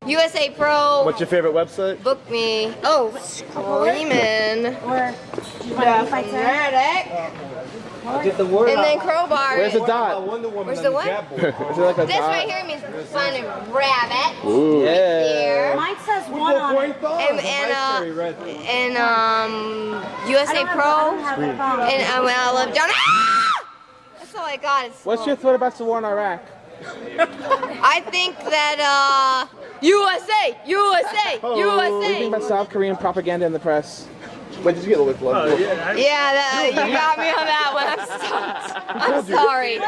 USA Pro. What's your favorite website? Book me. Oh, screaming. Or Get the word and out. then crowbar. Where's the dot? Where's the what? Is it like a This dot? right here means find a rabbit. Ooh. Yeah. There. mine says 1 on it. And USA Pro. And I love John. Ah! That's all I got. What's your thought about the war in Iraq? I think that USA. What do you think about South Korean propaganda in the press? Wait, did you get a little bit Yeah, you got me on that one. I'm stumped. I'm sorry.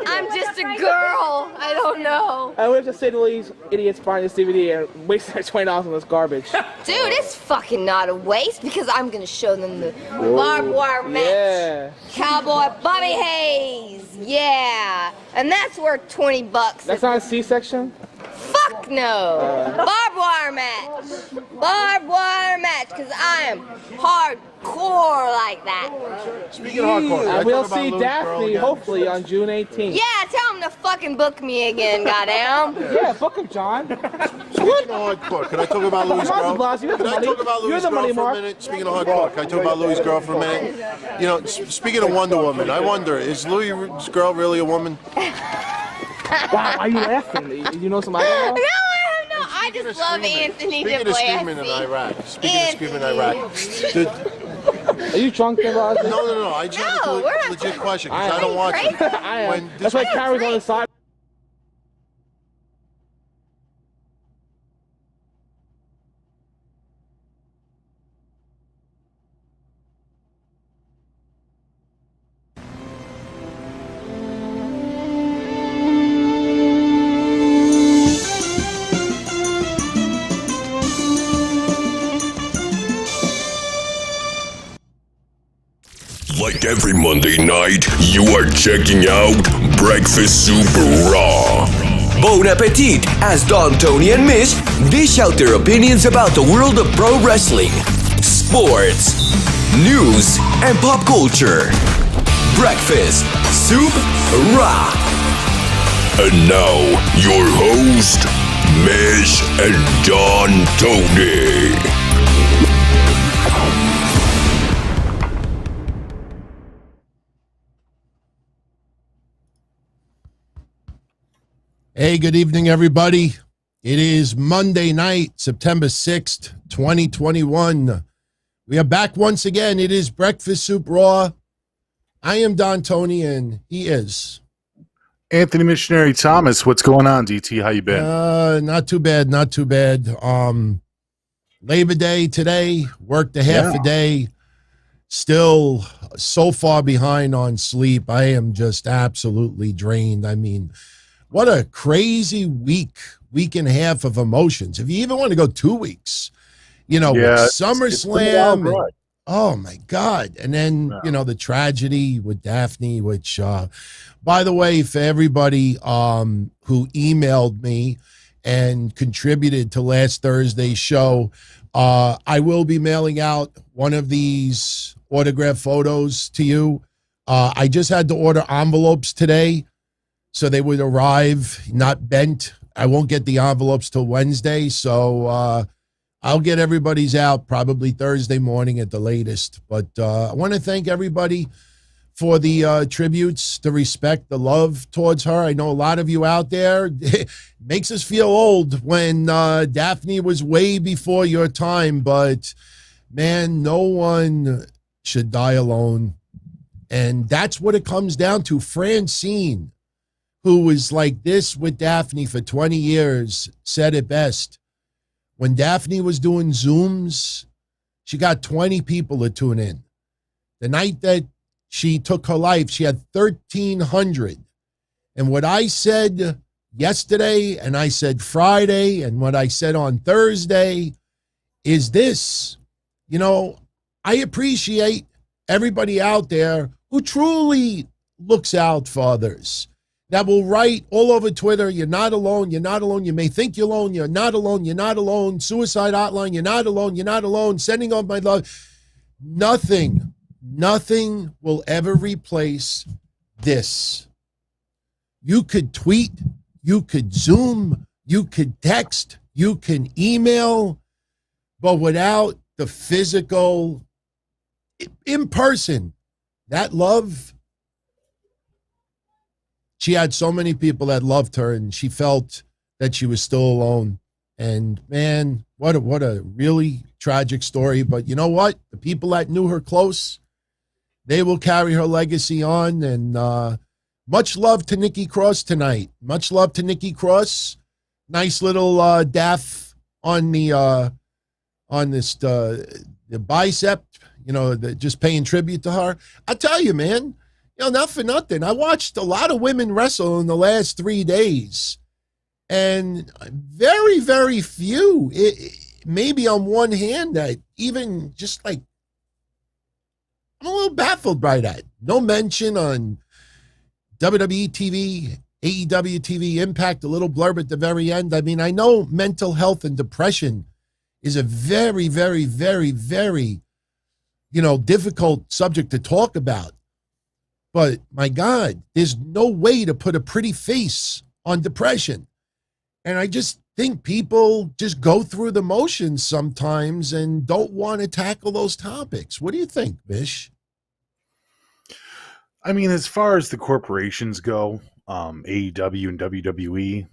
I'm just a girl. I don't know. I would just say to these idiots buying this DVD and wasting their $20 on this garbage. Dude, it's fucking not a waste because I'm gonna show them the barbed wire match. Yeah. Cowboy Bobby Hayes. Yeah. And that's worth $20. That's not a C-section? Fuck no. Barbed wire match. Barbed wire match because I am hardcore like that. Speaking of hardcore, And we'll see Daphne hopefully on June 18th. Yeah, tell him to fucking book me again, goddamn. Yeah, book him, John. Speaking of hardcore, can I talk about Louis' Come on, girl? Blas, you got the Can I money. talk about You're Louis' the money, girl for a Mark. minute? Speaking of hardcore, can I talk about Louis' girl for a minute? You know, speaking of Wonder Woman, I wonder, is Louis' girl really a woman? Wow, why are you laughing? You know some I don't know? No, I just love Anthony Speaking of screaming in Iraq. Speaking of screaming in Iraq. Are you drunk, Blas? No. I just have a legit question because I don't watch it. I am. That's why Carrie's on the side. Like every Monday night, you are checking out Breakfast Super Raw. Bon appetit, as Don, Tony, and Mish dish out their opinions about the world of pro wrestling, sports, news, and pop culture. Breakfast Soup Raw. And now, your host, Mish and Don Tony. Hey, good evening, everybody. It is Monday night, September 6th, 2021. We are back once again. It is Breakfast Soup Raw. I am Don Tony, and he is Anthony Missionary Thomas. What's going on, DT? How you been? Not too bad, not too bad. Labor Day today, worked a half a day. Still so far behind on sleep. I am just absolutely drained. I mean, what a crazy week and a half of emotions. If you even want to go 2 weeks, with SummerSlam. Oh, my God. And then, the tragedy with Daphne, which, by the way, for everybody who emailed me and contributed to last Thursday's show, I will be mailing out one of these autograph photos to you. I just had to order envelopes today, so they would arrive not bent. I won't get the envelopes till Wednesday, so I'll get everybody's out probably Thursday morning at the latest. But I want to thank everybody for the tributes, the respect, the love towards her. I know a lot of you out there. It makes us feel old when Daphne was way before your time, but man, no one should die alone. And that's what it comes down to. Francine, who was like this with Daphne for 20 years, said it best. When Daphne was doing Zooms, she got 20 people to tune in. The night that she took her life, she had 1,300. And what I said yesterday, and I said Friday, and what I said on Thursday is this. I appreciate everybody out there who truly looks out for others, that will write all over Twitter, you're not alone, you're not alone, you may think you're alone, you're not alone, you're not alone, suicide hotline, you're not alone, you're not alone, sending on my love. Nothing will ever replace this. You could tweet, you could Zoom, you could text, You can email, but without the physical, in person, that love, she had so many people that loved her, and she felt that she was still alone. And man, what a really tragic story. But you know what? The people that knew her close, they will carry her legacy on. And much love to Nikki Cross tonight. Much love to Nikki Cross. Nice little daff on the bicep. Just paying tribute to her. I tell you, man. Not for nothing. I watched a lot of women wrestle in the last 3 days, and very, very few, maybe on one hand, that even just like, I'm a little baffled by that. No mention on WWE TV, AEW TV, Impact, a little blurb at the very end. I mean, I know mental health and depression is a very, very, very, very, difficult subject to talk about. But my God, there's no way to put a pretty face on depression. And I just think people just go through the motions sometimes and don't want to tackle those topics. What do you think, Bish? I mean, as far as the corporations go, AEW and WWE,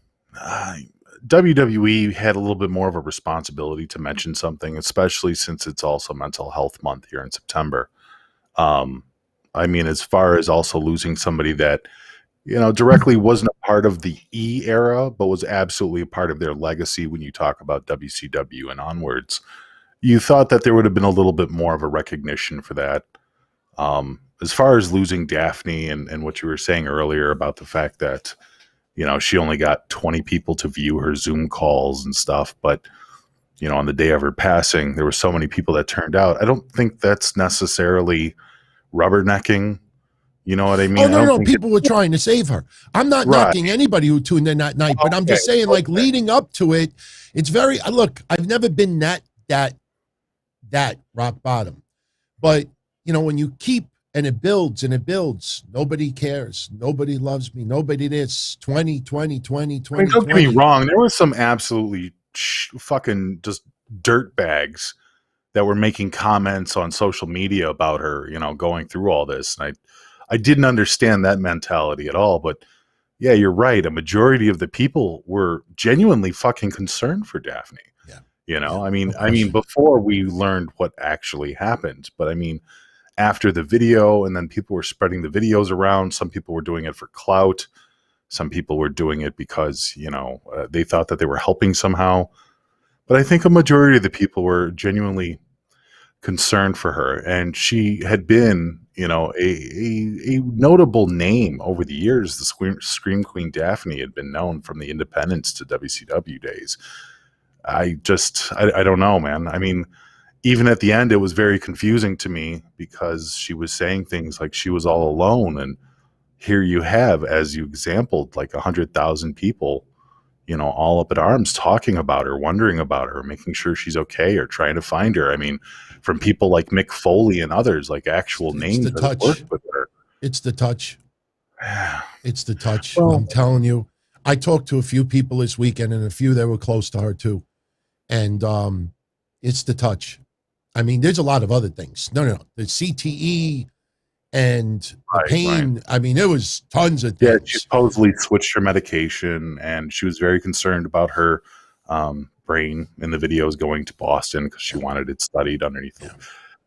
WWE had a little bit more of a responsibility to mention something, especially since it's also Mental Health Month here in September. I mean, as far as also losing somebody that, directly wasn't a part of the E era, but was absolutely a part of their legacy when you talk about WCW and onwards, you thought that there would have been a little bit more of a recognition for that. As far as losing Daphne and what you were saying earlier about the fact that, she only got 20 people to view her Zoom calls and stuff, but, on the day of her passing, there were so many people that turned out. I don't think that's necessarily rubbernecking, you know what I mean? Oh, no, people were trying to save her. I'm not knocking anybody who tuned in that night, but I'm just saying, leading up to it, it's very, look, I've never been that rock bottom. But, when you keep, and it builds, nobody cares. Nobody loves me. Nobody this, 2020. I mean, don't get me wrong. There was some absolutely fucking just dirt bags that were making comments on social media about her, going through all this. And I didn't understand that mentality at all. But yeah, you're right. A majority of the people were genuinely fucking concerned for Daphne. Yeah. I mean, before we learned what actually happened, but I mean, after the video, and then people were spreading the videos around. Some people were doing it for clout. Some people were doing it because, they thought that they were helping somehow. But I think a majority of the people were genuinely concerned for her. And she had been, a notable name over the years. The Scream Queen Daphne had been known from the independents to WCW days. I don't know, man. I mean, even at the end, it was very confusing to me because she was saying things like she was all alone. And here you have, as you exampled, like 100,000 people, all up in arms talking about her, wondering about her, making sure she's okay or trying to find her. I mean, from people like Mick Foley and others, like actual names that worked with her. It's the touch. It's the touch. Well, I'm telling you, I talked to a few people this weekend and a few that were close to her too. And it's the touch. I mean, there's a lot of other things. No. The CTE and the pain. Right. I mean, there was tons of things. Yeah, she supposedly switched her medication, and she was very concerned about her brain in the videos going to Boston because she wanted it studied underneath. Yeah. I'm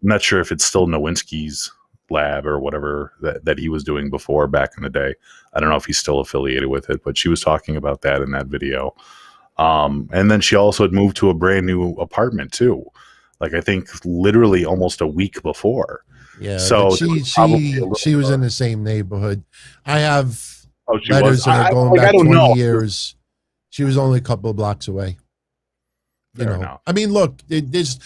not sure if it's still Nowinski's lab or whatever that he was doing before back in the day. I don't know if he's still affiliated with it, but she was talking about that in that video. And then she also had moved to a brand new apartment too. Like I think literally almost a week before. Yeah. So she was in the same neighborhood. I have letters that are going back 20 years. She was only a couple of blocks away. Fair enough. I mean, look, there's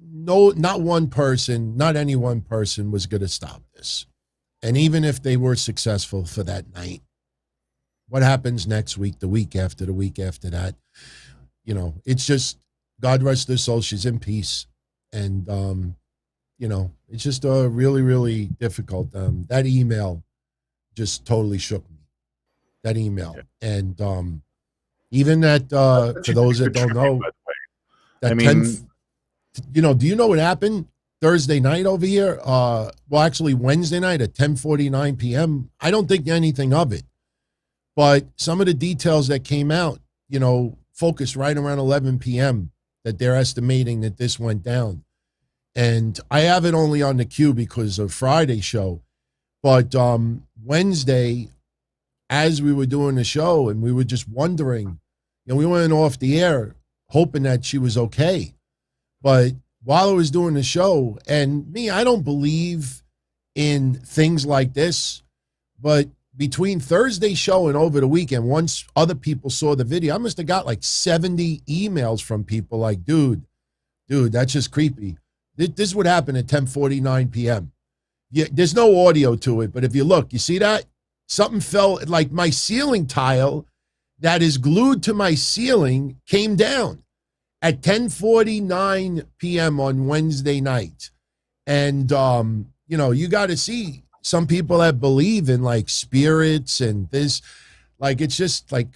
not one person, not any one person was going to stop this. And even if they were successful for that night, what happens next week, the week after that? It's just, God rest her soul, she's in peace. And, it's just really, really difficult. That email just totally shook me. That email. Yeah. And, Even that, for She's those a that good don't tribute, know, by the way. that I mean, 10th, do you know what happened Thursday night over here? Well, actually Wednesday night at 10:49 p.m. I don't think anything of it, but some of the details that came out, focused right around 11 p.m. that they're estimating that this went down. And I have it only on the queue because of Friday's show. But Wednesday, as we were doing the show and we were just wondering, we went off the air hoping that she was okay. But while I was doing the show, and me, I don't believe in things like this, but between Thursday's show and over the weekend, once other people saw the video, I must have got like 70 emails from people like, dude, that's just creepy. This is what happened at 10:49 p.m. Yeah, there's no audio to it, but if you look, you see that? Something fell, like my ceiling tile that is glued to my ceiling came down at 10:49 p.m. on Wednesday night. And, you got to see some people that believe in like spirits and this, like, it's just like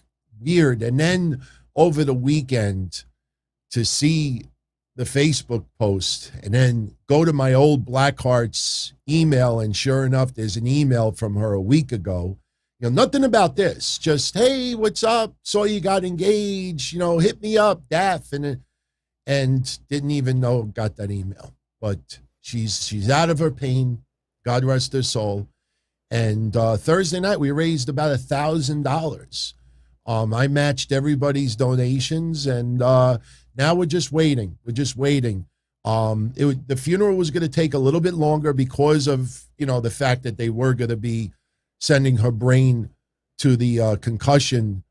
weird. And then over the weekend to see the Facebook post and then go to my old Blackheart's email, and sure enough, there's an email from her a week ago. Nothing about this. Just, hey, what's up? Saw you got engaged. Hit me up, Daff, and didn't even know got that email. But she's out of her pain. God rest her soul. And Thursday night we raised about $1,000. I matched everybody's donations, and now we're just waiting. The funeral was going to take a little bit longer because of, the fact that they were going to be sending her brain to the concussion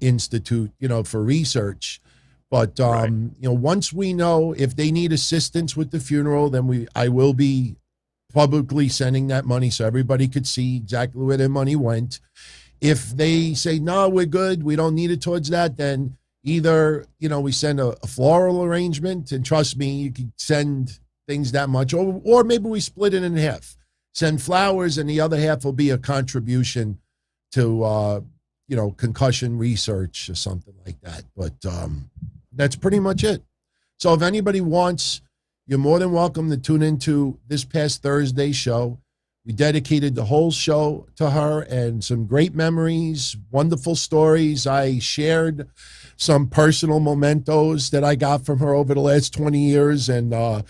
institute, for research. But, once we know if they need assistance with the funeral, then I will be publicly sending that money so everybody could see exactly where their money went. If they say, no, we're good, we don't need it towards that, then either, we send a floral arrangement, and trust me, you can send things that much, or maybe we split it in half. Send flowers, and the other half will be a contribution to, concussion research or something like that. But that's pretty much it. So if anybody wants, you're more than welcome to tune into this past Thursday show. We dedicated the whole show to her, and some great memories, wonderful stories. I shared some personal mementos that I got from her over the last 20 years, and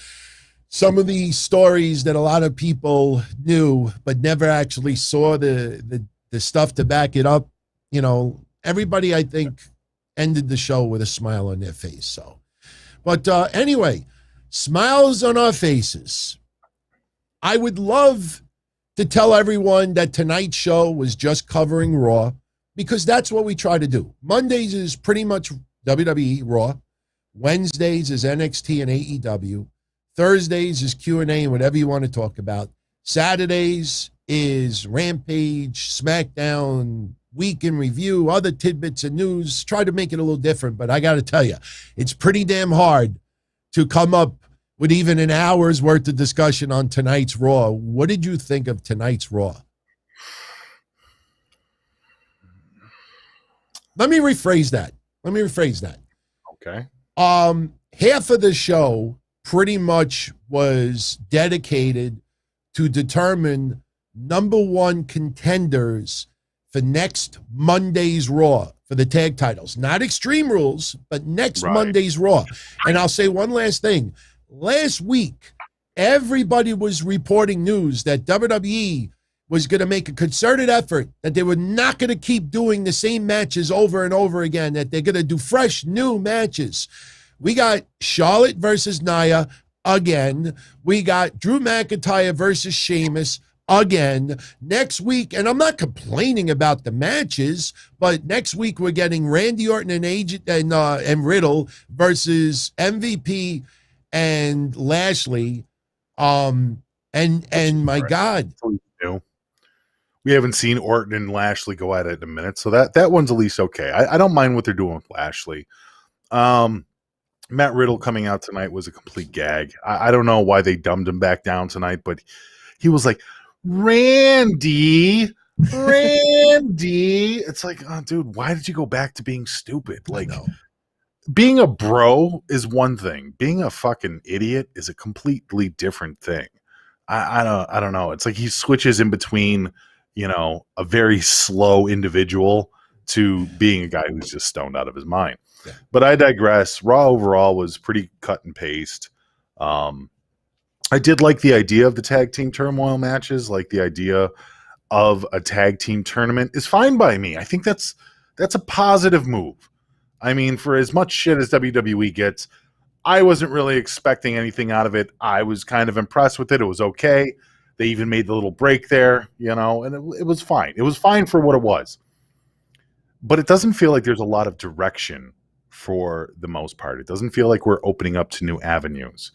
some of the stories that a lot of people knew but never actually saw the stuff to back it up. Everybody, I think, ended the show with a smile on their face. So, but anyway, smiles on our faces. I would love to tell everyone that tonight's show was just covering Raw, because that's what we try to do. Mondays is pretty much WWE Raw. Wednesdays is NXT and AEW. Thursdays is Q&A and whatever you want to talk about. Saturdays is Rampage, SmackDown, Week in Review, other tidbits of news. Try to make it a little different, but I got to tell you, it's pretty damn hard to come up with even an hour's worth of discussion on tonight's Raw. What did you think of tonight's Raw? Let me rephrase that. Okay. Half of the show pretty much was dedicated to determine number one contenders for next Monday's Raw for the tag titles. Not Extreme Rules, but next Monday's Raw. And I'll say one last thing. Last week, everybody was reporting news that WWE was going to make a concerted effort, that they were not going to keep doing the same matches over and over again, that they're going to do fresh, new matches. We got Charlotte versus Nia again. We got Drew McIntyre versus Sheamus again. Next week, and I'm not complaining about the matches, but next week we're getting Randy Orton and Riddle versus MVP and Lashley. And my God. We haven't seen Orton and Lashley go at it in a minute, so that one's at least okay. I don't mind what they're doing with Lashley. Matt Riddle coming out tonight was a complete gag. I don't know why they dumbed him back down tonight, but he was like, Randy. Randy. It's like, oh, dude, why did you go back to being stupid? Like, know. being a bro is one thing. Being a fucking idiot is a completely different thing. I don't know. It's like he switches in between, a very slow individual to being a guy who's just stoned out of his mind. Yeah. But I digress. Raw overall was pretty cut and paste. I did like the idea of the tag team turmoil matches, like the idea of a tag team tournament is fine by me. I think that's a positive move. I mean, for as much shit as WWE gets, I wasn't really expecting anything out of it. I was kind of impressed with it. It was okay. They even made the little break there, and it was fine. It was fine for what it was. But it doesn't feel like there's a lot of direction for the most part. It doesn't feel like we're opening up to new avenues.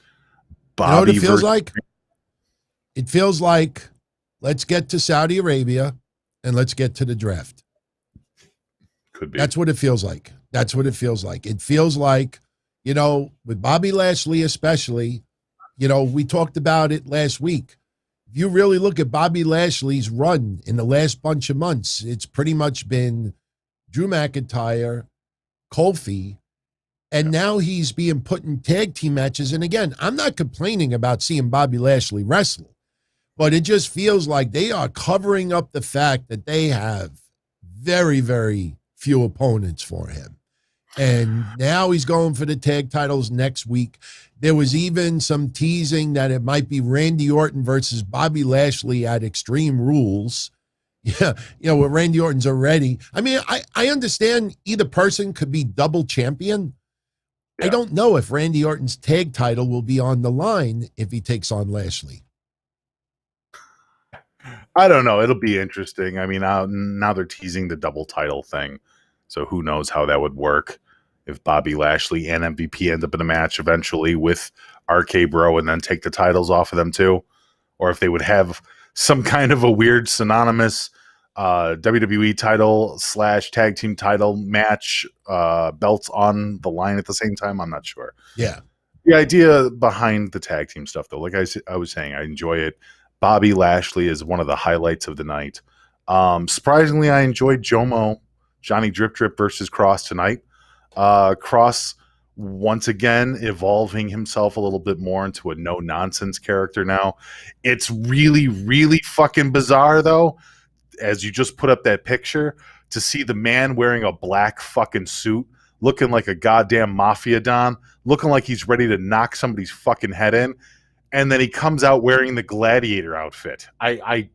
You know what it feels like? It feels like, let's get to Saudi Arabia and let's get to the draft. Could be. That's what it feels like. That's what it feels like. It feels like, with Bobby Lashley especially, we talked about it last week. If you really look at Bobby Lashley's run in the last bunch of months, it's pretty much been Drew McIntyre, Kofi, and now he's being put in tag team matches. And again, I'm not complaining about seeing Bobby Lashley wrestle, but it just feels like they are covering up the fact that they have very, very few opponents for him. And now he's going for the tag titles next week. There was even some teasing that it might be Randy Orton versus Bobby Lashley at Extreme Rules. Yeah, where Randy Orton's already. I mean, I understand either person could be double champion. Yeah. I don't know if Randy Orton's tag title will be on the line if he takes on Lashley. I don't know. It'll be interesting. I mean, now they're teasing the double title thing. So who knows how that would work if Bobby Lashley and MVP end up in a match eventually with RK Bro and then take the titles off of them too. Or if they would have some kind of a weird synonymous WWE title / tag team title match, belts on the line at the same time. I'm not sure. Yeah. The idea behind the tag team stuff, though, like I was saying, I enjoy it. Bobby Lashley is one of the highlights of the night. Surprisingly, I enjoyed Johnny Drip Drip versus Kross tonight. Kross once again evolving himself a little bit more into a no-nonsense character now. It's really, really fucking bizarre, though, as you just put up that picture, to see the man wearing a black fucking suit, looking like a goddamn mafia don, looking like he's ready to knock somebody's fucking head in, and then he comes out wearing the gladiator outfit. I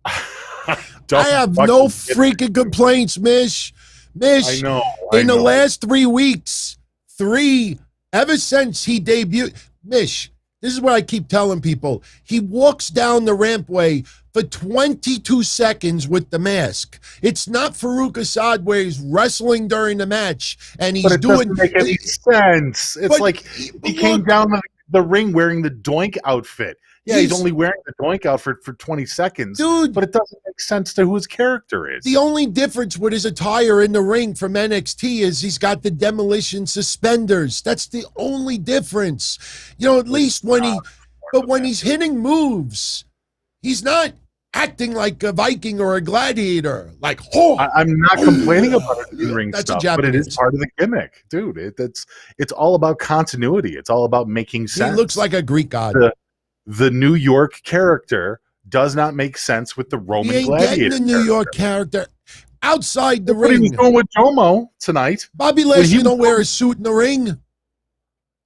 have no freaking complaints, Mish. I know. In the last 3 weeks, ever since he debuted, Mish, this is what I keep telling people. He walks down the rampway for 22 seconds with the mask. It's not Farouk Assad where he's wrestling during the match and he's doesn't make any sense. It's like he came down the ring wearing the Doink outfit. Yeah, he's only wearing the Doink outfit for 20 seconds. Dude. But it doesn't make sense to who his character is. The only difference with his attire in the ring from NXT is he's got the demolition suspenders. That's the only difference. At least when he's hitting moves, he's not acting like a Viking or a gladiator. Like, I'm not complaining about it in ring stuff, but it is part of the gimmick. Dude, it's all about continuity. It's all about making sense. He looks like a Greek god. The New York character does not make sense with the Roman gladiator. Getting the New York character outside the ring. He was going with Jomo tonight. Bobby Lashley don't wear a suit in the ring.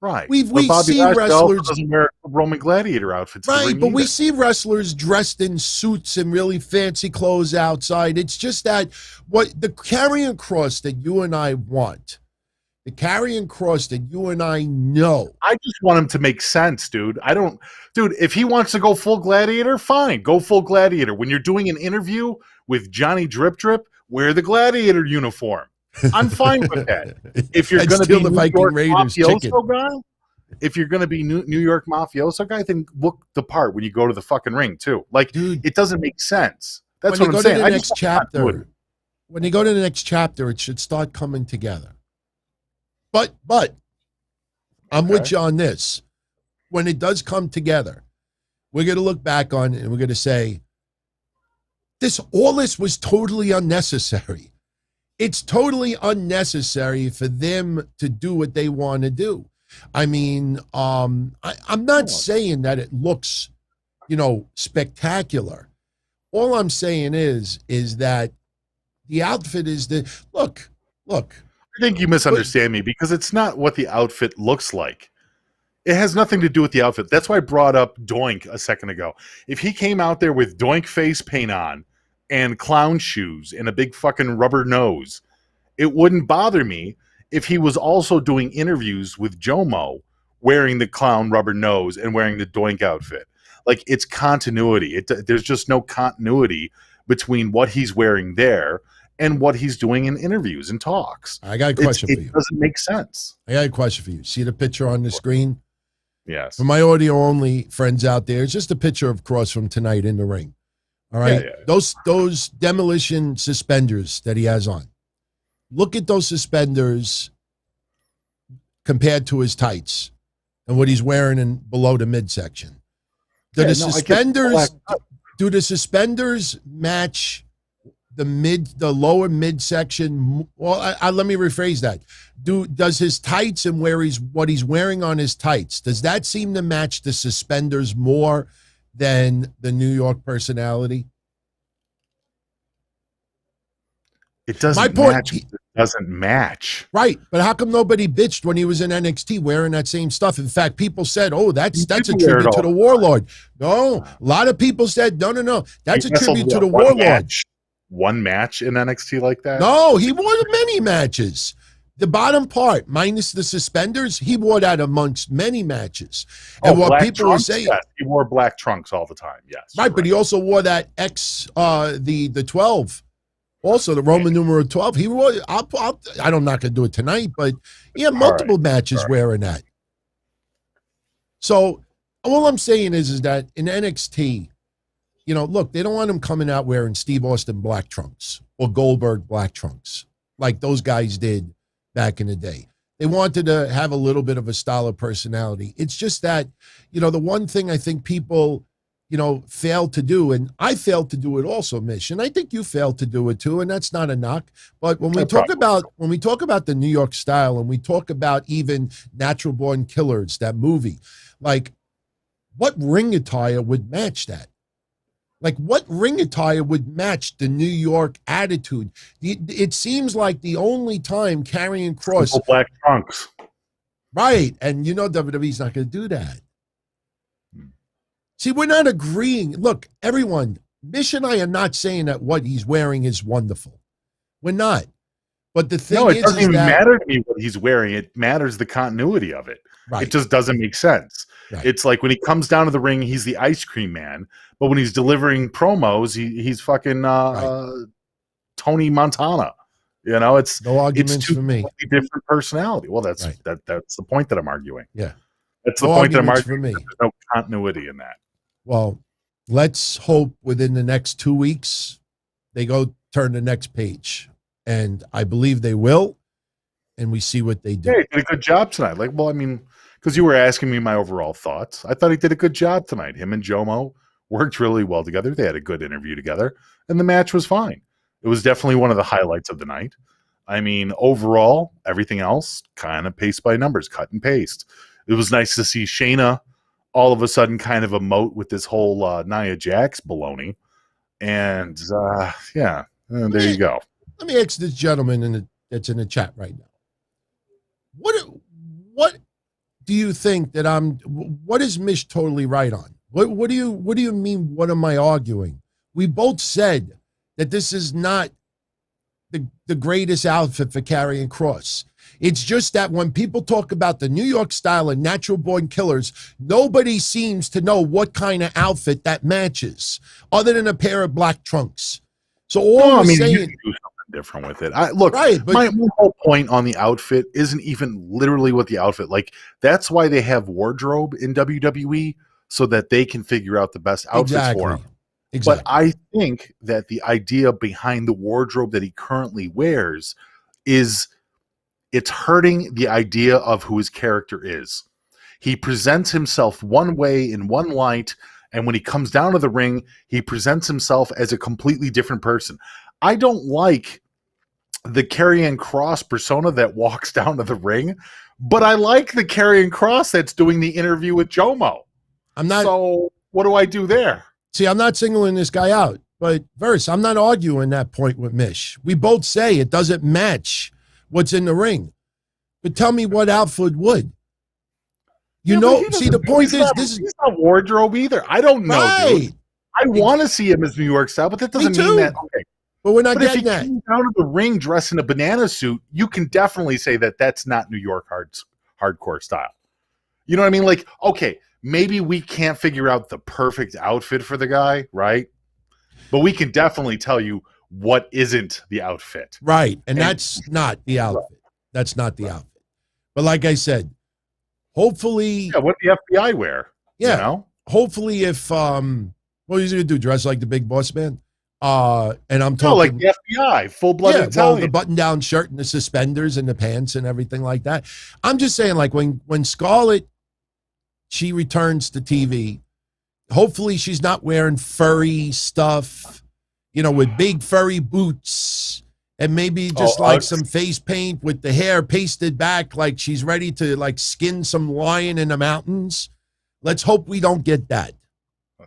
Right. We see wrestlers doesn't wear Roman gladiator outfits. Right, but we see wrestlers dressed in suits and really fancy clothes outside. It's just that what the Karrion Kross that you and I want. The Karrion Kross that you and I know. I just want him to make sense, dude. If he wants to go full gladiator, fine. Go full gladiator. When you're doing an interview with Johnny Drip Drip, wear the gladiator uniform. I'm fine with that. If you're going to be the Viking Raiders mafioso guy, if you're going to be New York mafioso guy, then look the part when you go to the fucking ring too. Like, dude, it doesn't make sense. That's what I'm saying. When you go to the next chapter, it should start coming together. But I'm with you on this. When it does come together, we're going to look back on it and we're going to say, all this was totally unnecessary. It's totally unnecessary for them to do what they want to do. I mean, I'm not saying that it looks, spectacular. All I'm saying is that the outfit is look. I think you misunderstand me, because it's not what the outfit looks like. It has nothing to do with the outfit. That's why I brought up Doink a second ago. If he came out there with Doink face paint on and clown shoes and a big fucking rubber nose, it wouldn't bother me if he was also doing interviews with Jomo wearing the clown rubber nose and wearing the Doink outfit. Like, it's continuity. There's just no continuity between what he's wearing there and what he's doing in interviews and talks. I got a question for you. It doesn't make sense. I got a question for you. See the picture on the screen? Yes. For my audio-only friends out there, it's just a picture of Kross from tonight in the ring. All right? Yeah. Those demolition suspenders that he has on. Look at those suspenders compared to his tights and what he's wearing in below the midsection. Do the suspenders match the lower midsection? Well, let me rephrase that. Does his tights and what he's wearing on his tights, does that seem to match the suspenders more than the New York personality? It doesn't match. It doesn't match. Right. But how come nobody bitched when he was in NXT wearing that same stuff? In fact, people said, that's a tribute to the Warlord. No, a lot of people said, no. That's a tribute to the Warlord. One match in NXT like that? No, he wore many matches. The bottom part, minus the suspenders, he wore that amongst many matches. And what people were saying, yes. He wore black trunks all the time. Yes, right. But he also wore that the 12, also the Roman numeral 12. He wore. I'm not going to do it tonight, but he had multiple matches wearing that. So all I'm saying is that in NXT, look, they don't want him coming out wearing Steve Austin black trunks or Goldberg black trunks like those guys did back in the day. They wanted to have a little bit of a style of personality. It's just that, the one thing I think people, failed to do, and I failed to do it also, Mish, and I think you failed to do it too, and that's not a knock. But when we talk about the New York style, and we talk about even Natural Born Killers, that movie, like, what ring attire would match that? Like, what ring attire would match the New York attitude? It seems like the only time Karrion Kross... Simple black trunks. Right, and WWE's not going to do that. See, we're not agreeing. Look, everyone, Mish and I are not saying that what he's wearing is wonderful. We're not. But the thing it doesn't even matter to me what he's wearing. It matters the continuity of it. Right. It just doesn't make sense. Right. It's like when he comes down to the ring, he's the ice cream man. But when he's delivering promos, he's fucking Tony Montana. It's no arguments for me. Different personality. Well, that's the point that I'm arguing. Yeah, that's the point that I'm arguing. For me. There's no continuity in that. Well, let's hope within the next 2 weeks they go turn the next page, and I believe they will. And we see what they do. Yeah, he did a good job tonight. Because you were asking me my overall thoughts. I thought he did a good job tonight. Him and Jomo worked really well together. They had a good interview together, and the match was fine. It was definitely one of the highlights of the night. I mean, overall, everything else kind of paste by numbers, cut and paste. It was nice to see Shayna all of a sudden kind of emote with this whole NIA JAX baloney. And, there you go. Let me ask this gentleman that's in the chat right now. What do you think that what is Mish totally right on? What do you mean, what am I arguing? We both said that this is not the greatest outfit for Karrion Kross. It's just that when people talk about the New York style and Natural Born Killers, nobody seems to know what kind of outfit that matches, other than a pair of black trunks. So all I'm saying, you can do something different with it. My whole point on the outfit isn't even literally what the outfit like. That's why they have wardrobe in WWE, so that they can figure out the best outfits for him. Exactly. But I think that the idea behind the wardrobe that he currently wears is it's hurting the idea of who his character is. He presents himself one way in one light, And when he comes down to the ring, he presents himself as a completely different person. I don't like the Karrion Kross persona that walks down to the ring, but I like the Karrion Kross that's doing the interview with Jomo. So what do I do there? See, I'm not singling this guy out, but Verse, I'm not arguing that point with Mish. We both say it doesn't match what's in the ring. But tell me what outfit would. The point is, he's not wardrobe either. I don't know, right. Dude. I want to see him as New York style, but that doesn't mean that. Okay. But we're not getting that. If he came down to the ring dressed in a banana suit, you can definitely say that that's not New York hardcore style. You know what I mean? Like, okay, maybe we can't figure out the perfect outfit for the guy, right? But we can definitely tell you what isn't the outfit. Right, and that's not the outfit. That's not the outfit. But like I said, hopefully... Yeah, what the FBI wear? Yeah, you know? Hopefully if... what he's going to do, dress like the big boss man? And I'm talking... like the FBI, full-blooded Italian. The button-down shirt and the suspenders and the pants and everything like that. I'm just saying, like, when Scarlett, she returns to TV, hopefully she's not wearing furry stuff, with big furry boots and maybe just some face paint with the hair pasted back like she's ready to, like, skin some lion in the mountains. Let's hope we don't get that.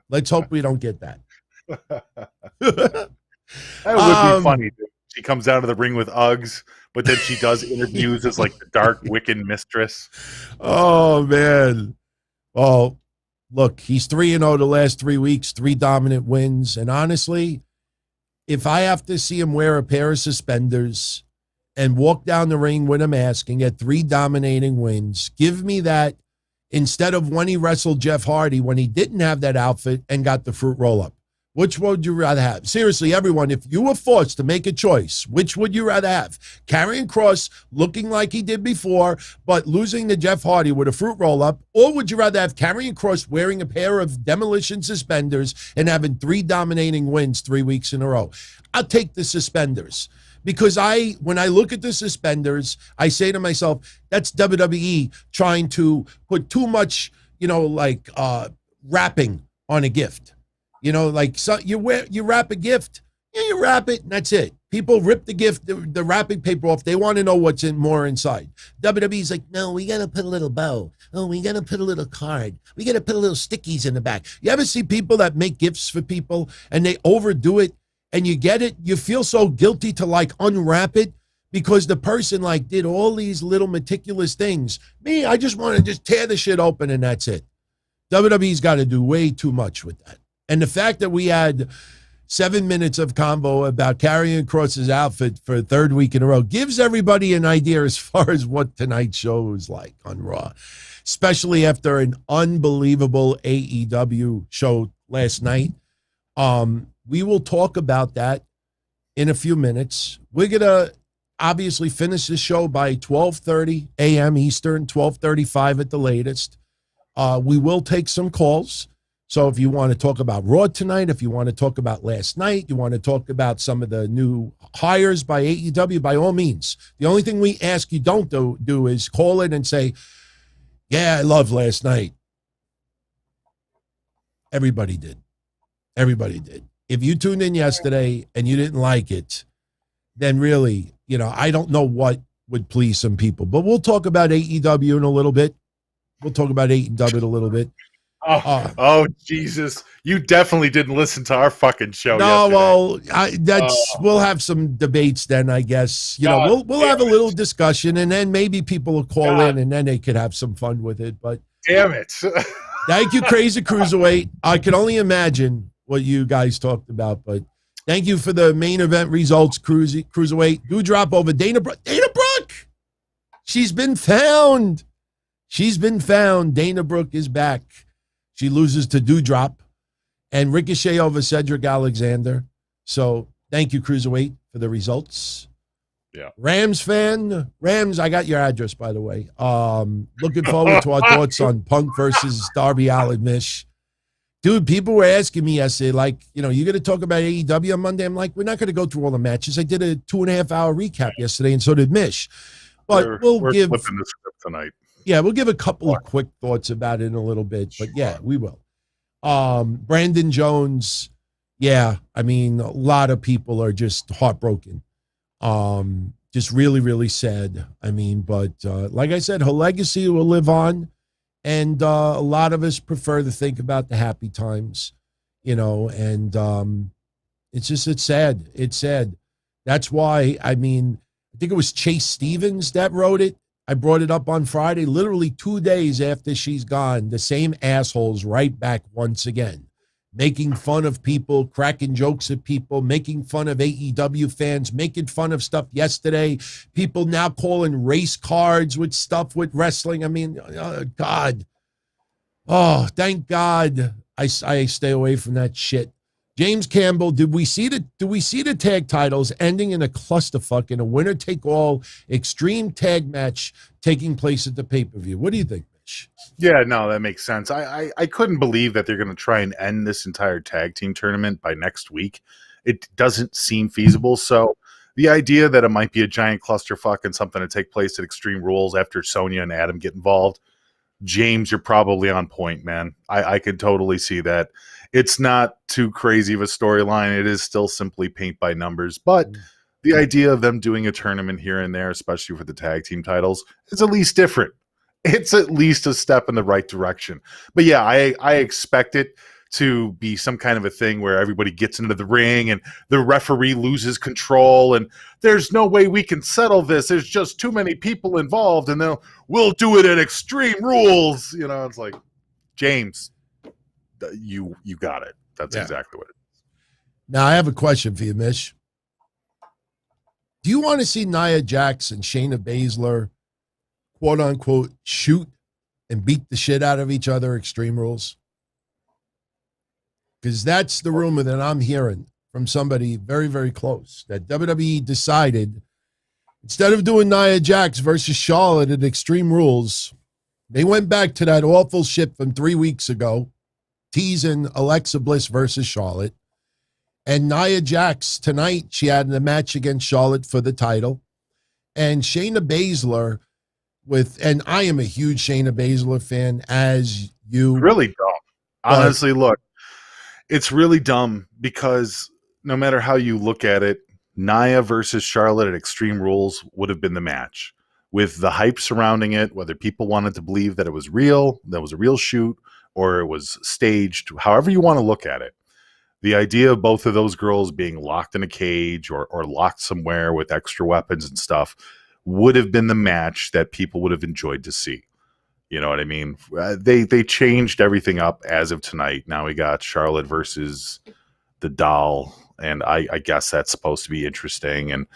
Let's hope we don't get that. That would be funny. She comes out of the ring with Uggs, but then she does interviews as like the dark Wiccan mistress. Oh man. Well, look, he's 3-0 the last 3 weeks, 3 dominant wins. And honestly, if I have to see him wear a pair of suspenders and walk down the ring with a mask and get 3 dominating wins, give me that instead of when he wrestled Jeff Hardy when he didn't have that outfit and got the fruit roll-up. Which would you rather have? Seriously, everyone, if you were forced to make a choice, which would you rather have? Karrion Kross looking like he did before, but losing to Jeff Hardy with a fruit roll-up, or would you rather have Karrion Kross wearing a pair of demolition suspenders and having 3 dominating wins 3 weeks in a row? I'll take the suspenders. Because when I look at the suspenders, I say to myself, that's WWE trying to put too much, wrapping on a gift. So you wrap a gift, you wrap it, and that's it. People rip the gift, the wrapping paper off. They want to know what's more inside. WWE's like, no, we got to put a little bow. Oh, we got to put a little card. We got to put a little stickies in the back. You ever see people that make gifts for people and they overdo it and you get it? You feel so guilty to unwrap it because the person did all these little meticulous things. Me, I just want to just tear the shit open and that's it. WWE's got to do way too much with that. And the fact that we had 7 minutes of convo about Karrion Kross's outfit for a 3rd week in a row gives everybody an idea as far as what tonight's show is like on Raw, especially after an unbelievable AEW show last night. We will talk about that in a few minutes. We're going to obviously finish the show by 12:30 a.m. Eastern, 12:35 at the latest. We will take some calls. So if you want to talk about Raw tonight, if you want to talk about last night, you want to talk about some of the new hires by AEW, by all means. The only thing we ask you don't do is call in and say, yeah, I love last night. Everybody did. Everybody did. If you tuned in yesterday and you didn't like it, then really, I don't know what would please some people. But we'll talk about AEW in a little bit. Oh, Jesus. You definitely didn't listen to our fucking show yesterday. Well, we'll have some debates then, I guess. We'll have a little discussion, and then maybe people will call in, and then they could have some fun with it. But damn it. Thank you, Crazy Cruiserweight. I can only imagine what you guys talked about, but thank you for the main event results, Cruiserweight. Doudrop over Dana Brooke. Dana Brooke! She's been found. Dana Brooke is back. She loses to Doudrop, and Ricochet over Cedric Alexander. So thank you, Cruiserweight, for the results. Yeah. Rams fan. Rams, I got your address, by the way. Looking forward to our thoughts on Punk versus Darby Allin, Mish. Dude, people were asking me yesterday, you're going to talk about AEW on Monday? I'm like, we're not going to go through all the matches. I did a 2.5-hour recap yesterday, and so did Mish. But we're flipping the script tonight. Yeah, we'll give a couple of quick thoughts about it in a little bit, but yeah, we will. Brandon Jones, yeah, I mean, a lot of people are just heartbroken. Just really, really sad. I mean, but like I said, her legacy will live on. And a lot of us prefer to think about the happy times, and it's sad. It's sad. That's why, I mean, I think it was Chase Stevens that wrote it. I brought it up on Friday, literally 2 days after she's gone. The same assholes right back once again, making fun of people, cracking jokes at people, making fun of AEW fans, making fun of stuff yesterday. People now calling race cards with stuff with wrestling. I mean, God. Oh, thank God I stay away from that shit. James Campbell, do we see the tag titles ending in a clusterfuck in a winner-take-all extreme tag match taking place at the pay-per-view? What do you think, Mitch? Yeah, no, that makes sense. I couldn't believe that they're going to try and end this entire tag team tournament by next week. It doesn't seem feasible. So the idea that it might be a giant clusterfuck and something to take place at Extreme Rules after Sonya and Adam get involved, James, you're probably on point, man. I could totally see that. It's not too crazy of a storyline. It is still simply paint by numbers. But the idea of them doing a tournament here and there, especially for the tag team titles, is at least different. It's at least a step in the right direction. But yeah, I expect it to be some kind of a thing where everybody gets into the ring and the referee loses control and there's no way we can settle this. There's just too many people involved and we'll do it at Extreme Rules. It's like, James, you got it. That's exactly what it is. Now, I have a question for you, Mish. Do you want to see NIA JAX and Shayna Baszler, quote unquote, shoot and beat the shit out of each other at Extreme Rules? Because that's the rumor that I'm hearing from somebody very, very close, that WWE decided instead of doing NIA JAX versus Charlotte at Extreme Rules, they went back to that awful shit from 3 weeks ago, teasing Alexa Bliss versus Charlotte. And NIA JAX tonight, she had a match against Charlotte for the title. And Shayna Baszler and I am a huge Shayna Baszler fan, as you. Really dumb. Honestly, look, it's really dumb because no matter how you look at it, Nia versus Charlotte at Extreme Rules would have been the match. With the hype surrounding it, whether people wanted to believe that it was real, that was a real shoot, or it was staged, however you want to look at it. The idea of both of those girls being locked in a cage or locked somewhere with extra weapons and stuff would have been the match that people would have enjoyed to see. You know what I mean? They changed everything up as of tonight. Now we got Charlotte versus the Doll, and I guess that's supposed to be interesting. And,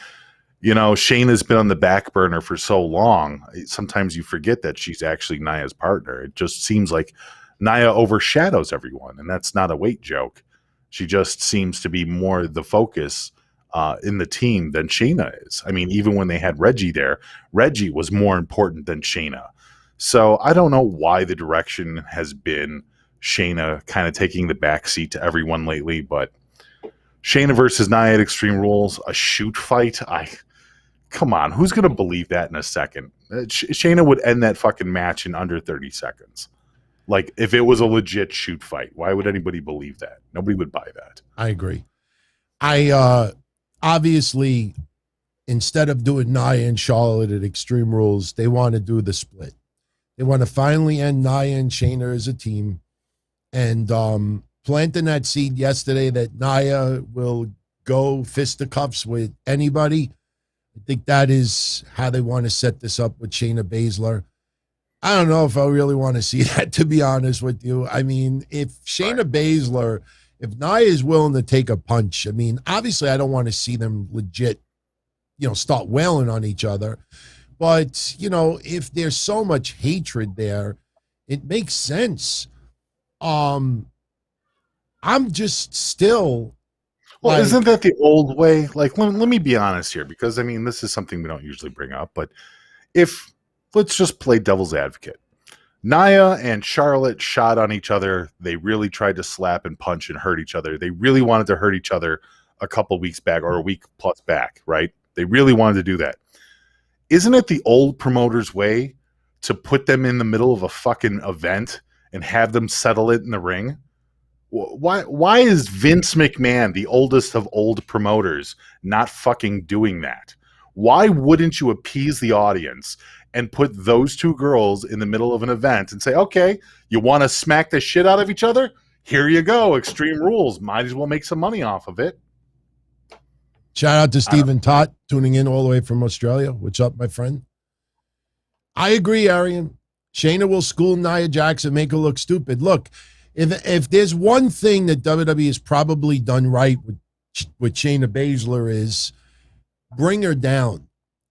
Shayna's been on the back burner for so long. Sometimes you forget that she's actually Nia's partner. It just seems like Nia overshadows everyone, and that's not a weight joke. She just seems to be more the focus in the team than Shayna is. I mean, even when they had Reggie there, Reggie was more important than Shayna. So I don't know why the direction has been Shayna kind of taking the backseat to everyone lately, but Shayna versus Nia at Extreme Rules, a shoot fight. Come on, who's going to believe that in a second? Shayna would end that fucking match in under 30 seconds. Like, if it was a legit shoot fight, why would anybody believe that? Nobody would buy that. I agree. Obviously, instead of doing Nia and Charlotte at Extreme Rules, they want to do the split. They want to finally end Nia and Shayna as a team, and planting that seed yesterday that Nia will go fisticuffs with anybody. I think that is how they want to set this up with Shayna Baszler. I don't know if I really want to see that, to be honest with you. I mean, if Shayna Baszler, if Nia is willing to take a punch, I mean, obviously I don't want to see them legit, start wailing on each other. But, if there's so much hatred there, it makes sense. I'm just still. Well, isn't that the old way? Like, let me be honest here, because, I mean, this is something we don't usually bring up. But let's just play devil's advocate. Nia and Charlotte shot on each other. They really tried to slap and punch and hurt each other. They really wanted to hurt each other a couple weeks back or a week plus back, right? They really wanted to do that. Isn't it the old promoter's way to put them in the middle of a fucking event and have them settle it in the ring? Why is Vince McMahon, the oldest of old promoters, not fucking doing that? Why wouldn't you appease the audience and put those two girls in the middle of an event and say, okay, you want to smack the shit out of each other? Here you go. Extreme Rules. Might as well make some money off of it. Shout out to Stephen Tott tuning in all the way from Australia. What's up, my friend? I agree, Arian. Shayna will school Nia Jax and make her look stupid. Look, if there's one thing that WWE has probably done right with Shayna Baszler is bring her down.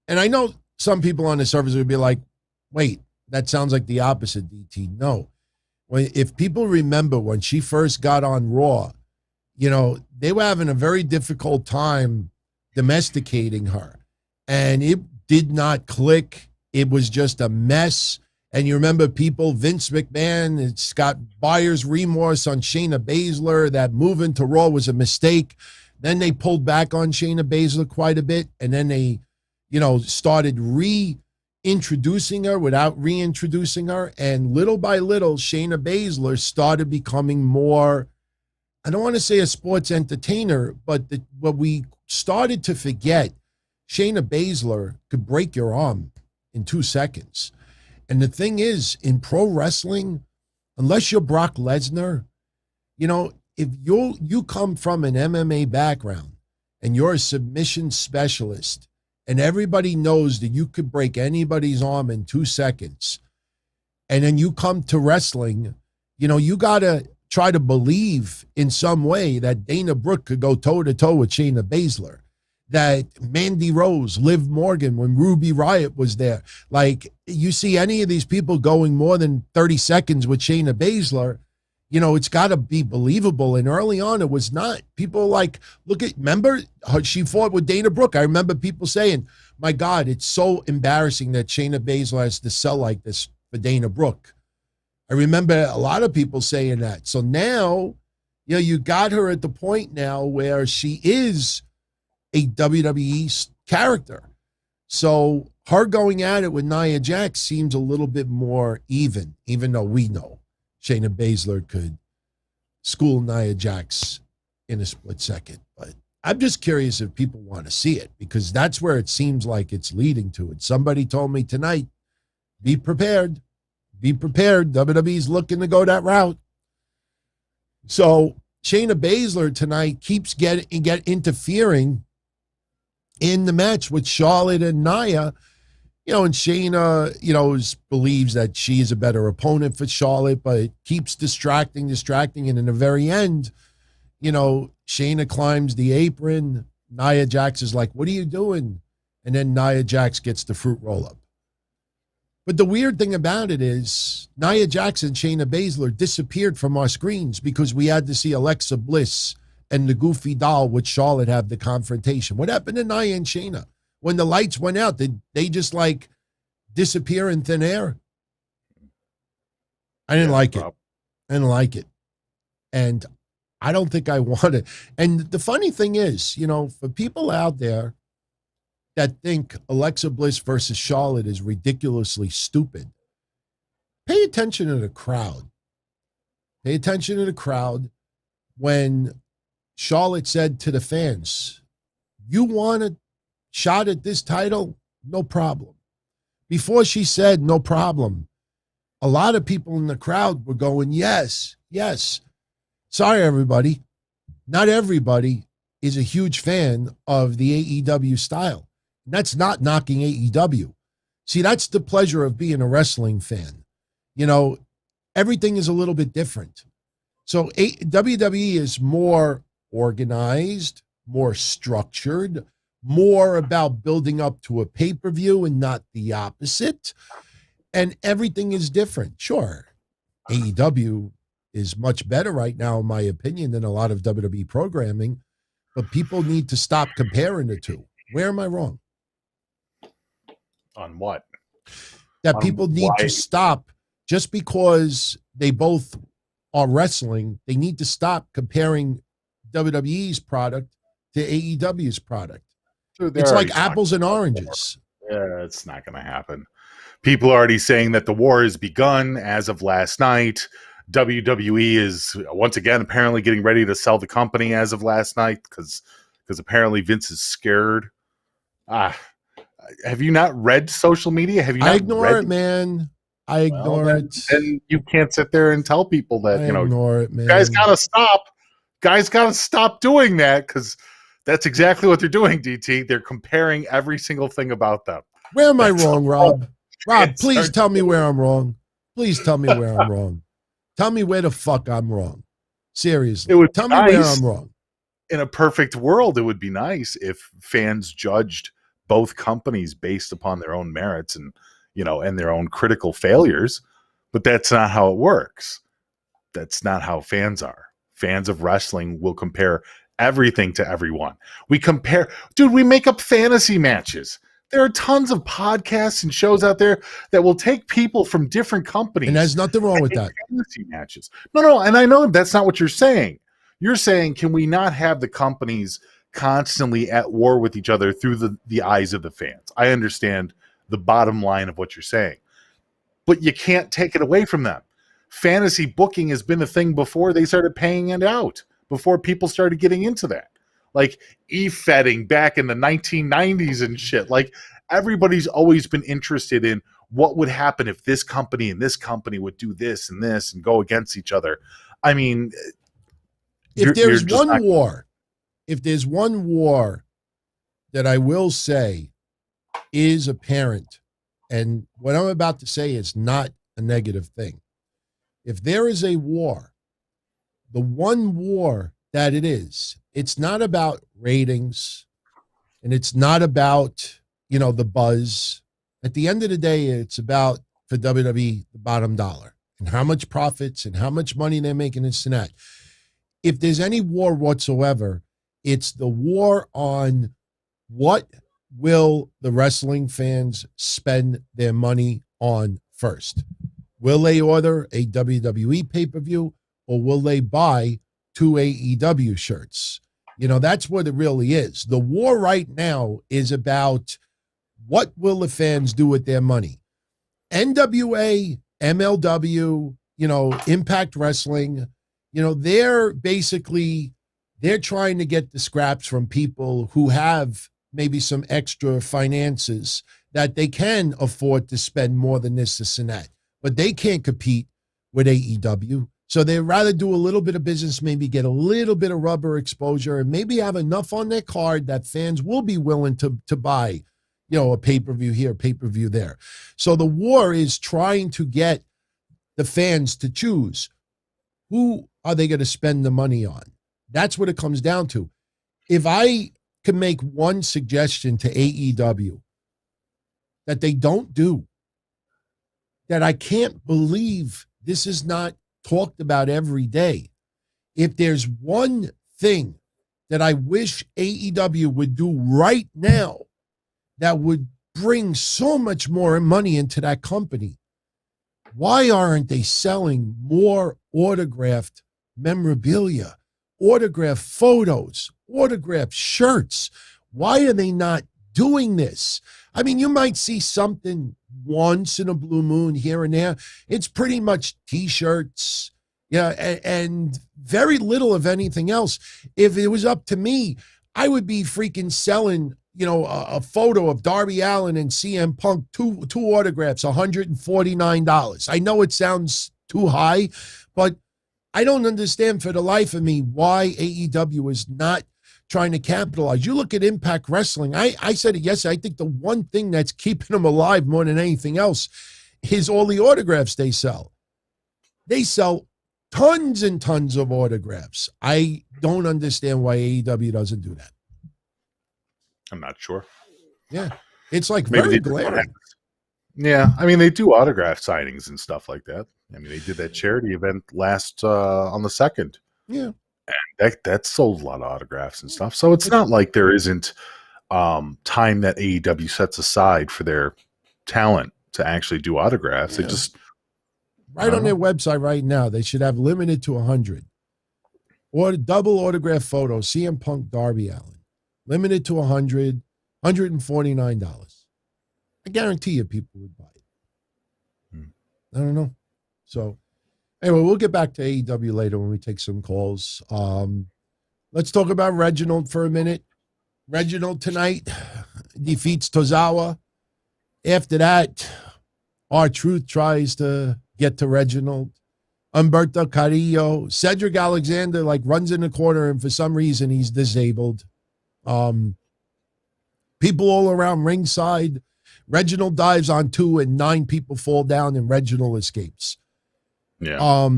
And I know some people on the surface would be like, wait, that sounds like the opposite, DT. No. If people remember when she first got on Raw, you know, they were having a very difficult time domesticating her. And it did not click. It was just a mess. And you remember people, Vince McMahon, it's got buyer's remorse on Shayna Baszler. That move into Raw was a mistake. Then they pulled back on Shayna Baszler quite a bit. And then they, you know, started reintroducing her without reintroducing her. And little by little, Shayna Baszler started becoming more, I don't want to say a sports entertainer, but what we started to forget, Shayna Baszler could break your arm in 2 seconds. And the thing is, in pro wrestling, unless you're Brock Lesnar, you know, if you come from an MMA background and you're a submission specialist and everybody knows that you could break anybody's arm in 2 seconds, and then you come to wrestling, you know, you got to try to believe in some way that Dana Brooke could go toe-to-toe with Shayna Baszler, that Mandy Rose, Liv Morgan, when Ruby Riott was there. Like, you see any of these people going more than 30 seconds with Shayna Baszler, you know, it's got to be believable. And early on, it was not. People like, remember she fought with Dana Brooke. I remember people saying, my God, it's so embarrassing that Shayna Baszler has to sell like this for Dana Brooke. I remember a lot of people saying that. So now, you know, you got her at the point now where she is a WWE character. So her going at it with Nia Jax seems a little bit more even though we know Shayna Baszler could school Nia Jax in a split second. But I'm just curious if people want to see it, because that's where it seems like it's leading to it. Somebody told me tonight, be prepared. Be prepared. WWE's looking to go that route. So Shayna Baszler tonight keeps interfering in the match with Charlotte and Nia, you know, and Shayna, you know, believes that she is a better opponent for Charlotte, but it keeps distracting. And in the very end, you know, Shayna climbs the apron. Nia Jax is like, what are you doing? And then Nia Jax gets the fruit roll up. But the weird thing about it is Nia Jax and Shayna Baszler disappeared from our screens because we had to see Alexa Bliss and the goofy doll with Charlotte have the confrontation. What happened to Nia and Shayna? When the lights went out, did they just like disappear in thin air? I didn't like it. I didn't like it. And I don't think I want it. And the funny thing is, you know, for people out there that think Alexa Bliss versus Charlotte is ridiculously stupid, pay attention to the crowd. Pay attention to the crowd when Charlotte said to the fans, you want a shot at this title? No problem. Before she said no problem, a lot of people in the crowd were going, yes, yes. Sorry, everybody. Not everybody is a huge fan of the AEW style. That's not knocking AEW. See, that's the pleasure of being a wrestling fan. You know, everything is a little bit different. So WWE is more organized, more structured, more about building up to a pay-per-view and not the opposite. And everything is different. Sure, AEW is much better right now, in my opinion, than a lot of WWE programming, but people need to stop comparing the two. Where am I wrong? On what? That people need to stop, just because they both are wrestling, they need to stop comparing WWE's product to AEW's product. Dude, it's like apples and oranges. Yeah, it's not going to happen. People are already saying that the war has begun as of last night. WWE is once again apparently getting ready to sell the company as of last night because apparently Vince is scared. Have you not read social media? Have you not I ignore it, man. I ignore it. And you can't sit there and tell people that, I ignore it, man. Guys gotta stop. Guys gotta stop doing that because that's exactly what they're doing, DT. They're comparing every single thing about them. Where am I wrong, Rob? Rob, please tell me where I'm wrong. Please tell me where I'm wrong. Tell me where the fuck I'm wrong. Seriously. Tell me where I'm wrong. In a perfect world, it would be nice if fans judged both companies based upon their own merits and, and their own critical failures. But that's not how it works. That's not how fans are. Fans of wrestling will compare everything to everyone. We make up fantasy matches. There are tons of podcasts and shows out there that will take people from different companies. And there's nothing wrong with that. Fantasy matches. No. And I know that's not what you're saying. You're saying, can we not have the companies constantly at war with each other through the eyes of the fans? I understand the bottom line of what you're saying, but you can't take it away from them. Fantasy booking has been a thing before they started paying it out, before people started getting into that. Like e-fetting back in the 1990s and shit. Like everybody's always been interested in what would happen if this company and this company would do this and this and go against each other. I mean, if there's one war that I will say is apparent, and what I'm about to say is not a negative thing. If there is a war, the one war that it is, it's not about ratings and it's not about, the buzz. At the end of the day, it's about, for WWE, the bottom dollar and how much profits and how much money they're making this and that. If there's any war whatsoever, it's the war on what will the wrestling fans spend their money on first. Will they order a WWE pay-per-view or will they buy 2 AEW shirts? That's what it really is. The war right now is about what will the fans do with their money. NWA, MLW, Impact Wrestling, they're trying to get the scraps from people who have maybe some extra finances that they can afford to spend more than this and that. But they can't compete with AEW. So they'd rather do a little bit of business, maybe get a little bit of rubber exposure, and maybe have enough on their card that fans will be willing to buy, a pay-per-view here, pay-per-view there. So the war is trying to get the fans to choose who are they going to spend the money on. That's what it comes down to. If I could make one suggestion to AEW that they don't do, that I can't believe this is not talked about every day. If there's one thing that I wish AEW would do right now that would bring so much more money into that company, why aren't they selling more autographed memorabilia, autographed photos, autographed shirts? Why are they not doing this? I mean, you might see something once in a blue moon here and there. It's pretty much T-shirts, and very little of anything else. If it was up to me, I would be freaking selling, a photo of Darby Allin and CM Punk, two autographs, $149. I know it sounds too high, but I don't understand for the life of me why AEW is not trying to capitalize. You look at Impact Wrestling. I said it yesterday. I think the one thing that's keeping them alive more than anything else is all the autographs they sell. They sell tons and tons of autographs. I don't understand why AEW doesn't do that. I'm not sure. Yeah. It's like very glaring. Yeah. I mean, they do autograph signings and stuff like that. I mean, they did that charity event last on the 2nd. Yeah. And that sold a lot of autographs and stuff. So it's not like there isn't time that AEW sets aside for their talent to actually do autographs. Yeah. They just right on their website right now, they should have limited to 100 or double autograph photos. CM Punk, Darby Allin, limited to 100, $149. I guarantee you, people would buy it. I don't know. So Anyway, we'll get back to AEW later when we take some calls. Let's talk about Reginald for a minute. Reginald tonight defeats Tozawa. After that, R-Truth tries to get to Reginald. Humberto Carrillo. Cedric Alexander runs in the corner, and for some reason he's disabled. People all around ringside. Reginald dives on 2 and 9 people fall down and Reginald escapes. Yeah.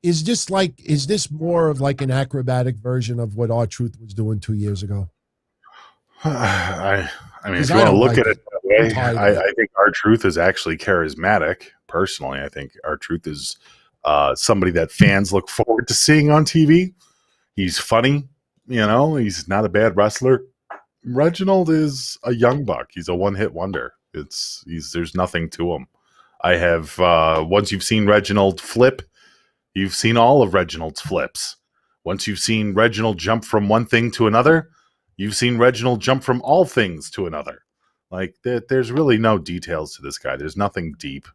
Is this more of an acrobatic version of what R-Truth was doing 2 years ago? I mean, if you want to look at it that way, I think R-Truth is actually charismatic. Personally, I think R-Truth is somebody that fans look forward to seeing on TV. He's funny, he's not a bad wrestler. Reginald is a young buck. He's a one-hit wonder. There's nothing to him. I have once you've seen Reginald flip, you've seen all of Reginald's flips. Once you've seen Reginald jump from one thing to another, you've seen Reginald jump from all things to another. There's really no details to this guy. There's nothing deep.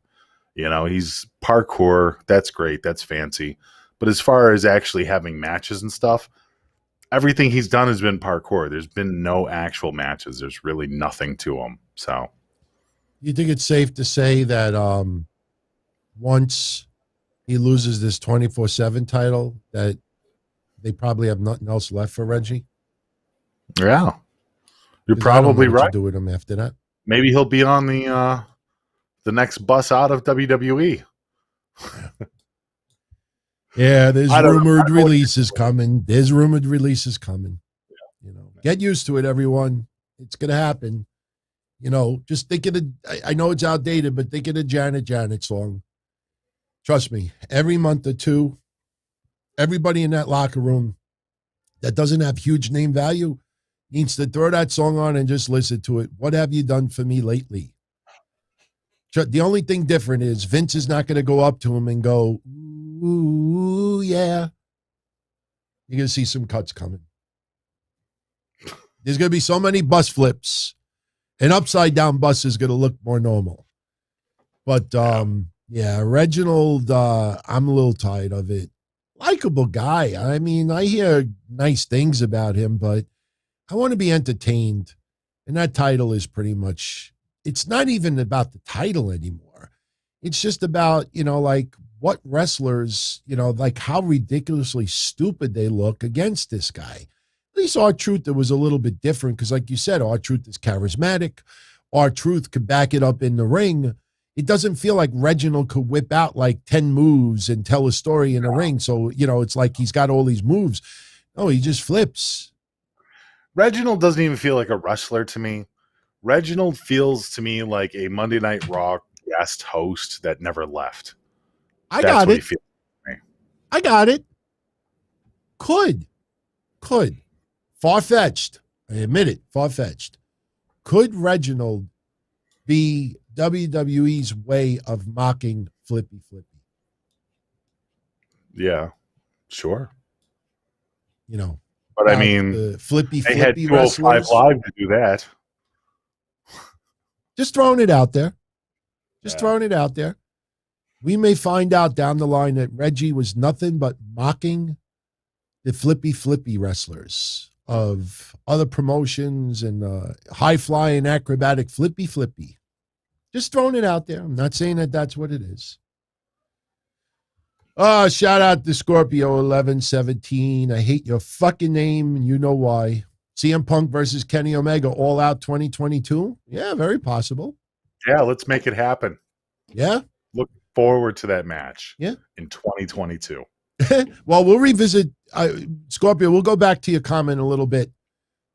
He's parkour. That's great. That's fancy. But as far as actually having matches and stuff, everything he's done has been parkour. There's been no actual matches. There's really nothing to him. So, you think it's safe to say that once he loses this 24/7 title, that they probably have nothing else left for Reggie? Yeah, you're probably right. To do with him after that, maybe he'll be on the next bus out of WWE. Yeah, there's rumored releases coming. There's rumored releases coming. Get used to it, everyone. It's gonna happen. Just think of I know it's outdated, but think of the Janet song. Trust me, every month or two, everybody in that locker room that doesn't have huge name value needs to throw that song on and just listen to it. What have you done for me lately? The only thing different is Vince is not going to go up to him and go, ooh, yeah. You're going to see some cuts coming. There's going to be so many bus flips. An upside down bus is going to look more normal. But, yeah, Reginald, I'm a little tired of it. Likeable guy. I mean, I hear nice things about him, but I want to be entertained. And that title is pretty much, it's not even about the title anymore. It's just about, what wrestlers, how ridiculously stupid they look against this guy. At least R-Truth, it was a little bit different because, like you said, R-Truth is charismatic. R-Truth could back it up in the ring. It doesn't feel like Reginald could whip out 10 moves and tell a story in the ring. So, it's like he's got all these moves. No, he just flips. Reginald doesn't even feel like a wrestler to me. Reginald feels to me like a Monday Night Raw guest host that never left. I got it. Could. Far-fetched. I admit it. Far-fetched. Could Reginald be WWE's way of mocking Flippy? Yeah, sure. But I mean, the Flippy they had 205 Live to do that. Just throwing it out there. Throwing it out there. We may find out down the line that Reggie was nothing but mocking the Flippy wrestlers of other promotions and high-flying acrobatic Flippy. Just throwing it out there. I'm not saying that that's what it is. Shout out to Scorpio 1117. I hate your fucking name, and you know why. CM Punk versus Kenny Omega, All Out 2022? Yeah, very possible. Yeah, let's make it happen. Yeah? Look forward to that match. Yeah. In 2022. Well, we'll revisit Scorpio. We'll go back to your comment a little bit.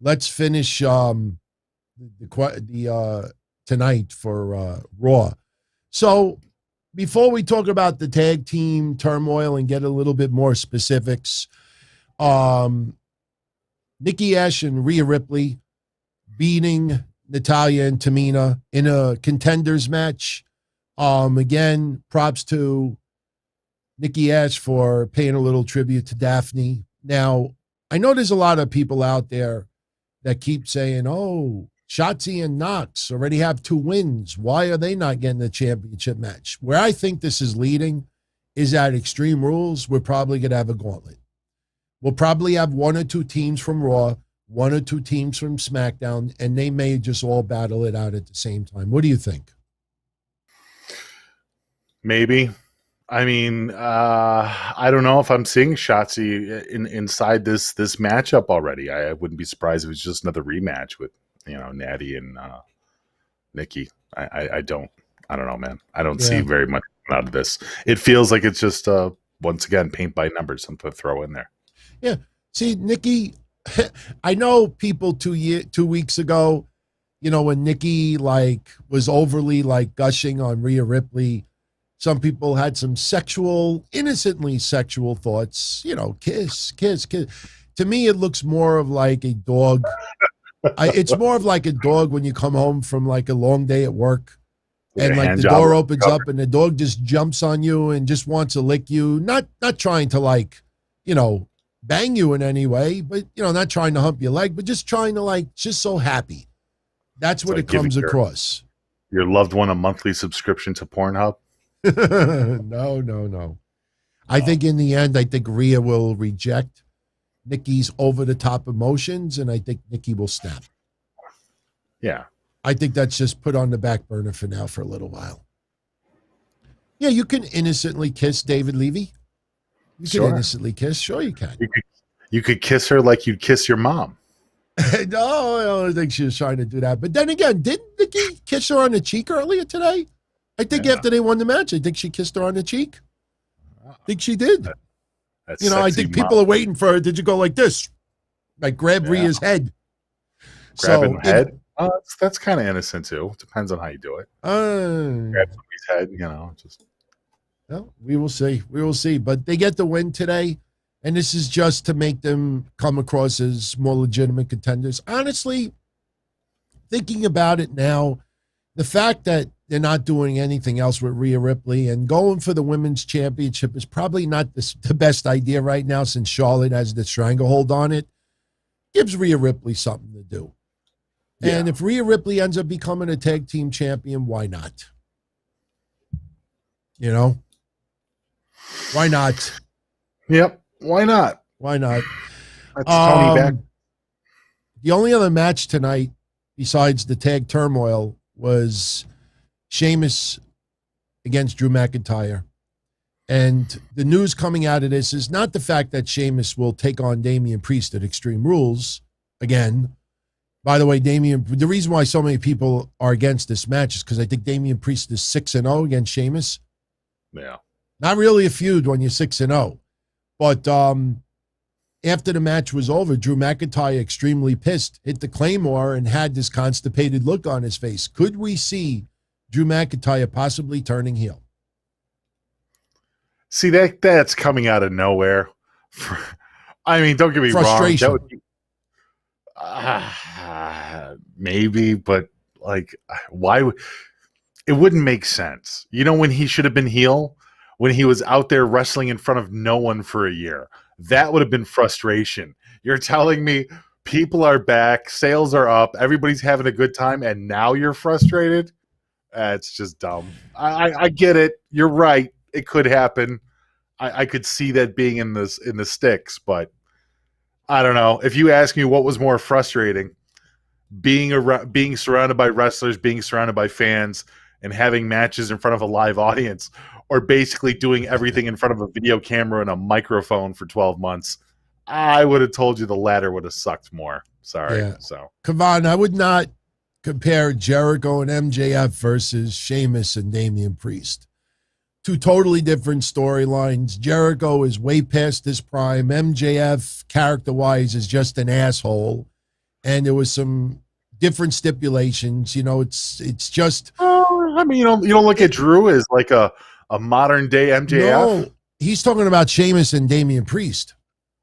Let's finish the tonight for Raw. So before we talk about the tag team turmoil and get a little bit more specifics, Nikki A.S.H and Rhea Ripley beating Natalya and Tamina in a contenders match. Again, props to Nikki A.S.H for paying a little tribute to Daphne. Now, I know there's a lot of people out there that keep saying, oh, Shotzi and Knox already have 2 wins. Why are they not getting the championship match? Where I think this is leading is at Extreme Rules, we're probably going to have a gauntlet. We'll probably have 1 or 2 teams from Raw, 1 or 2 teams from SmackDown, and they may just all battle it out at the same time. What do you think? Maybe. I mean, I don't know if I'm seeing Shotzi inside this matchup already. I wouldn't be surprised if it's just another rematch with, Natty and Nikki. I don't know, man. I don't see very much out of this. It feels like it's just once again paint by numbers, something to throw in there. Yeah. See, Nikki, I know people 2 weeks ago, when Nikki was overly gushing on Rhea Ripley, some people had some innocently sexual thoughts, kiss. To me, it looks more of like a dog. It's more of like a dog when you come home from a long day at work and the door opens up and the dog just jumps on you and just wants to lick you. Not trying to bang you in any way, but, not trying to hump your leg, but just trying to just so happy. That's what it comes across. Your loved one a monthly subscription to Pornhub? No. I think in the end, Rhea will reject Nikki's over-the-top emotions, and I think Nikki will snap. Yeah. I think that's just put on the back burner for now for a little while. Yeah, you can innocently kiss David Levy. You can innocently kiss. Sure you can. You could kiss her like you'd kiss your mom. No, I don't think she was trying to do that. But then again, didn't Nikki kiss her on the cheek earlier today? I think after they won the match, I think she kissed her on the cheek. I think she did. I think people are waiting for her. Did you go like this? Grab Rhea's head. Grabbing the head? That's kind of innocent too. Depends on how you do it. Grab somebody's head, Well, we will see. We will see. But they get the win today, and this is just to make them come across as more legitimate contenders. Honestly, thinking about it now, the fact that they're not doing anything else with Rhea Ripley and going for the women's championship is probably not the best idea right now since Charlotte has the stranglehold on it. Gives Rhea Ripley something to do. Yeah. And if Rhea Ripley ends up becoming a tag team champion, why not? Why not? Yep. Why not? Why not? That's Tony back. The only other match tonight besides the tag turmoil was Sheamus against Drew McIntyre. And the news coming out of this is not the fact that Sheamus will take on Damian Priest at Extreme Rules again. By the way, the reason why so many people are against this match is because I think Damian Priest is 6-0 against Sheamus. Yeah. Not really a feud when you're 6-0. But after the match was over, Drew McIntyre, extremely pissed, hit the Claymore and had this constipated look on his face. Could we see Drew McIntyre possibly turning heel? See, that's coming out of nowhere. I mean, don't get me frustration. Wrong. Maybe, but why? It wouldn't make sense. When he should have been heel? When he was out there wrestling in front of no one for a year. That would have been frustration. You're telling me people are back, sales are up, everybody's having a good time, and now you're frustrated? It's just dumb. I get it. You're right. It could happen. I could see that being in the sticks, but I don't know. If you ask me what was more frustrating, being surrounded by wrestlers, being surrounded by fans, and having matches in front of a live audience, or basically doing everything in front of a video camera and a microphone for 12 months, I would have told you the latter would have sucked more. Sorry. Yeah. So, Kavan, I would not compare Jericho and MJF versus Sheamus and Damian Priest. Two totally different storylines. Jericho is way past his prime. MJF, character-wise, is just an asshole. And there was some different stipulations. It's just... I mean, you don't look at Drew as like a modern-day MJF? No, he's talking about Sheamus and Damian Priest.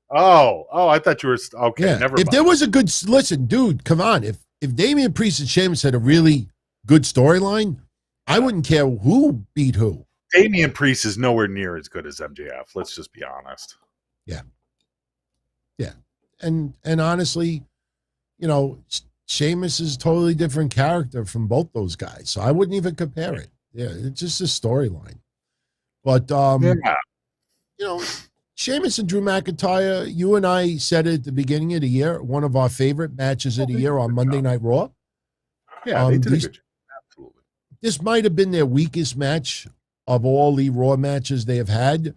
Oh, I thought you were... Okay, yeah. never mind. If there was a good... Listen, dude, come on. If Damian Priest and Sheamus had a really good storyline, I wouldn't care who beat who. Damian Priest is nowhere near as good as MJF. Let's just be honest. Yeah. And honestly, Sheamus is a totally different character from both those guys. So I wouldn't even compare it. Yeah, it's just a storyline. But Yeah. you know, Sheamus and Drew McIntyre, you and I said it at the beginning of the year, one of our favorite matches of the year on Monday Night Raw. Yeah, they did a good job. Absolutely. This might have been their weakest match of all the Raw matches they have had.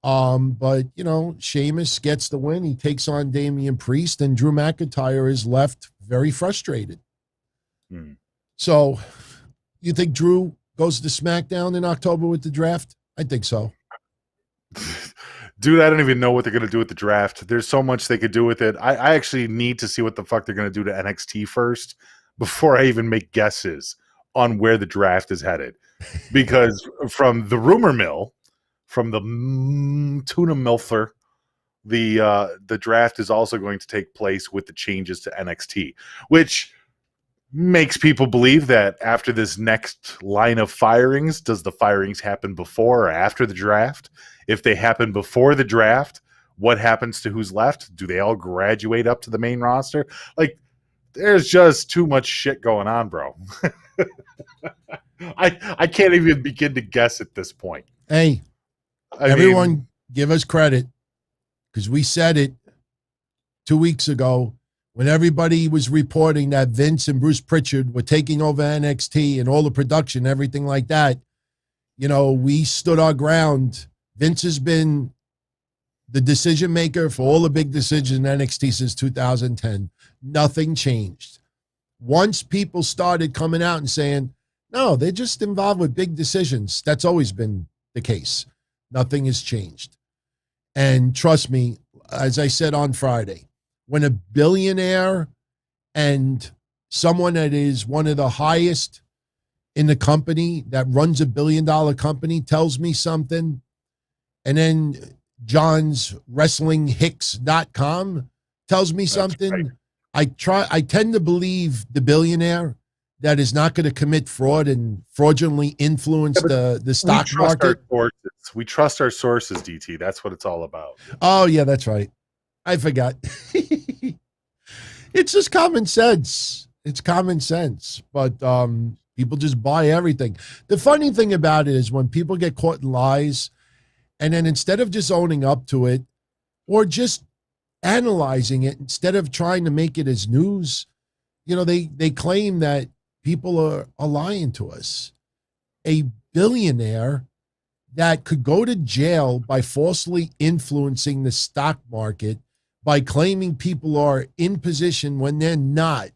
But, you know, Sheamus gets the win. He takes on Damian Priest, and Drew McIntyre is left very frustrated. So, you think Drew goes to SmackDown in October with the draft? I think so. Dude, I don't even know what they're going to do with the draft. There's so much they could do with it. I actually need to see what the fuck they're going to do to NXT first before I even make guesses on where the draft is headed. Because from the rumor mill, from the tuna milfer, the draft is also going to take place with the changes to NXT, which makes people believe that after this next line of firings, does the firings happen before or after the draft? If they happen before the draft, what happens to who's left? Do they all graduate up to the main roster? Like, there's just too much shit going on, bro. I can't even begin to guess at this point. Hey, everyone give us credit, because we said it 2 weeks ago when everybody was reporting that Vince and Bruce Pritchard were taking over NXT and all the production, everything like that. You know, we stood our ground. Vince has been the decision maker for all the big decisions in NXT since 2010. Nothing changed. Once people started coming out and saying, no, they're just involved with big decisions, that's always been the case. Nothing has changed. And trust me, as I said on Friday, when a billionaire and someone that is one of the highest in the company that runs $1 billion company tells me something, and then John's WrestlingHicks.com tells me something, right. I tend to believe the billionaire that is not going to commit fraud and fraudulently influence the stock market. We trust our sources, DT. That's what it's all about. Oh, yeah, that's right. I forgot. It's just common sense. It's common sense. But people just buy everything. The funny thing about it is when people get caught in lies, and then instead of just owning up to it or just analyzing it, instead of trying to make it as news, you know, they claim that people are lying to us. A billionaire that could go to jail by falsely influencing the stock market, by claiming people are in position when they're not.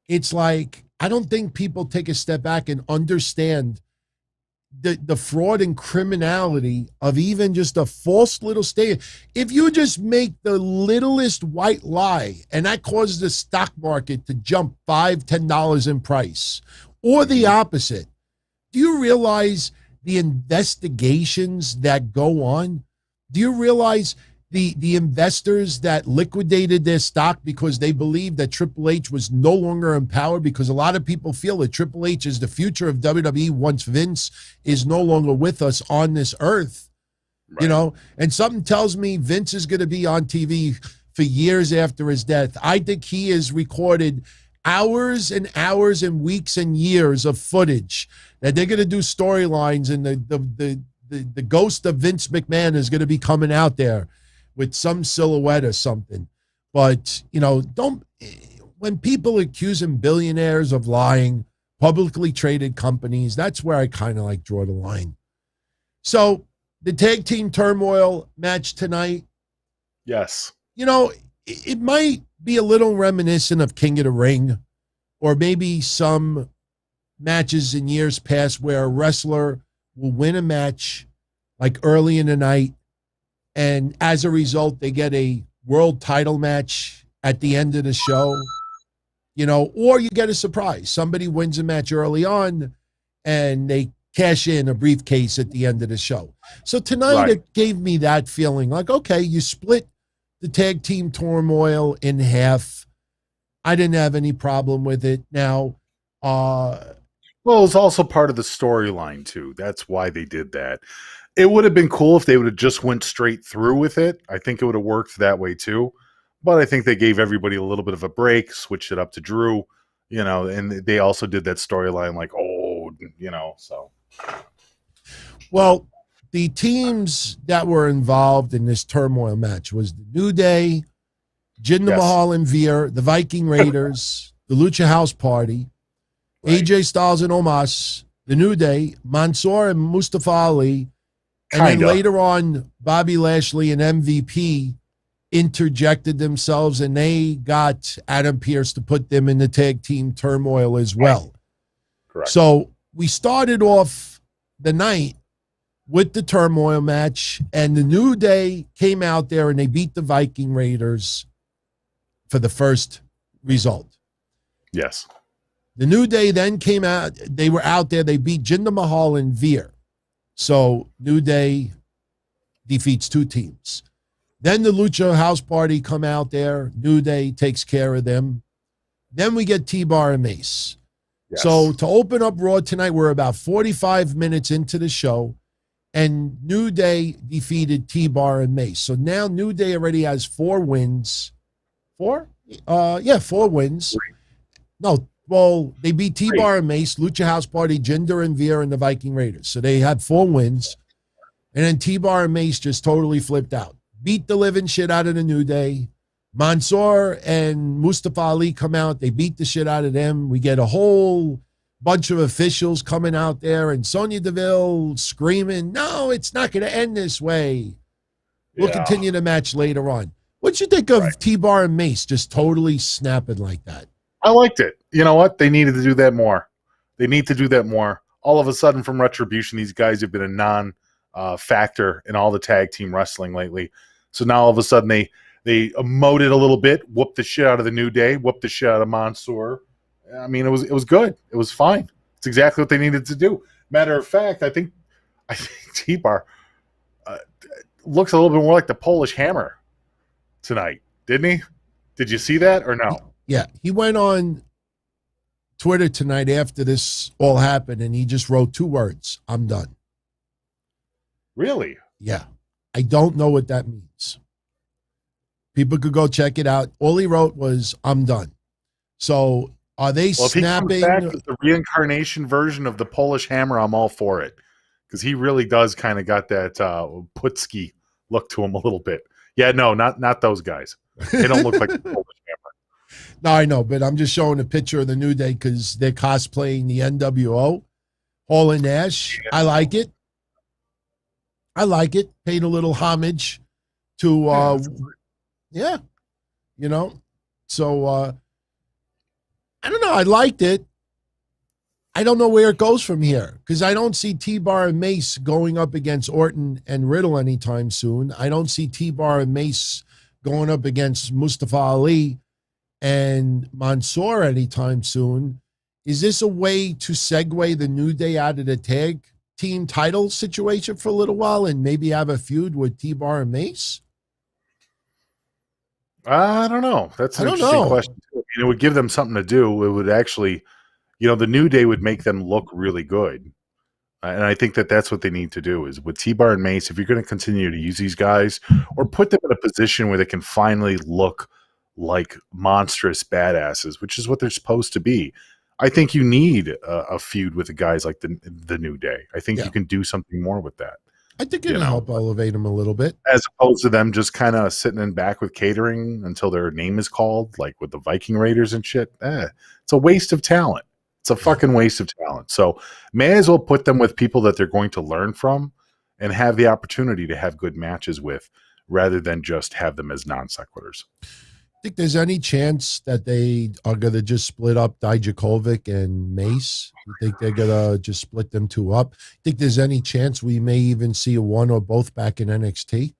It's like, I don't think people take a step back and understand the fraud and criminality of even just a false little statement. If you just make the littlest white lie and that causes the stock market to jump $5-10 in price, or the opposite, do you realize the investigations that go on? Do you realize the investors that liquidated their stock because they believed that Triple H was no longer in power? Because a lot of people feel that Triple H is the future of WWE once Vince is no longer with us on this earth. Right. You know, and something tells me Vince is going to be on TV for years after his death. I think he has recorded hours and hours and weeks and years of footage that they're going to do storylines, and the ghost of Vince McMahon is going to be coming out there with some silhouette or something. But, you know, when people accusing billionaires of lying, publicly traded companies, that's where I kind of like draw the line. So the tag team turmoil match tonight. Yes. You know, it might be a little reminiscent of King of the Ring, or maybe some matches in years past where a wrestler will win a match like early in the night, and as a result, they get a world title match at the end of the show, you know, or you get a surprise. Somebody wins a match early on and they cash in a briefcase at the end of the show. So tonight, right, it gave me that feeling like, okay, you split the tag team turmoil in half. I didn't have any problem with it. Now, well, it's also part of the storyline too. That's why they did that. It would have been cool if they would have just went straight through with it. I think it would have worked that way too. But I think they gave everybody a little bit of a break, switched it up to Drew, you know, and they also did that storyline like, oh, you know, so. Well, the teams that were involved in this turmoil match was the New Day, Jinder Mahal and Veer, the Viking Raiders, the Lucha House Party, AJ Styles and Omos, the New Day, Mansoor and Mustafa Ali, and then later on, Bobby Lashley and MVP interjected themselves, and they got Adam Pearce to put them in the tag team turmoil as well. Correct. So we started off the night with the turmoil match, and the New Day came out there and they beat the Viking Raiders for the first result. Yes. The New Day then came out. They were out there. They beat Jinder Mahal and Veer. So New Day defeats 2 teams. Then the Lucha House Party come out there. New Day takes care of them. Then we get T-Bar and Mace. Yes. So to open up Raw tonight, we're about 45 minutes into the show, and New Day defeated T-Bar and Mace. So now New Day already has 4 wins. 4? 4 wins. No, well, they beat T-Bar and Mace, Lucha House Party, Jinder and Veer, and the Viking Raiders. So they had 4 wins. And then T-Bar and Mace just totally flipped out. Beat the living shit out of the New Day. Mansoor and Mustafa Ali come out. They beat the shit out of them. We get a whole bunch of officials coming out there, and Sonya Deville screaming, "No, it's not going to end this way." We'll continue the match later on. What'd you think of T-Bar and Mace just totally snapping like that? I liked it. You know what? They needed to do that more. They need to do that more. All of a sudden, from Retribution, these guys have been a non-factor in all the tag team wrestling lately. So now all of a sudden they emoted a little bit, whooped the shit out of the New Day, whooped the shit out of Mansoor. I mean, it was good. It was fine. It's exactly what they needed to do. Matter of fact, I think T-Bar looks a little bit more like the Polish Hammer tonight, didn't he? Did you see that or no? Yeah, he went on Twitter tonight after this all happened, and he just wrote 2 words: "I'm done." Really? Yeah. I don't know what that means. People could go check it out. All he wrote was, "I'm done." So are they snapping? If he comes back with the reincarnation version of the Polish Hammer, I'm all for it. Because he really does kind of got that Putski look to him a little bit. Yeah, no, not those guys. They don't look like the Polish Hammer. No, I know, but I'm just showing a picture of the New Day because they're cosplaying the NWO. Hall and Nash. I like it. Paid a little homage to, you know. So, I don't know. I liked it. I don't know where it goes from here because I don't see T-Bar and Mace going up against Orton and Riddle anytime soon. I don't see T-Bar and Mace going up against Mustafa Ali and Mansoor anytime soon. Is this a way to segue the New Day out of the tag team title situation for a little while and maybe have a feud with T-Bar and Mace? I don't know. That's an interesting question. I mean, it would give them something to do. It would actually, the New Day would make them look really good. And I think that that's what they need to do is with T-Bar and Mace, if you're going to continue to use these guys or put them in a position where they can finally look like monstrous badasses, which is what they're supposed to be. I think you need a feud with the guys like the New Day. I think you can do something more with that. I think it'll help elevate them a little bit. As opposed to them just kind of sitting in back with catering until their name is called, like with the Viking Raiders and shit. It's a waste of talent. It's a fucking waste of talent. So may as well put them with people that they're going to learn from and have the opportunity to have good matches with rather than just have them as non sequiturs. Think there's any chance that they are going to just split up Dijakovic and Mace? You think they're going to just split them 2 up? Think there's any chance we may even see one or both back in NXT?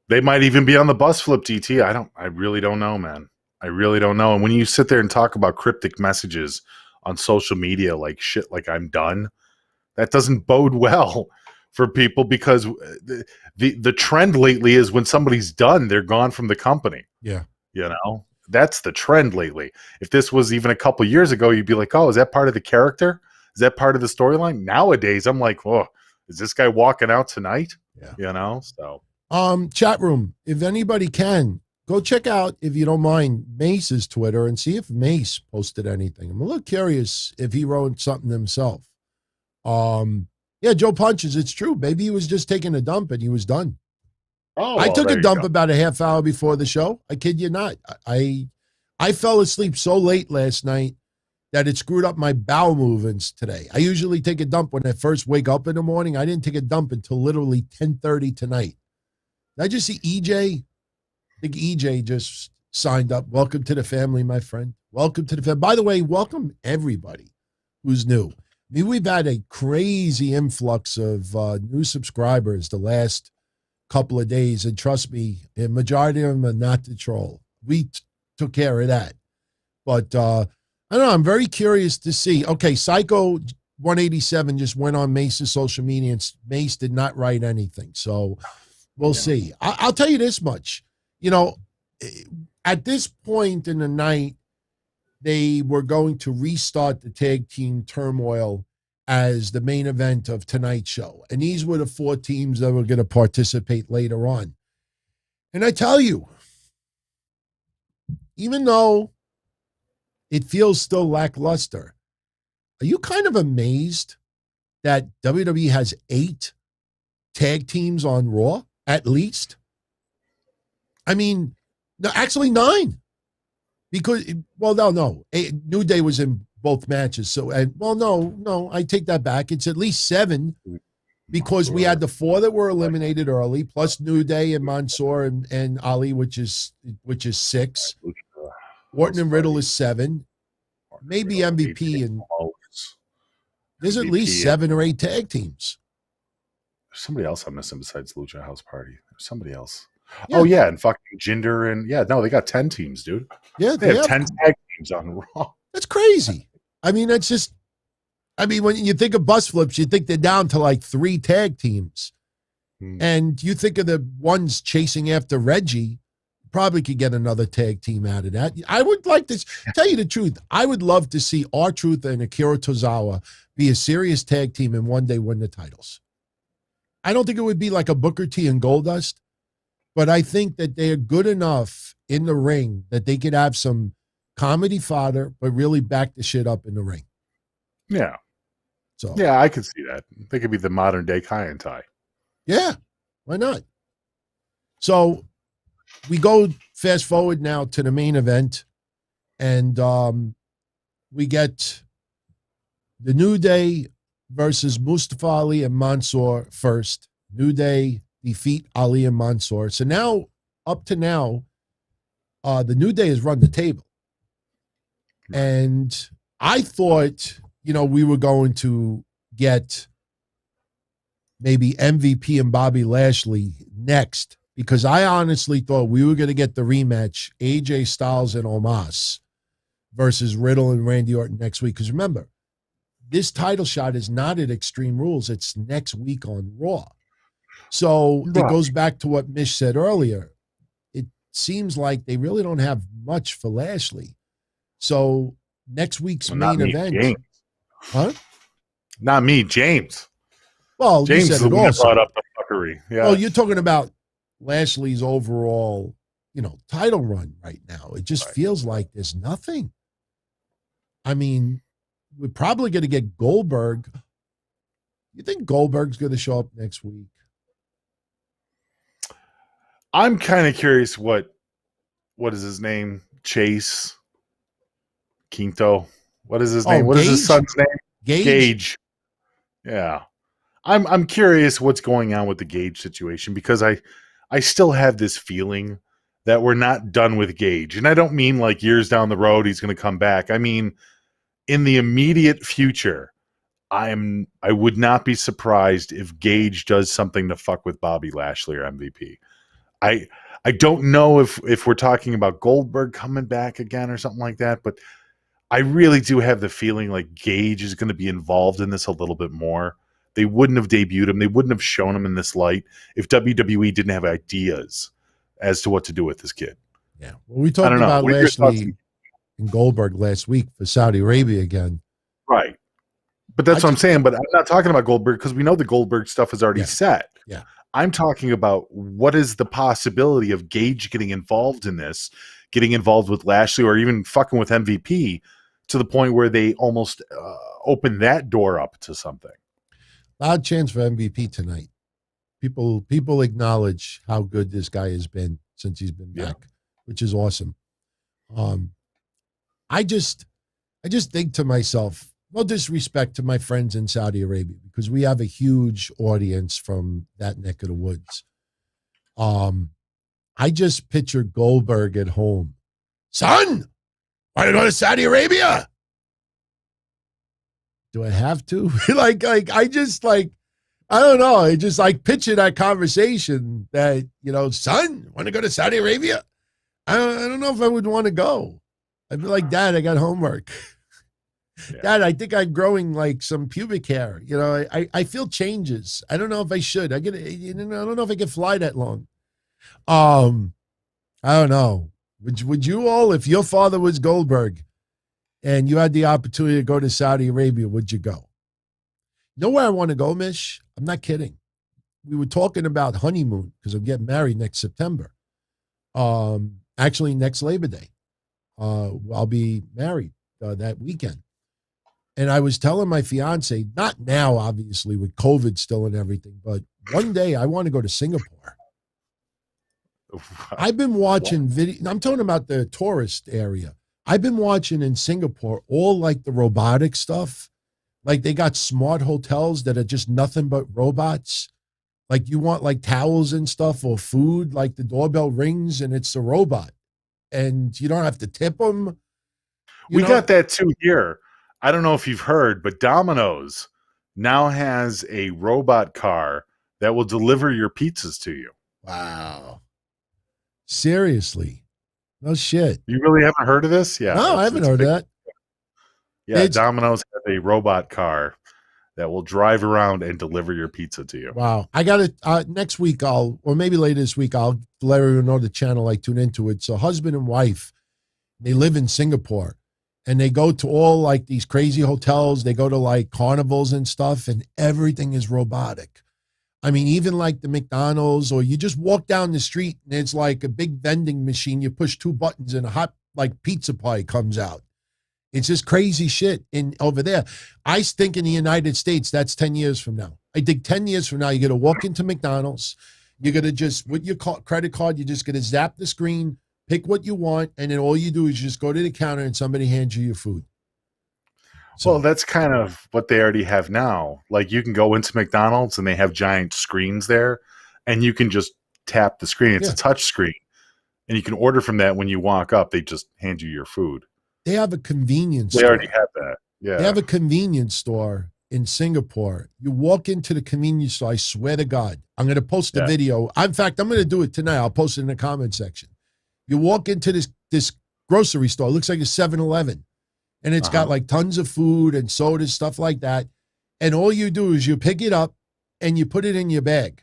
They might even be on the bus flip, DT. I really don't know, man. I really don't know. And when you sit there and talk about cryptic messages on social media like shit, like I'm done, that doesn't bode well for people because the trend lately is when somebody's done, they're gone from the company. Yeah. That's the trend lately. If this was even a couple years ago, you'd be like, oh, is that part of the character? Is that part of the storyline? Nowadays, I'm like, oh, is this guy walking out tonight? Yeah. So. Chat room, if anybody can, go check out, if you don't mind, Mace's Twitter and see if Mace posted anything. I'm a little curious if he wrote something himself. Yeah, Joe punches. It's true. Maybe he was just taking a dump and he was done. Oh, I took there a you dump go. about a half hour before the show. I kid you not. I fell asleep so late last night that it screwed up my bowel movements today. I usually take a dump when I first wake up in the morning. I didn't take a dump until literally 10:30 tonight. Did I just see EJ? I think EJ just signed up. Welcome to the family, my friend. Welcome to the family. By the way, welcome everybody who's new. I mean, we've had a crazy influx of new subscribers the last couple of days, and trust me, the majority of them are not the troll. We took care of that. But I don't know, I'm very curious to see. Okay, Psycho 187 just went on Mace's social media, and Mace did not write anything. So we'll see. I'll tell you this much. You know, at this point in the night, they were going to restart the tag team Turmoil as the main event of tonight's show. And these were the 4 teams that were going to participate later on. And I tell you, even though it feels still lackluster, are you kind of amazed that WWE has 8 tag teams on Raw, at least? I mean, no, actually 9. Because, well, no. New Day was in both matches. So, no, I take that back. It's at least 7 because we had the 4 that were eliminated early, plus New Day and Mansoor and Ali, which is 6. Orton and Riddle is 7. Maybe MVP, and there's at least 7 or 8 tag teams. There's somebody else I'm missing besides Lucha House Party. There's somebody else. Yeah. Oh, yeah, and fucking Jinder, and they got 10 teams, dude. Yeah, they have 10 tag teams on Raw. That's crazy. I mean, when you think of bus flips, you think they're down to like 3 tag teams. And you think of the ones chasing after Reggie, probably could get another tag team out of that. I would like to tell you the truth. I would love to see R-Truth and Akira Tozawa be a serious tag team and one day win the titles. I don't think it would be like a Booker T and Goldust, but I think that they are good enough in the ring that they could have some comedy fodder, but really back the shit up in the ring. Yeah. So yeah, I could see that. They could be the modern day Kai and Tai. Yeah, why not? So we go fast forward now to the main event, and we get the New Day versus Mustafa Ali and Mansoor first. New Day defeat Ali and Mansoor. So now, up to now, the New Day has run the table. And I thought, we were going to get maybe MVP and Bobby Lashley next, because I honestly thought we were going to get the rematch, AJ Styles and Omos versus Riddle and Randy Orton next week. Because remember, this title shot is not at Extreme Rules. It's next week on Raw. So it goes back to what Mish said earlier. It seems like they really don't have much for Lashley. So next week's main event. James. Huh? Not me, James. Well, James you is said the it one that also. brought up the fuckery. Yeah. Well, you're talking about Lashley's overall, title run right now. It just feels like there's nothing. I mean, we're probably going to get Goldberg. You think Goldberg's going to show up next week? I'm kind of curious what is his name? Chase Quinto. What is his name? What is his son's name? Gage. Yeah. I'm curious what's going on with the Gage situation, because I still have this feeling that we're not done with Gage. And I don't mean like years down the road he's going to come back. I mean, in the immediate future, I would not be surprised if Gage does something to fuck with Bobby Lashley or MVP. I don't know if we're talking about Goldberg coming back again or something like that, but I really do have the feeling like Gage is going to be involved in this a little bit more. They wouldn't have debuted him. They wouldn't have shown him in this light if WWE didn't have ideas as to what to do with this kid. Yeah. Well, we talked about Lashley and Goldberg last week for Saudi Arabia again. Right. But that's what I'm saying. But I'm not talking about Goldberg because we know the Goldberg stuff is already set. Yeah. I'm talking about what is the possibility of Gage getting involved in this, getting involved with Lashley or even fucking with MVP to the point where they almost open that door up to something. Loud chance for MVP tonight. People acknowledge how good this guy has been since he's been back, which is awesome. I just think to myself, no disrespect to my friends in Saudi Arabia, because we have a huge audience from that neck of the woods. I just picture Goldberg at home. Son, want to go to Saudi Arabia? Do I have to? I don't know. I just picture that conversation that, son, want to go to Saudi Arabia? I don't know if I would want to go. I'd be like, Dad, I got homework. Yeah. Dad, I think I'm growing like some pubic hair. I feel changes. I don't know if I should. I don't know if I can fly that long. I don't know. Would you all, if your father was Goldberg and you had the opportunity to go to Saudi Arabia, would you go? You know where I want to go, Mish? I'm not kidding. We were talking about honeymoon because I'm getting married next September. Actually, next Labor Day. I'll be married that weekend. And I was telling my fiance, not now, obviously, with COVID still and everything, but one day I want to go to Singapore. I've been watching video. I'm talking about the tourist area. I've been watching in Singapore all like the robotic stuff. Like they got smart hotels that are just nothing but robots. Like you want like towels and stuff or food, like the doorbell rings and it's a robot. And you don't have to tip them. We got that too here. I don't know if you've heard, but Domino's now has a robot car that will deliver your pizzas to you. Wow. Seriously. No shit. You really haven't heard of this? Yeah. No, I haven't heard of that. Yeah, Domino's has a robot car that will drive around and deliver your pizza to you. Wow. I got it next week, or maybe later this week, I'll let everyone know the channel I tune into it. So husband and wife, they live in Singapore and they go to all like these crazy hotels. They go to like carnivals and stuff and everything is robotic. I mean, even like the McDonald's, or you just walk down the street and it's like a big vending machine. You push 2 buttons and a hot like pizza pie comes out. It's just crazy shit over there. I think in the United States, that's 10 years from now. I think 10 years from now, you're going to walk into McDonald's. You're going to just, with your credit card, you're just going to zap the screen, pick what you want, and then all you do is just go to the counter and somebody hands you your food. So, well, that's kind of what they already have now. Like you can go into McDonald's and they have giant screens there and you can just tap the screen. It's a touch screen. And you can order from that when you walk up. They just hand you your food. They have a convenience store. They already have that. Yeah. They have a convenience store in Singapore. You walk into the convenience store, I swear to God. I'm going to post the video. In fact, I'm going to do it tonight. I'll post it in the comment section. You walk into this grocery store. It looks like a 7-Eleven. And it's got like tons of food and sodas, stuff like that. And all you do is you pick it up and you put it in your bag.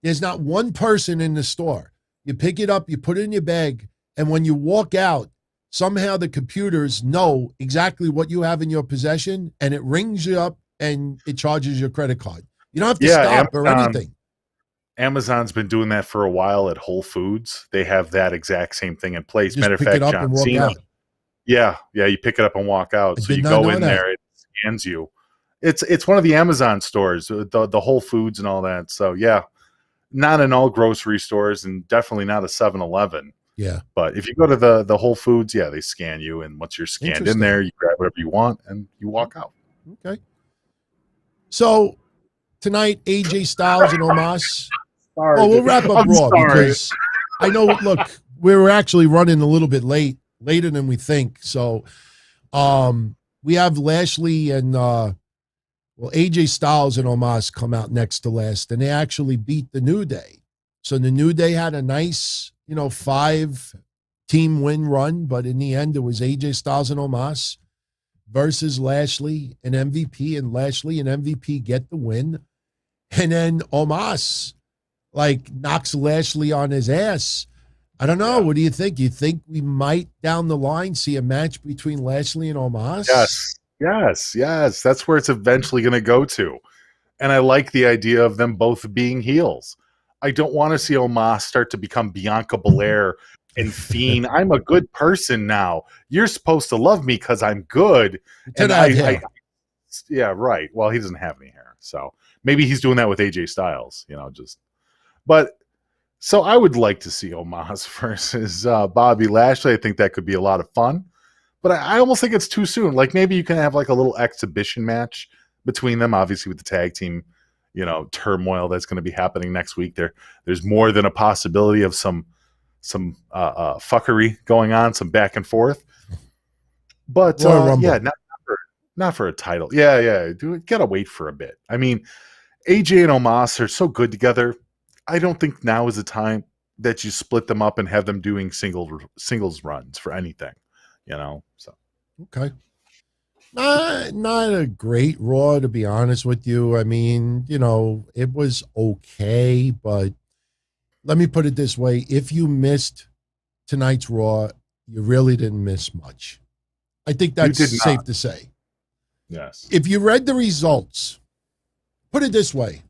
There's not one person in the store. You pick it up, you put it in your bag. And when you walk out, somehow the computers know exactly what you have in your possession, and it rings you up and it charges your credit card. You don't have to stop or anything. Amazon's been doing that for a while at Whole Foods. They have that exact same thing in place. Matter of fact, John Cena. Yeah, you pick it up and walk out. So you go in there, it scans you. It's one of the Amazon stores, the Whole Foods and all that. So yeah, not in all grocery stores and definitely not a 7-Eleven. Yeah. But if you go to the Whole Foods, they scan you. And once you're scanned in there, you grab whatever you want and you walk out. Okay. So tonight, AJ Styles and Omos. Sorry, we'll wrap up Raw because I know, look, we were actually running a little bit later than we think. So we have Lashley and, AJ Styles and Omos come out next to last, and they actually beat the New Day. So the New Day had a nice 5-team win run, but in the end, it was AJ Styles and Omos versus Lashley and MVP, and Lashley and MVP get the win. And then Omos knocks Lashley on his ass. I don't know. What do you think? You think we might down the line see a match between Lashley and Omos? Yes. That's where it's eventually going to go to. And I like the idea of them both being heels. I don't want to see Omos start to become Bianca Belair and Fiend. I'm a good person now. You're supposed to love me because I'm good. And Yeah, right. Well, he doesn't have any hair, so maybe he's doing that with AJ Styles. But so I would like to see Omos versus Bobby Lashley. I think that could be a lot of fun. But I almost think it's too soon. Like maybe you can have like a little exhibition match between them, obviously with the tag team, turmoil that's going to be happening next week. There's more than a possibility of some fuckery going on, some back and forth. But not for a title. Yeah. Gotta wait for a bit. I mean, AJ and Omos are so good together. I don't think now is the time that you split them up and have them doing singles runs for anything. So okay. Not a great Raw, to be honest with you. I mean, it was okay, but let me put it this way. If you missed tonight's Raw, you really didn't miss much. I think that's safe to say. Yes. If you read the results, put it this way.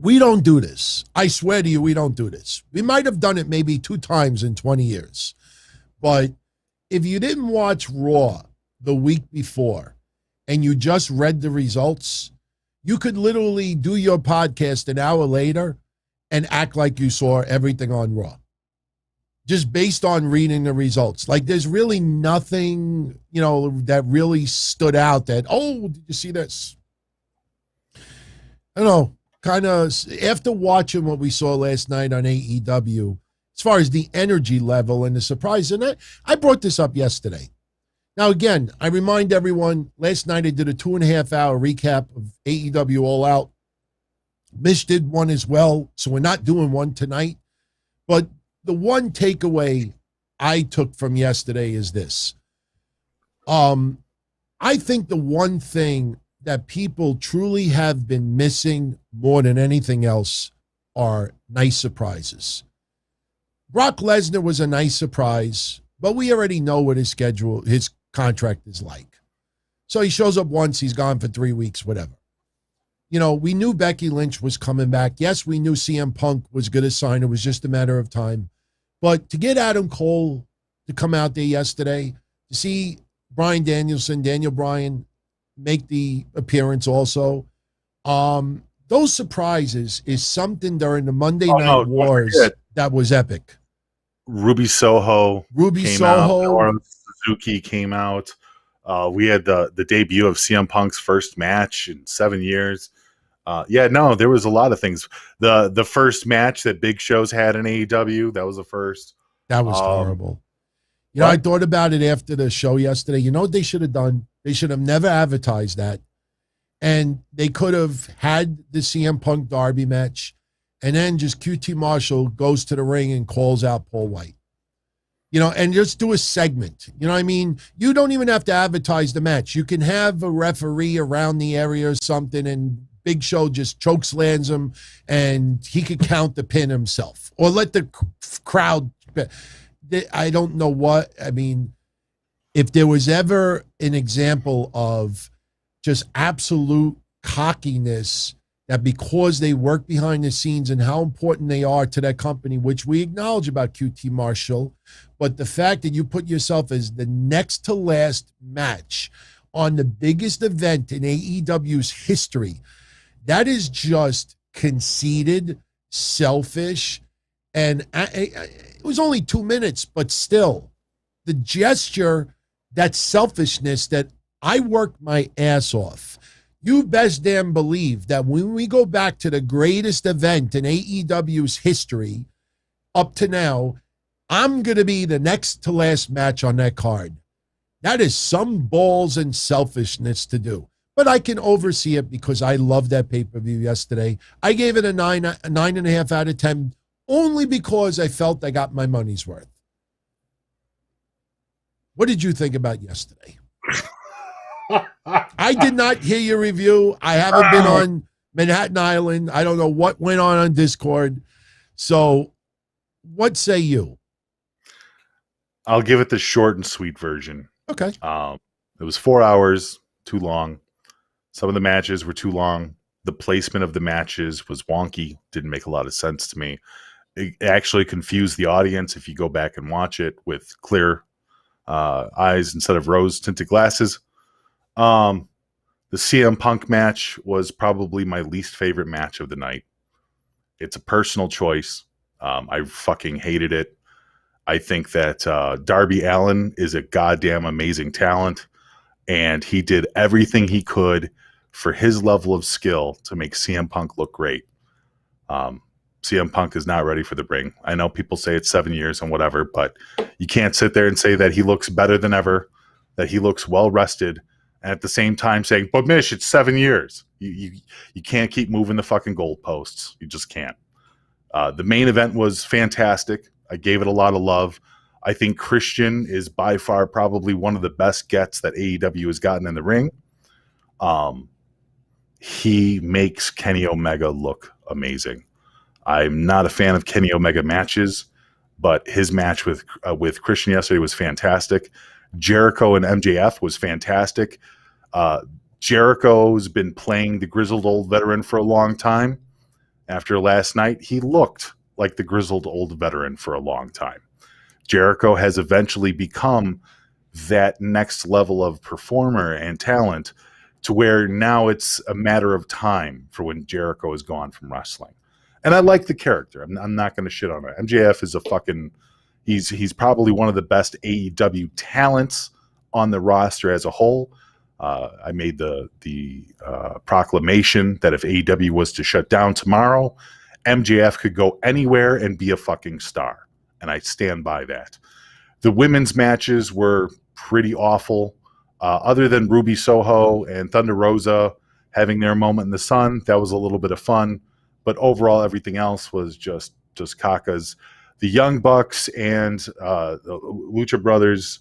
We don't do this. I swear to you, we don't do this. We might have done it maybe 2 times in 20 years. But if you didn't watch Raw the week before and you just read the results, you could literally do your podcast an hour later and act like you saw everything on Raw. Just based on reading the results. Like there's really nothing, that really stood out that, oh, did you see this? I don't know. Kind of after watching what we saw last night on AEW, as far as the energy level and the surprise, and I brought this up yesterday. Now, again, I remind everyone, last night I did a 2.5-hour recap of AEW All Out. Mish did one as well, so we're not doing one tonight. But the one takeaway I took from yesterday is this. I think the one thing that people truly have been missing more than anything else are nice surprises. Brock Lesnar was a nice surprise, but we already know what his contract is like. So he shows up once, he's gone for 3 weeks, whatever. We knew Becky Lynch was coming back. Yes, we knew CM Punk was going to sign. It was just a matter of time. But to get Adam Cole to come out there yesterday, to see Daniel Bryan, make the appearance also, those surprises is something during the Monday Night Wars that was epic. Ruby Soho came out. Suzuki came out. We had the debut of CM Punk's first match in 7 years. There was a lot of things. The first match that Big Show's had in AEW, that was the first. That was horrible. I thought about it after the show yesterday. You know what they should have done? They should have never advertised that. And they could have had the CM Punk Darby match, and then just QT Marshall goes to the ring and calls out Paul White. And just do a segment. You know what I mean? You don't even have to advertise the match. You can have a referee around the area or something, and Big Show just chokeslams him, and he could count the pin himself. Or let the crowd... I don't know what... I mean, if there was ever an example of just absolute cockiness, that because they work behind the scenes and how important they are to that company, which we acknowledge about QT Marshall, but the fact that you put yourself as the next to last match on the biggest event in AEW's history, that is just conceited, selfish, and it was only 2 minutes, but still, the gesture, that selfishness that I worked my ass off. You best damn believe that when we go back to the greatest event in AEW's history up to now, I'm going to be the next to last match on that card. That is some balls and selfishness to do. But I can oversee it because I loved that pay-per-view yesterday. I gave it a 9.5 out of 10, only because I felt I got my money's worth. What did you think about yesterday? I did not hear your review. I haven't been on Manhattan Island. I don't know what went on Discord. So what say you? I'll give it the short and sweet version. Okay. It was 4 hours, too long. Some of the matches were too long. The placement of the matches was wonky. Didn't make a lot of sense to me. It actually confused the audience if you go back and watch it with clear eyes instead of rose-tinted glasses. The CM Punk match was probably my least favorite match of the night. It's a personal choice. I fucking hated it. I think that Darby Allin is a goddamn amazing talent, and he did everything he could for his level of skill to make CM Punk look great. CM Punk is not ready for the ring. I know people say it's 7 years and whatever, but you can't sit there and say that he looks better than ever, that he looks well rested, and at the same time saying, but Mish, it's 7 years. You can't keep moving the fucking goalposts. You just can't. The main event was fantastic. I gave it a lot of love. I think Christian is by far probably one of the best gets that AEW has gotten in the ring. He makes Kenny Omega look amazing. I'm not a fan of Kenny Omega matches, but his match with Christian yesterday was fantastic. Jericho and MJF was fantastic. Jericho's been playing the grizzled old veteran for a long time. After last night, he looked like the grizzled old veteran for a long time. Jericho has eventually become that next level of performer and talent to where now it's a matter of time for when Jericho is gone from wrestling. And I like the character. I'm not going to shit on it. MJF is a fucking... He's probably one of the best AEW talents on the roster as a whole. I made the proclamation that if AEW was to shut down tomorrow, MJF could go anywhere and be a fucking star. And I stand by that. The women's matches were pretty awful. Other than Ruby Soho and Thunder Rosa having their moment in the sun, that was a little bit of fun. But overall, everything else was just cacas. The Young Bucks and the Lucha Brothers,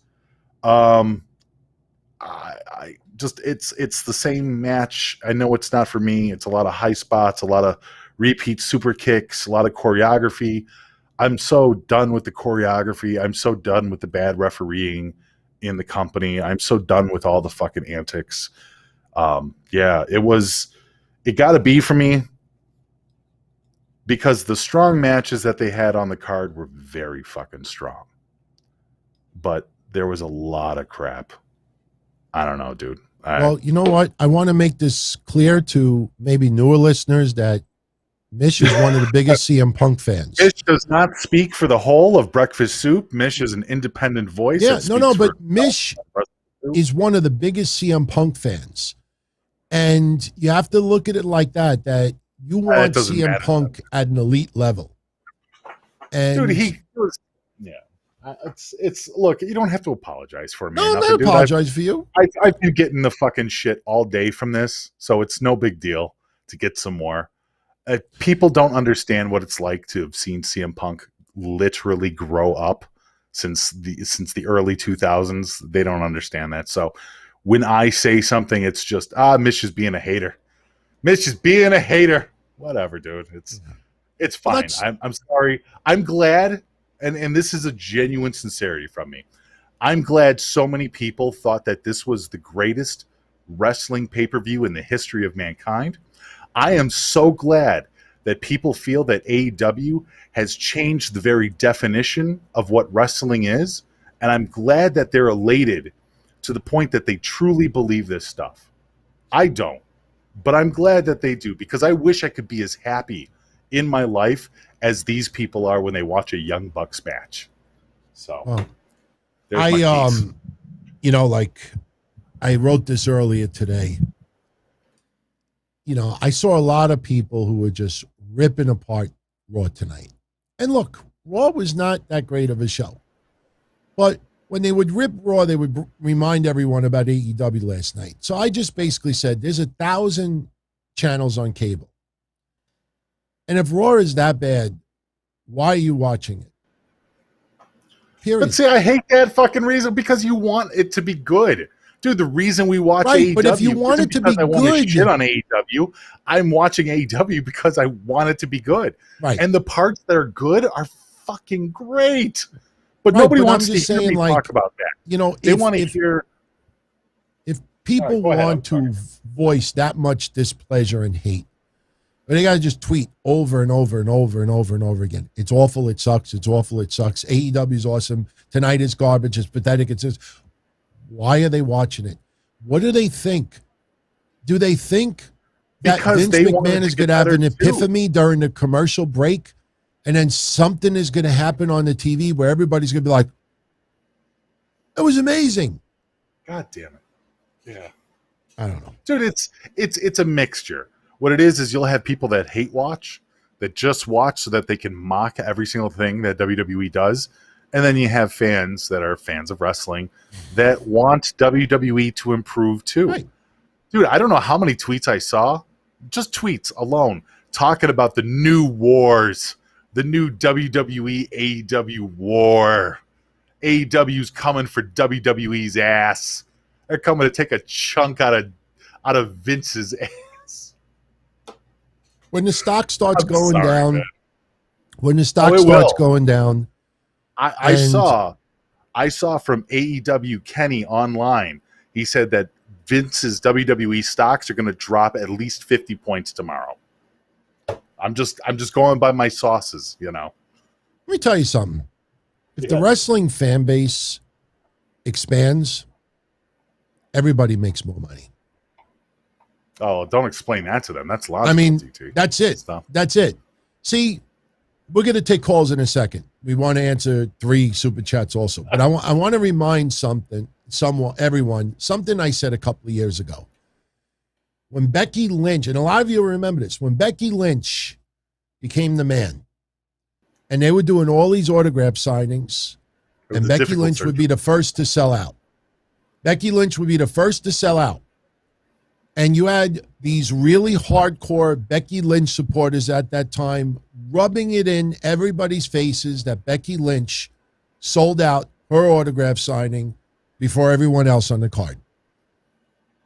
it's the same match. I know it's not for me. It's a lot of high spots, a lot of repeat super kicks, a lot of choreography. I'm so done with the choreography. I'm so done with the bad refereeing in the company. I'm so done with all the fucking antics. It got to be for me, because the strong matches that they had on the card were very fucking strong. But there was a lot of crap. I don't know, dude. Well, you know what? I want to make this clear to maybe newer listeners that Mish is one of the biggest CM Punk fans. Mish does not speak for the whole of Breakfast Soup. Mish is an independent voice. Yeah, but Mish is one of the biggest CM Punk fans. And you have to look at it like that you want CM Punk at an elite level. And dude, he was, it's look, you don't have to apologize for me. No, I'm not apologize for you. I've been getting the fucking shit all day from this, so it's no big deal to get some more. People don't understand what it's like to have seen CM Punk literally grow up since the early 2000s. They don't understand that. So when I say something, it's just Mitch is being a hater. Mitch is being a hater. Whatever, dude. It's fine. I'm sorry. I'm glad, and this is a genuine sincerity from me. I'm glad so many people thought that this was the greatest wrestling pay-per-view in the history of mankind. I am so glad that people feel that AEW has changed the very definition of what wrestling is, and I'm glad that they're elated to the point that they truly believe this stuff. I don't. But I'm glad that they do, because I wish I could be as happy in my life as these people are when they watch a Young Bucks match. So, I wrote this earlier today. I saw a lot of people who were just ripping apart Raw tonight. And look, Raw was not that great of a show. But when they would rip Raw, they would remind everyone about AEW last night. So I just basically said, there's 1,000 channels on cable. And if Raw is that bad, why are you watching it? Period. But see, I hate that fucking reason, because you want it to be good. Dude, the reason we watch AEW, but if you want it to be I want to good, shit on AEW. I'm watching AEW because I want it to be good. Right. And the parts that are good are fucking great. But nobody wants to hear me talk about that. They want to hear. If people want to voice that much displeasure and hate, but they got to just tweet over and over and over and over and over again. It's awful. It sucks. It's awful. It sucks. AEW is awesome. Tonight is garbage. It's pathetic. It's just, why are they watching it? What do they think Do they think that Because Vince they wanted McMahon to is get going to have an better, too. epiphany during the commercial break, and then something is going to happen on the TV where everybody's going to be like, "It was amazing." God damn it. Yeah. I don't know. Dude, it's a mixture. What it is you'll have people that hate watch, that just watch so that they can mock every single thing that WWE does. And then you have fans that are fans of wrestling that want WWE to improve too. Right. Dude, I don't know how many tweets I saw, just tweets alone, talking about the new wars, the new WWE AEW war. AEW's coming for WWE's ass. They're coming to take a chunk out of Vince's ass. When the stock starts I'm going sorry, down, man. when the stock it starts will. going down, I saw from AEW Kenny online. He said that Vince's WWE stocks are going to drop at least 50 points tomorrow. I'm just going by my sources, you know. let me tell you something. If the wrestling fan base expands, everybody makes more money. Oh, don't explain that to them. That's logical. I mean, DT. that's it. Stuff. That's it. See, we're going to take calls in a second. We want to answer 3 super chats also. But I want to remind everyone, something I said a couple of years ago. When Becky Lynch, and a lot of you remember this, when Becky Lynch became the man, and they were doing all these autograph signings, and Becky Lynch would be the first to sell out. Becky Lynch would be the first to sell out. And you had these really hardcore Becky Lynch supporters at that time rubbing it in everybody's faces that Becky Lynch sold out her autograph signing before everyone else on the card.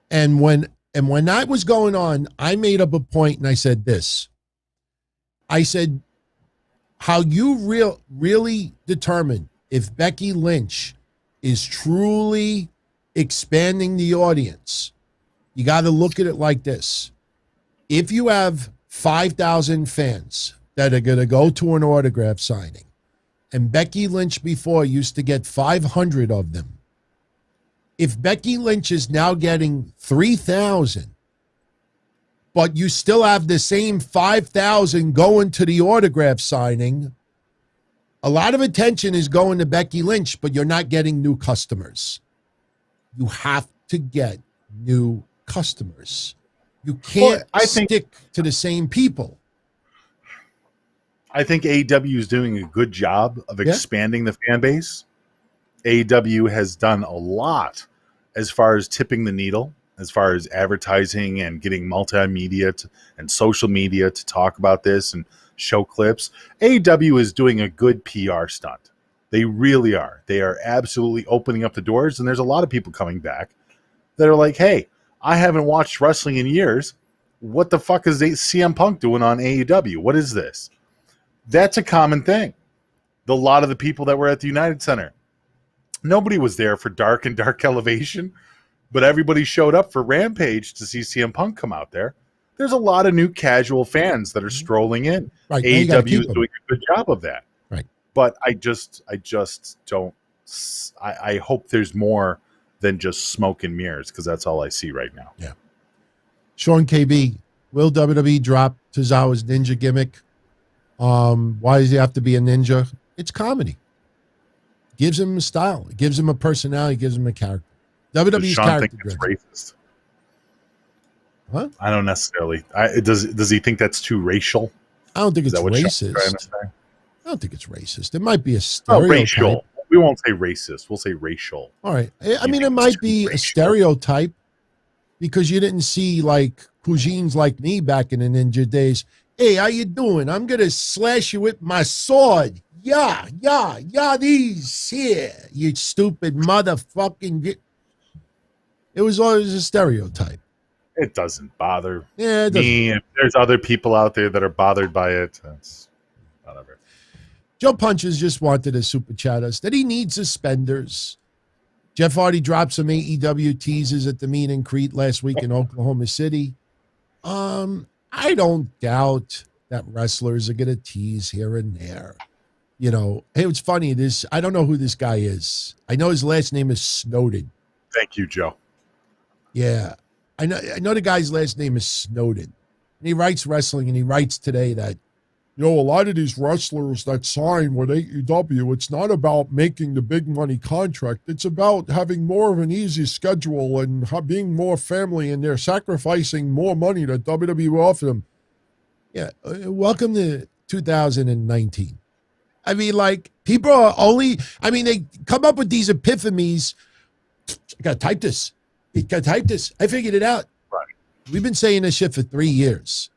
And when that was going on, I made up a point and I said this. I said, how you really determine if Becky Lynch is truly expanding the audience, you got to look at it like this. If you have 5,000 fans that are going to go to an autograph signing, and Becky Lynch before used to get 500 of them, if Becky Lynch is now getting 3,000, but you still have the same 5,000 going to the autograph signing, a lot of attention is going to Becky Lynch, but you're not getting new customers. You have to get new customers. You can't stick to the same people. I think AEW is doing a good job of expanding the fan base. AEW has done a lot as far as tipping the needle, as far as advertising and getting multimedia and social media to talk about this and show clips. AEW is doing a good PR stunt. They really are. They are absolutely opening up the doors, and there's a lot of people coming back that are like, hey, I haven't watched wrestling in years. What the fuck is CM Punk doing on AEW? What is this? That's a common thing. A lot of the people that were at the United Center, nobody was there for Dark and Dark Elevation, but everybody showed up for Rampage to see CM Punk come out there. There's a lot of new casual fans that are strolling in. Right. AEW is doing a good job of that. Right. But I just don't. I hope there's more than just smoke and mirrors, because that's all I see right now. Yeah. Sean KB, will WWE drop Tozawa's ninja gimmick? Why does he have to be a ninja? It's comedy. Gives him a style. It gives him a personality. It gives him a character. WWE's Sean character think it's driven. racist? What? I don't necessarily. Does he think that's too racial? I don't think it's Sean's racist. trying to say? I don't think it's racist. It might be a Oh, stereotype. racial. We won't say racist. We'll say racial. All right. I mean, it might be a stereotype because you didn't see like cuisines like me back in the ninja days. Hey, how you doing? I'm going to slash you with my sword. Yeah, these here, you stupid motherfucking. It was always a stereotype. It doesn't bother Yeah, it me. If there's other people out there that are bothered by it, that's whatever. Joe Punches just wanted to super chat us that he needs suspenders. Jeff Hardy dropped some AEW teasers at the meet and greet last week in Oklahoma City. I don't doubt that wrestlers are going to tease here and there. You know, hey, what's funny is I don't know who this guy is. I know his last name is Snowden. Thank you, Joe. Yeah. I know the guy's last name is Snowden. And he writes wrestling, and he writes today that, a lot of these wrestlers that sign with AEW, it's not about making the big money contract. It's about having more of an easy schedule and being more family, and they're sacrificing more money that WWE offer them. Yeah, welcome to 2019. I mean, like, people are they come up with these epiphanies. I got to type this. I figured it out. Right. We've been saying this shit for 3 years.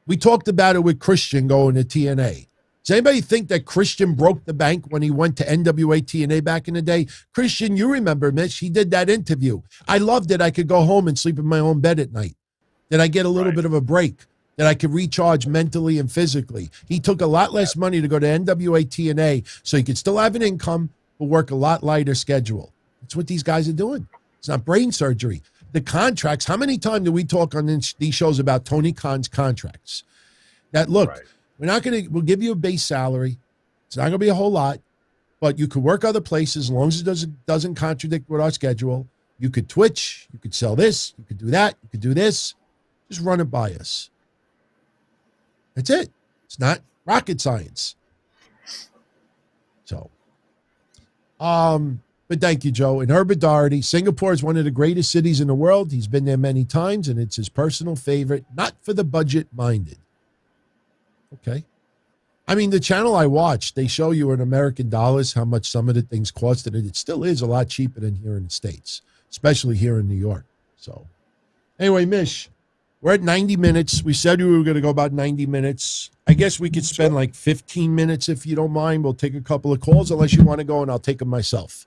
We talked about it with Christian going to TNA. Does anybody think that Christian broke the bank when he went to NWA TNA back in the day? Christian, you remember, Mitch, he did that interview. I loved it. I could go home and sleep in my own bed at night. Did I get a little bit of a break? That I could recharge mentally and physically. He took a lot less money to go to NWA TNA so he could still have an income, but work a lot lighter schedule. That's what these guys are doing. It's not brain surgery. The contracts, how many times do we talk on these shows about Tony Khan's contracts? That, look, we'll give you a base salary. It's not going to be a whole lot, but you could work other places as long as it doesn't contradict with our schedule. You could Twitch. You could sell this. You could do that. You could do this. Just run it by us. That's it. It's not rocket science. So, but thank you, Joe. And Herbert Doherty, Singapore is one of the greatest cities in the world. He's been there many times, and it's his personal favorite, not for the budget-minded. Okay. I mean, the channel I watch, they show you in American dollars how much some of the things cost, and it still is a lot cheaper than here in the States, especially here in New York. So, anyway, Mish, we're at 90 minutes. We said we were going to go about 90 minutes. I guess we could spend like 15 minutes if you don't mind. We'll take a couple of calls unless you want to go, and I'll take them myself.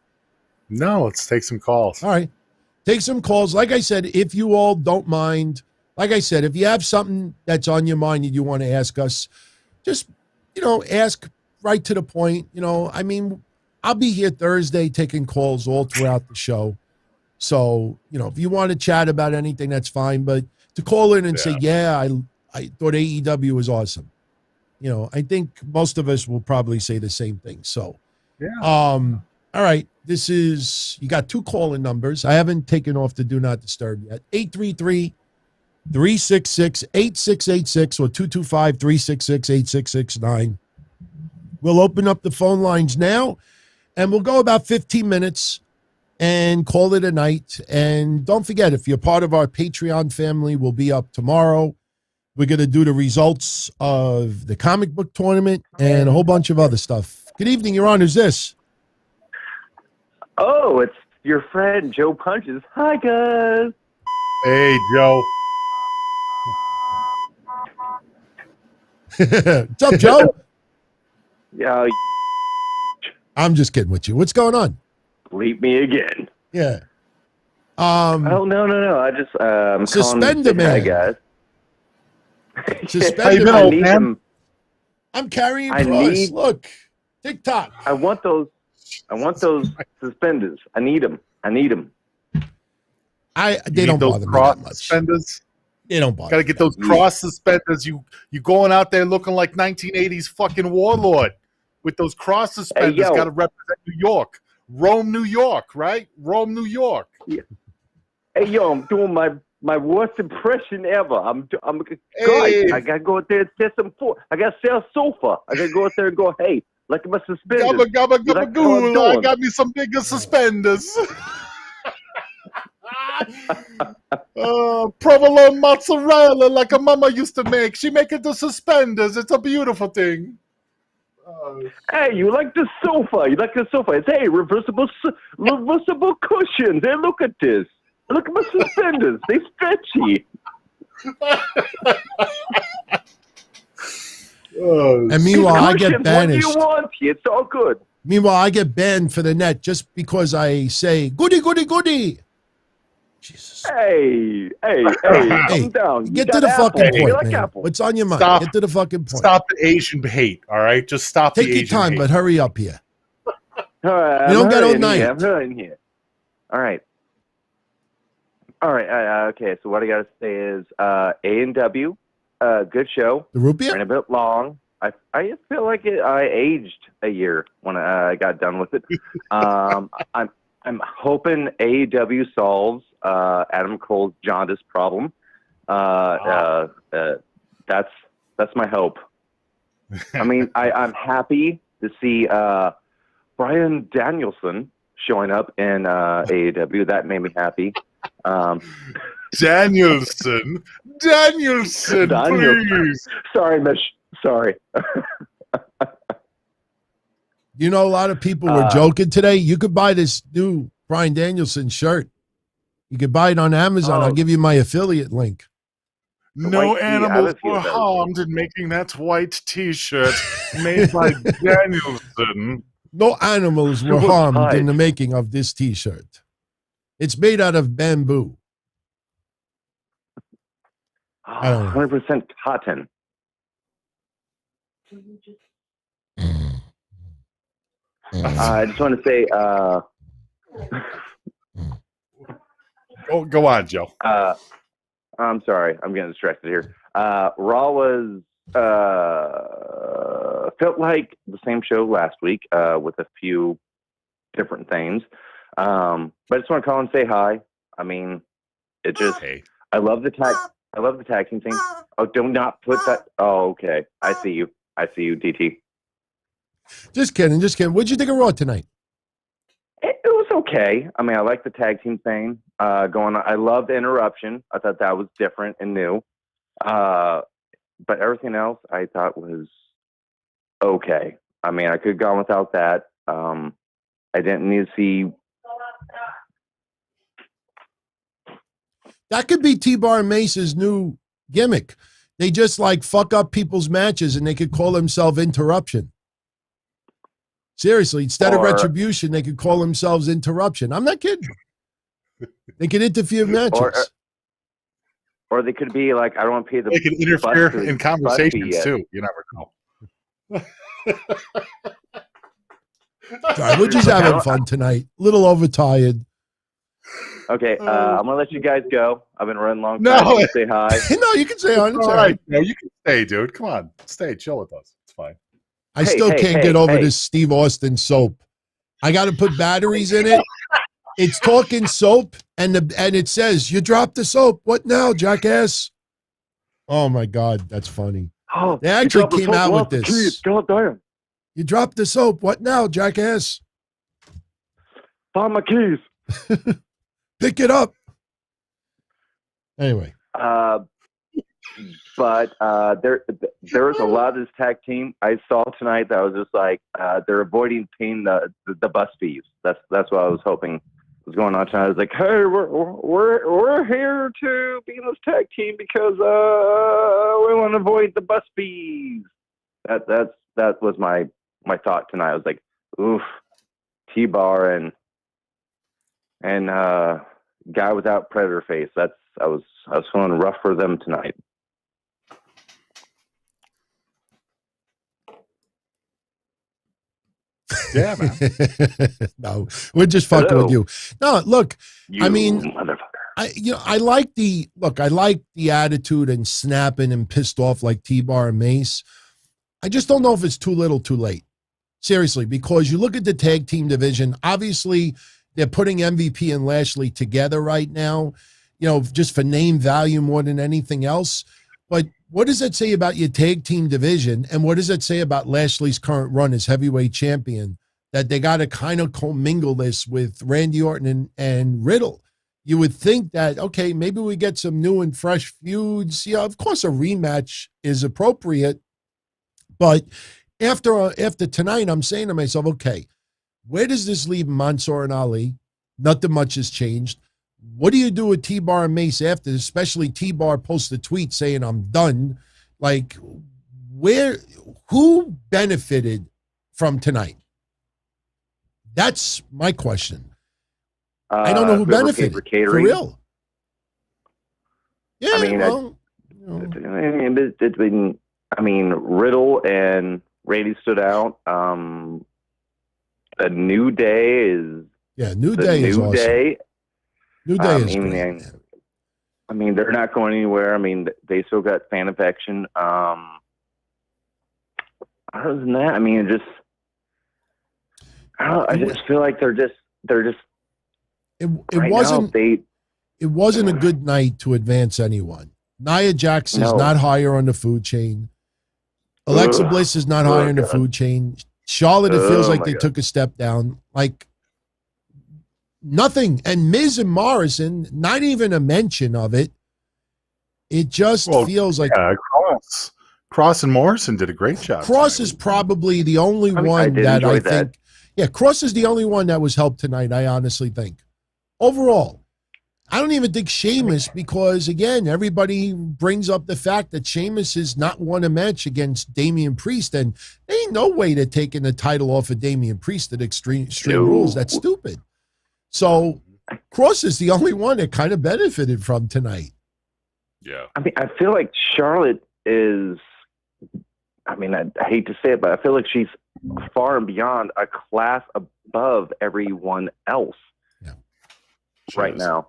No, let's take some calls. All right. Take some calls. Like I said, if you all don't mind, like I said, if you have something that's on your mind that you want to ask us, just, ask right to the point. I mean, I'll be here Thursday taking calls all throughout the show. So, if you want to chat about anything, that's fine. But to call in and say, I thought AEW was awesome. I think most of us will probably say the same thing. So, all right. You got 2 call-in numbers. I haven't taken off the Do Not Disturb yet. 833-366-8686 or 225-366-8669. We'll open up the phone lines now, and we'll go about 15 minutes and call it a night. And don't forget, if you're part of our Patreon family, we'll be up tomorrow. We're going to do the results of the comic book tournament and a whole bunch of other stuff. Good evening, Your Honor. Who's this? Oh, it's your friend, Joe Punches. Hi, guys. Hey, Joe. What's up, Joe? Yeah. I'm just kidding with you. What's going on? Bleep me again. Yeah. Oh, no. I just Suspend the man. Hi, guys. Suspend the man. man. I'm Karrion Kross. Look. TikTok. I want those suspenders. I need them. They don't bother me that much. Suspenders? They don't bother. Got to get those cross suspenders. You going out there looking like 1980s fucking warlord with those cross suspenders. Got to represent New York, Rome, New York, right? Rome, New York. Yeah. Hey, I'm doing my worst impression ever. I'm hey. I gotta go out there and sell some food. I gotta sell sofa. I gotta go out there and go, hey, like my suspenders. Gabba ghoul. I got me some bigger suspenders. Provolone mozzarella like a mama used to make. She make it the suspenders. It's a beautiful thing. Hey, you like the sofa? It's reversible cushions. Hey, look at this. Look at my suspenders. They stretchy. And meanwhile, I get banished. What do you want? It's all good. Meanwhile, I get banned for the net just because I say goody, goody, goody. Jesus. Hey, I'm down. Get to the fucking point, man. What's on your mind? Get to the fucking point. Stop the Asian hate, all right? Just stop the Asian hate. Take your time, but hurry up here. All right, you don't get all night. I'm hurrying here. All right. Okay, so what I got to say is A&W, good show. The root beer? Ran a bit long. I feel like I aged a year when I got done with it. I'm I'm hoping AEW solves Adam Cole's jaundice problem. That's my hope. I mean, I'm happy to see Bryan Danielson showing up in AEW. That made me happy. Danielson, please. Sorry, Mish. Sorry. You know, a lot of people were joking today. You could buy this new Bryan Danielson shirt. You could buy it on Amazon. I'll give you my affiliate link. No animals were harmed in making that white T-shirt made by Danielson. No animals were harmed in the making of this T-shirt. It's made out of bamboo. I don't know. 100% cotton. I just want to say, go on, Joe. I'm sorry, I'm getting distracted here. Raw was felt like the same show last week with a few different things. But I just want to call and say hi. I mean, it just I love the tag team thing. Oh, do not put that. Oh, okay. I see you, DT. Just kidding. What'd you think of Raw tonight? It was okay. I mean, I like the tag team thing going on. I love the interruption. I thought that was different and new. But everything else I thought was okay. I mean, I could have gone without that. I didn't need to see. That could be T-Bar and Mace's new gimmick. They just like fuck up people's matches and they could call themselves Interruption. Seriously, instead of Retribution, they could call themselves Interruption. I'm not kidding. They could interfere in matches. Or they could be like, I don't want to pay the. They could interfere in conversations too. You never know. Sorry, we're just having fun tonight. A little overtired. Okay, I'm gonna let you guys go. I've been running long time. No, say hi. No, you can say hi. It's all right. No, you can stay, dude. Come on, stay, chill with us. It's fine. I still can't get over this Steve Austin soap. I got to put batteries in it. It's talking soap, and it says, "You dropped the soap. What now, jackass?" Oh my God, that's funny. Oh, they actually came out with this. Keys. God damn. You dropped the soap. What now, jackass? Find my keys. Pick it up. Anyway. But there's a lot of this tag team I saw tonight that was just like they're avoiding paying the bus fees. That's what I was hoping was going on tonight. I was like, hey, we're here to be in this tag team because we want to avoid the bus fees. That was my thought tonight. I was like, oof, T-Bar and guy without predator face. I was feeling rough for them tonight. Yeah, man. No, we're just fucking with you. No, look, I mean, motherfucker. I like the attitude and snapping and pissed off like T-Bar and Mace. I just don't know if it's too little, too late. Seriously, because you look at the tag team division. Obviously, they're putting MVP and Lashley together right now. You know, just for name value more than anything else. But what does that say about your tag team division? And what does that say about Lashley's current run as heavyweight champion? That they got to kind of commingle this with Randy Orton and Riddle. You would think that, okay, maybe we get some new and fresh feuds. Yeah, of course a rematch is appropriate. But after tonight, I'm saying to myself, okay, where does this leave Mansoor and Ali? Nothing much has changed. What do you do with T-Bar and Mace after, especially T-Bar posts a tweet saying, I'm done. Like, who benefited from tonight? That's my question. I don't know who benefited, for real. Yeah, I mean, Riddle and Randy stood out. A New Day is... Yeah, New Day is awesome. New Day is great. I mean, they're not going anywhere. I mean, they still got fan affection. Other than that, I mean, I just feel like they're just it right wasn't now, it wasn't a good night to advance anyone. NIA JAX is not higher on the food chain. Alexa Bliss is not higher on the food chain. Charlotte, it feels like they took a step down. Like nothing. And Miz and Morrison, not even a mention of it. It just feels like Kross and Morrison did a great job. Kross is probably the only one that I think. Yeah, Kross is the only one that was helped tonight, I honestly think. Overall, I don't even think Sheamus, because, again, everybody brings up the fact that Sheamus has not won a match against Damian Priest, and there ain't no way they're taking the title off of Damian Priest at Extreme Rules. That's stupid. So Kross is the only one that kind of benefited from tonight. Yeah. I mean, I feel like Charlotte is, I mean, I hate to say it, but I feel like she's far and beyond a class above everyone else right now.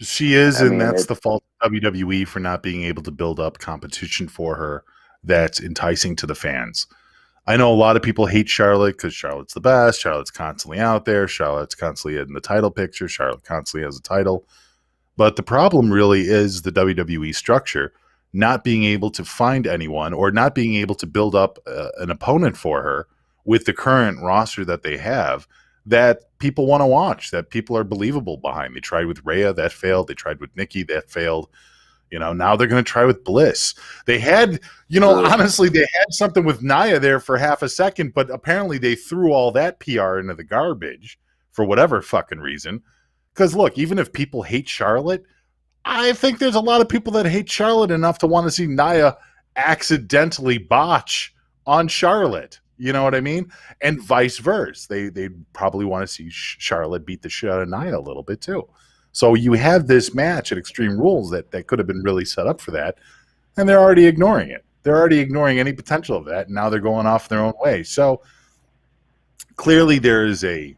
She is, and that's the fault of WWE for not being able to build up competition for her that's enticing to the fans. I know a lot of people hate Charlotte because Charlotte's the best. Charlotte's constantly out there. Charlotte's constantly in the title picture. Charlotte constantly has a title. But the problem really is the WWE structure not being able to find anyone or not being able to build up an opponent for her with the current roster that they have that people want to watch, that people are believable behind. They tried with Rhea, that failed. They tried with Nikki, that failed. You know, now they're going to try with Bliss. They had, honestly, they had something with Nia there for half a second, but apparently they threw all that PR into the garbage for whatever fucking reason. Because look, even if people hate Charlotte, I think there's a lot of people that hate Charlotte enough to want to see Nia accidentally botch on Charlotte. You know what I mean? And vice versa. They probably want to see Charlotte beat the shit out of Nia a little bit too. So you have this match at Extreme Rules that could have been really set up for that, and they're already ignoring it. They're already ignoring any potential of that, and now they're going off their own way. So clearly there is a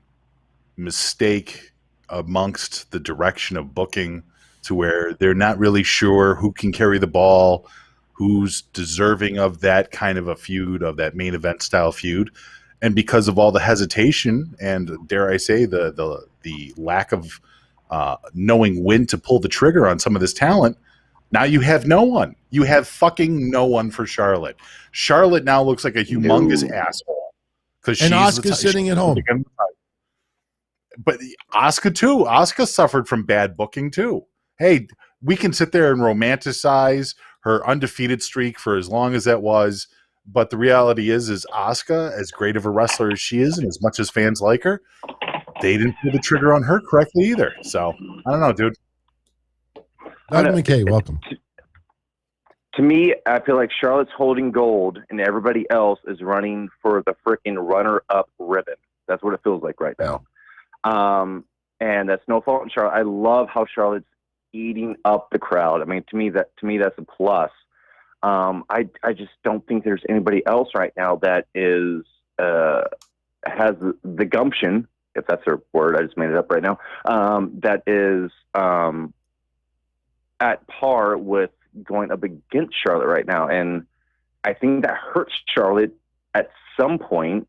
mistake amongst the direction of booking to where they're not really sure who can carry the ball, who's deserving of that kind of a feud, of that main event style feud. And because of all the hesitation and, dare I say, the lack of knowing when to pull the trigger on some of this talent, now you have no one. You have fucking no one for Charlotte. Charlotte now looks like a humongous asshole. And Asuka's sitting at home. But Asuka too. Asuka suffered from bad booking too. Hey, we can sit there and romanticize her undefeated streak for as long as that was, but the reality is Asuka, as great of a wrestler as she is, and as much as fans like her, they didn't pull the trigger on her correctly either. So I don't know, dude. Doug McKay, welcome. To me, I feel like Charlotte's holding gold, and everybody else is running for the freaking runner-up ribbon. That's what it feels like right now. And that's no fault in Charlotte. I love how Charlotte's eating up the crowd. I mean, to me that's a plus. I just don't think there's anybody else right now that is has the gumption, if that's a word. I just made it up right now. That is at par with going up against Charlotte right now, and I think that hurts Charlotte at some point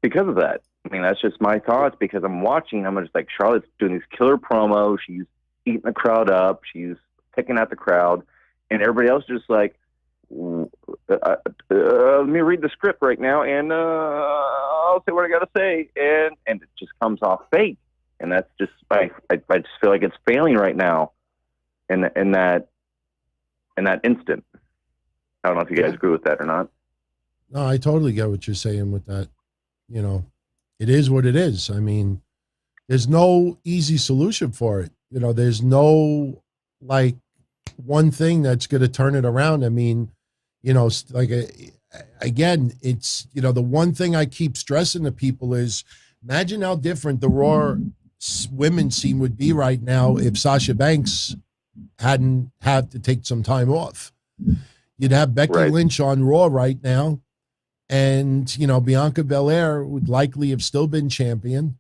because of that. I mean, that's just my thoughts, because I'm watching. I'm just like, Charlotte's doing these killer promos. She's eating the crowd up. She's picking at the crowd, and everybody else is just like, let me read the script right now, and I'll say what I got to say, and it just comes off fake, and that's just I just feel like it's failing right now, in that instant. I don't know if you guys agree with that or not. No, I totally get what you're saying with that. You know, it is what it is. I mean, there's no easy solution for it. You know, there's no like one thing that's going to turn it around. I mean, you know, like again, it's, you know, the one thing I keep stressing to people is imagine how different the Raw women's scene would be right now if Sasha Banks hadn't had to take some time off. You'd have Becky Lynch on Raw right now, and, you know, Bianca Belair would likely have still been champion,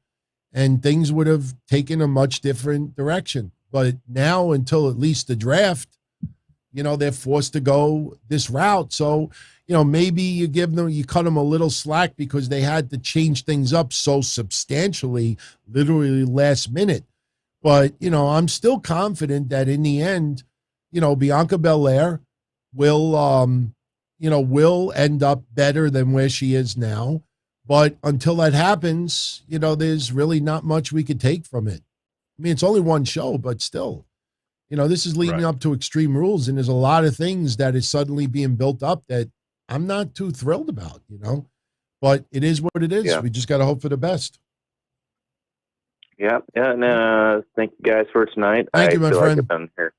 and things would have taken a much different direction. But now, until at least the draft, they're forced to go this route. So, maybe you cut them a little slack because they had to change things up so substantially, literally last minute. But, I'm still confident that in the end, Bianca Belair will end up better than where she is now. But until that happens, there's really not much we could take from it. I mean, it's only one show, but still, this is leading up to Extreme Rules, and there's a lot of things that is suddenly being built up that I'm not too thrilled about, but it is what it is. Yeah. We just got to hope for the best. Yeah. And thank you guys for tonight. Thank you, my friend. I've been here.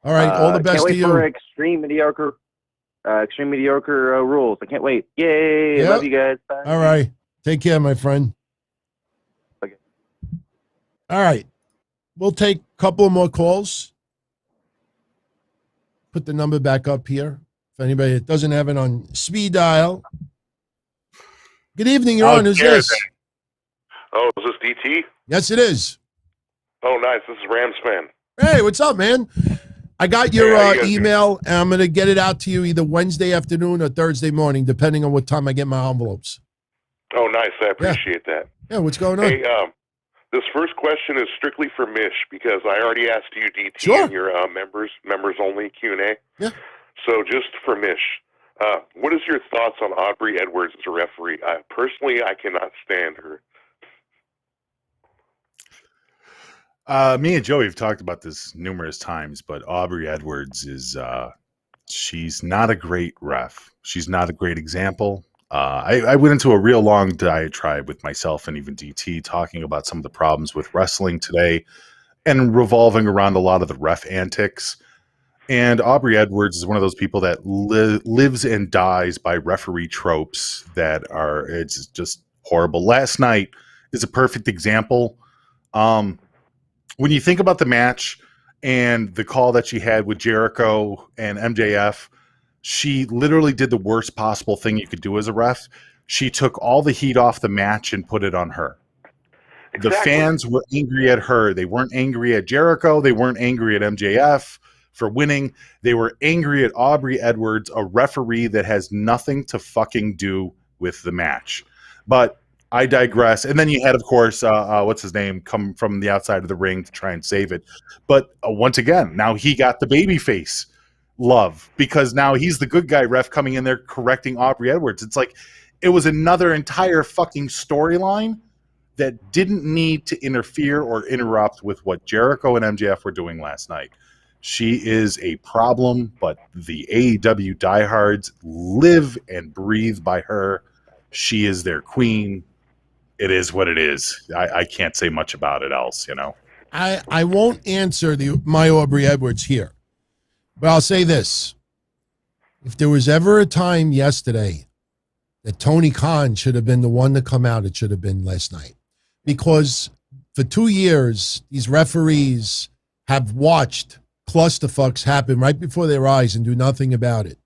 All right. All the best can't wait to you. For Extreme Mediocre Rules. I can't wait. Yay. Yep. Love you guys. Bye. All right. Take care, my friend. Okay. All right. We'll take a couple more calls. Put the number back up here. If anybody that doesn't have it on speed dial. Good evening, you're on. Who's this? Oh, is this DT? Yes, it is. Oh, nice. This is Ramsman. Hey, what's up, man? I got your email, and I'm going to get it out to you either Wednesday afternoon or Thursday morning, depending on what time I get my envelopes. Oh, nice. I appreciate that. Yeah, what's going on? Hey, this first question is strictly for Mish, because I already asked you, DT, in your members-only Q&A. Yeah. So just for Mish, what is your thoughts on Aubrey Edwards as a referee? Personally, I cannot stand her. Me and Joey have talked about this numerous times, but Aubrey Edwards is she's not a great ref. She's not a great example. I went into a real long diatribe with myself and even DT talking about some of the problems with wrestling today and revolving around a lot of the ref antics. And Aubrey Edwards is one of those people that lives and dies by referee tropes that are, it's just horrible. Last night is a perfect example. When you think about the match and the call that she had with Jericho and MJF, she literally did the worst possible thing you could do as a ref. She took all the heat off the match and put it on her. Exactly. The fans were angry at her. They weren't angry at Jericho. They weren't angry at MJF for winning. They were angry at Aubrey Edwards, a referee that has nothing to fucking do with the match. But I digress. And then you had, of course, what's his name, come from the outside of the ring to try and save it. But once again, now he got the babyface love because now he's the good guy ref coming in there correcting Aubrey Edwards. It's like it was another entire fucking storyline that didn't need to interfere or interrupt with what Jericho and MJF were doing last night. She is a problem, but the AEW diehards live and breathe by her. She is their queen. It is what it is. I can't say much about it else, I won't answer my Aubrey Edwards here, but I'll say this. If there was ever a time yesterday that Tony Khan should have been the one to come out, it should have been last night. Because for 2 years, these referees have watched clusterfucks happen right before their eyes and do nothing about it.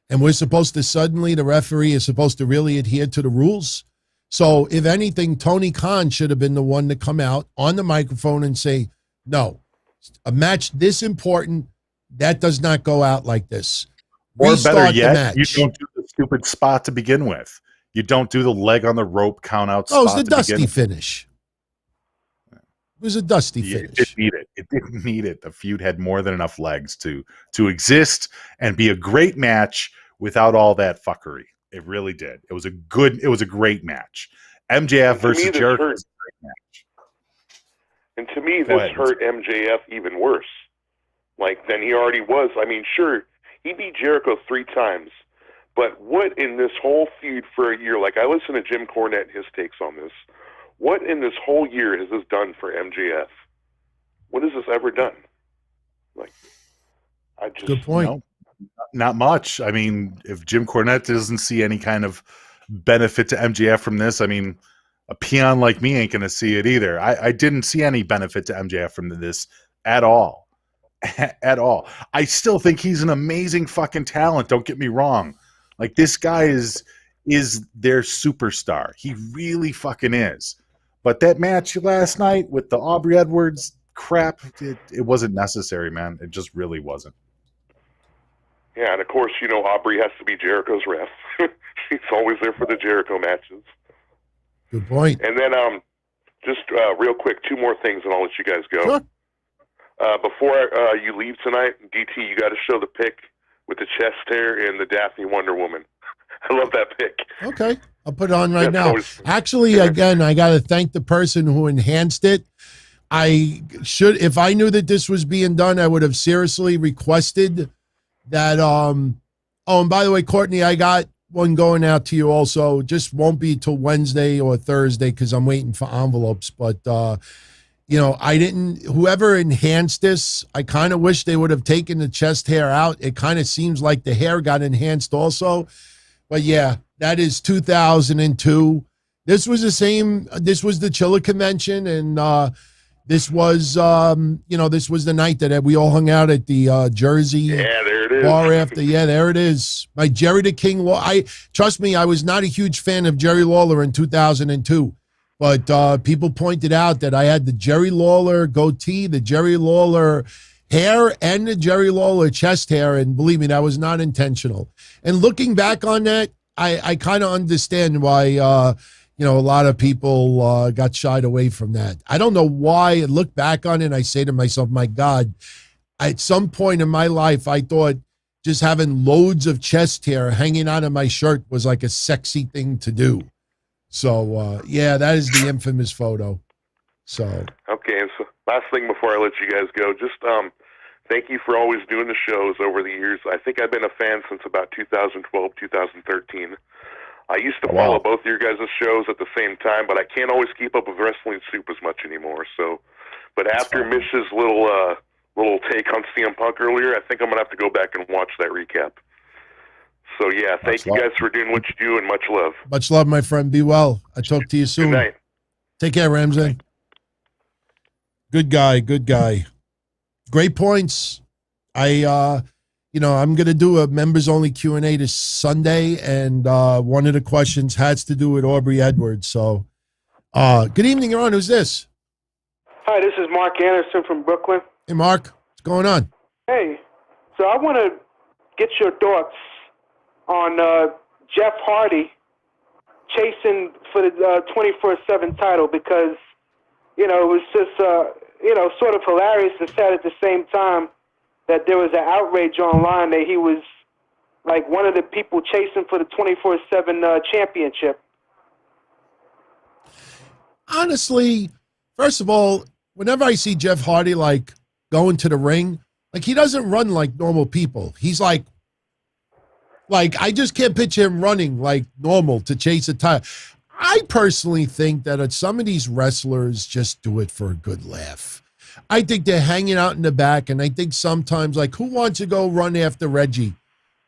And we're supposed to suddenly, the referee is supposed to really adhere to the rules. So if anything, Tony Khan should have been the one to come out on the microphone and say, no, a match this important, that does not go out like this. Or better yet, you don't do the stupid spot to begin with. You don't do the leg on the rope count out spot. Oh, it was the dusty finish. It was a dusty finish. It didn't need it. It didn't need it. The feud had more than enough legs to exist and be a great match without all that fuckery. It really did. It was a great match. MJF versus Jericho was a great match. And to me, this hurt MJF even worse. Than he already was. I mean, sure, he beat Jericho 3 times. But what in this whole feud for a year, I listened to Jim Cornette and his takes on this. What in this whole year has this done for MJF? What has this ever done? Good point. Not much. I mean, if Jim Cornette doesn't see any kind of benefit to MJF from this, I mean, a peon like me ain't going to see it either. I didn't see any benefit to MJF from this at all. At all. I still think he's an amazing fucking talent. Don't get me wrong. This guy is their superstar. He really fucking is. But that match last night with the Aubrey Edwards crap, it wasn't necessary, man. It just really wasn't. Yeah, and of course, Aubrey has to be Jericho's ref. She's always there for the Jericho matches. Good point. And then, just real quick, 2 more things, and I'll let you guys go. Sure. Before you leave tonight, DT, you got to show the pic with the chest hair and the Daphne Wonder Woman. I love that pic. Okay, I'll put it on right now. Always... Actually, again, I got to thank the person who enhanced it. If I knew that this was being done, I would have seriously requested that. And by the way, Courtney, I got one going out to you also. Just won't be till Wednesday or Thursday because I'm waiting for envelopes. But whoever enhanced this, I kind of wish they would have taken the chest hair out. It kind of seems like the hair got enhanced also. But yeah, that is 2002. This was the same. This was the Chiller convention, and this was this was the night that we all hung out at the Jersey there it is. bar after. Yeah, there it is. My Jerry the King Law. Trust me, I was not a huge fan of Jerry Lawler in 2002, but people pointed out that I had the Jerry Lawler goatee, the Jerry Lawler hair, and the Jerry Lawler chest hair, and believe me, that was not intentional. And looking back on that, I kind of understand why a lot of people got shied away from that. I don't know why. I look back on it and I say to myself, my God, at some point in my life, I thought just having loads of chest hair hanging out of my shirt was like a sexy thing to do. So, that is the infamous photo. So. Okay, and so last thing before I let you guys go, just thank you for always doing the shows over the years. I think I've been a fan since about 2012, 2013. I used to follow both of your guys' shows at the same time, but I can't always keep up with Wrestling Soup as much anymore. So, but after Mish's little take on CM Punk earlier, I think I'm gonna have to go back and watch that recap. So yeah, thank you guys for doing what you do, and much love. Much love, my friend. Be well. I talk to you soon. Good night. Take care, Ramsey. Good guy. Good guy. Great points. I'm going to do a members-only Q&A this Sunday, and one of the questions has to do with Aubrey Edwards. So, good evening, Ron. Who's this? Hi, this is Mark Anderson from Brooklyn. Hey, Mark. What's going on? Hey, so I want to get your thoughts on Jeff Hardy chasing for the 24/7 title because, it was just, sort of hilarious and sad at the same time that there was an outrage online that he was like one of the people chasing for the 24/7 championship. Honestly, first of all, whenever I see Jeff Hardy like going to the ring, like he doesn't run like normal people. He's like I just can't picture him running like normal to chase a title. I personally think that some of these wrestlers just do it for a good laugh. I think they're hanging out in the back, and I think sometimes, like, who wants to go run after Reggie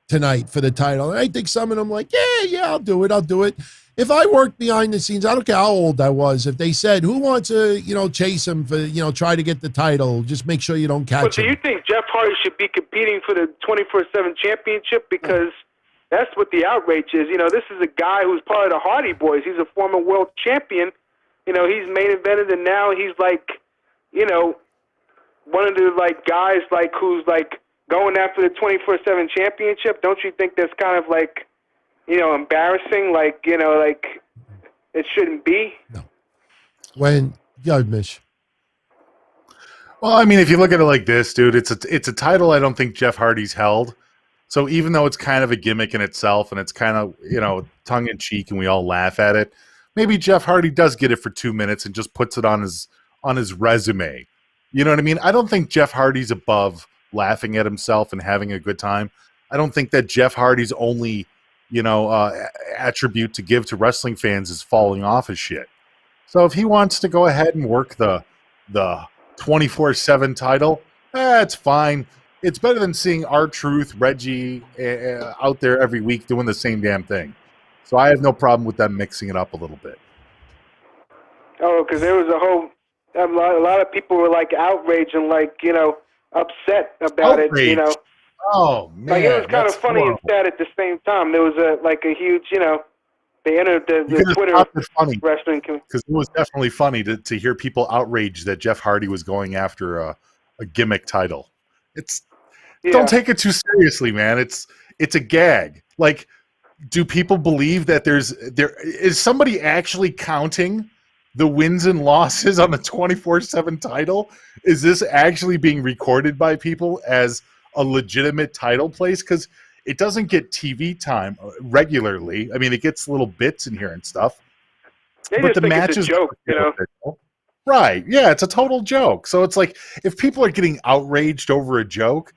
tonight for the title? And I think some of them like, yeah, I'll do it. If I worked behind the scenes, I don't care how old I was, if they said, who wants to, chase him for, try to get the title, just make sure you don't catch him. Do you think Jeff Hardy should be competing for the 24/7 championship? Because that's what the outrage is. This is a guy who's part of the Hardy Boys. He's a former world champion. He's main evented, and now he's like, one of the like guys like who's like going after the 24/7 championship. Don't you think that's kind of like, embarrassing? Like, like it shouldn't be. No. Mish. Well, I mean, if you look at it like this, dude, it's a title I don't think Jeff Hardy's held. So even though it's kind of a gimmick in itself and it's kind of, tongue in cheek and we all laugh at it, maybe Jeff Hardy does get it for 2 minutes and just puts it on his resume. You know what I mean? I don't think Jeff Hardy's above laughing at himself and having a good time. I don't think that Jeff Hardy's only, attribute to give to wrestling fans is falling off his shit. So if he wants to go ahead and work the 24/7 title, it's fine. It's better than seeing R-Truth, Reggie out there every week doing the same damn thing. So I have no problem with them mixing it up a little bit. Oh, because there was a lot of people were like outraged and like, upset about it, Oh, man. Like it was kind of funny and sad at the same time. There was a huge, they entered the Twitter wrestling community. Because it was definitely funny to hear people outraged that Jeff Hardy was going after a gimmick title. don't take it too seriously, man. It's a gag. Like, do people believe that there is somebody actually counting the wins and losses on the 24/7 title? Is this actually being recorded by people as a legitimate title place? Because it doesn't get TV time regularly. I mean, it gets little bits in here and stuff. They but just the think matches, it's a joke, you know. Right? Yeah, it's a total joke. So it's like, if people are getting outraged over a joke,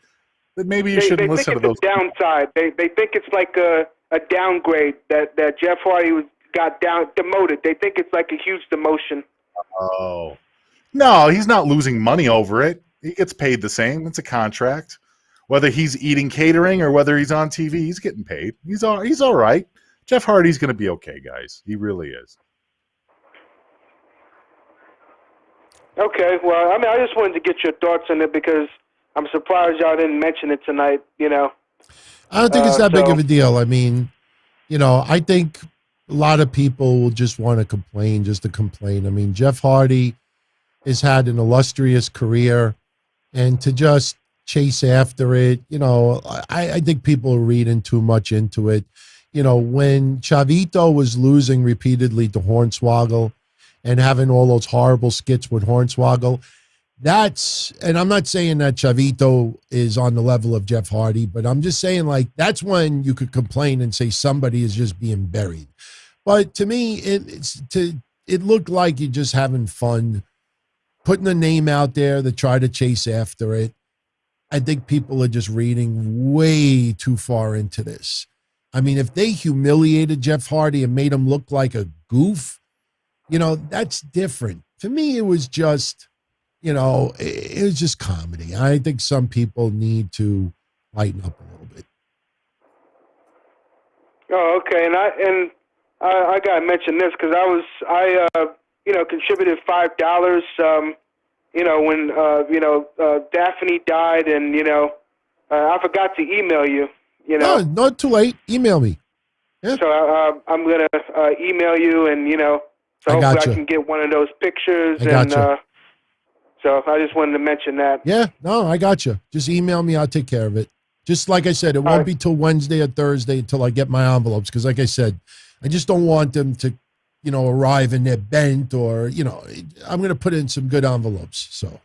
then maybe you shouldn't listen to those. They think it's a downside. They think it's like a downgrade that Jeff Hardy got demoted. They think it's like a huge demotion. Oh, no, he's not losing money over it. He gets paid the same. It's a contract. Whether he's eating catering or whether he's on TV, he's getting paid. He's all right. Jeff Hardy's going to be okay, guys. He really is. Okay, well, I mean, I just wanted to get your thoughts on it because I'm surprised y'all didn't mention it tonight, you know. I don't think it's that big of a deal. I mean, you know, I think a lot of people will just want to complain just to complain. I mean, Jeff Hardy has had an illustrious career, and to just chase after it, you know, I think people are reading too much into it. You know, when Chavito was losing repeatedly to Hornswoggle and having all those horrible skits with Hornswoggle, and I'm not saying that Chavito is on the level of Jeff Hardy, but I'm just saying, like, that's when you could complain and say somebody is just being buried. But to me, it looked like you're just having fun, putting a name out there to try to chase after it. I think people are just reading way too far into this. I mean, if they humiliated Jeff Hardy and made him look like a goof, you know, that's different. To me, it was just, you know, it was just comedy. I think some people need to lighten up a little bit. Oh, okay. And I gotta mention this because I contributed $5. You know, when Daphne died, and I forgot to email you. You know, no, not too late. Email me. Yeah. So I'm gonna email you, and so hopefully I can get one of those pictures. So I just wanted to mention that. Yeah, no, I got you. Just email me. I'll take care of it. Just like I said, it won't be till Wednesday or Thursday until I get my envelopes, because like I said, I just don't want them to, arrive and they're bent, or, I'm going to put in some good envelopes. So.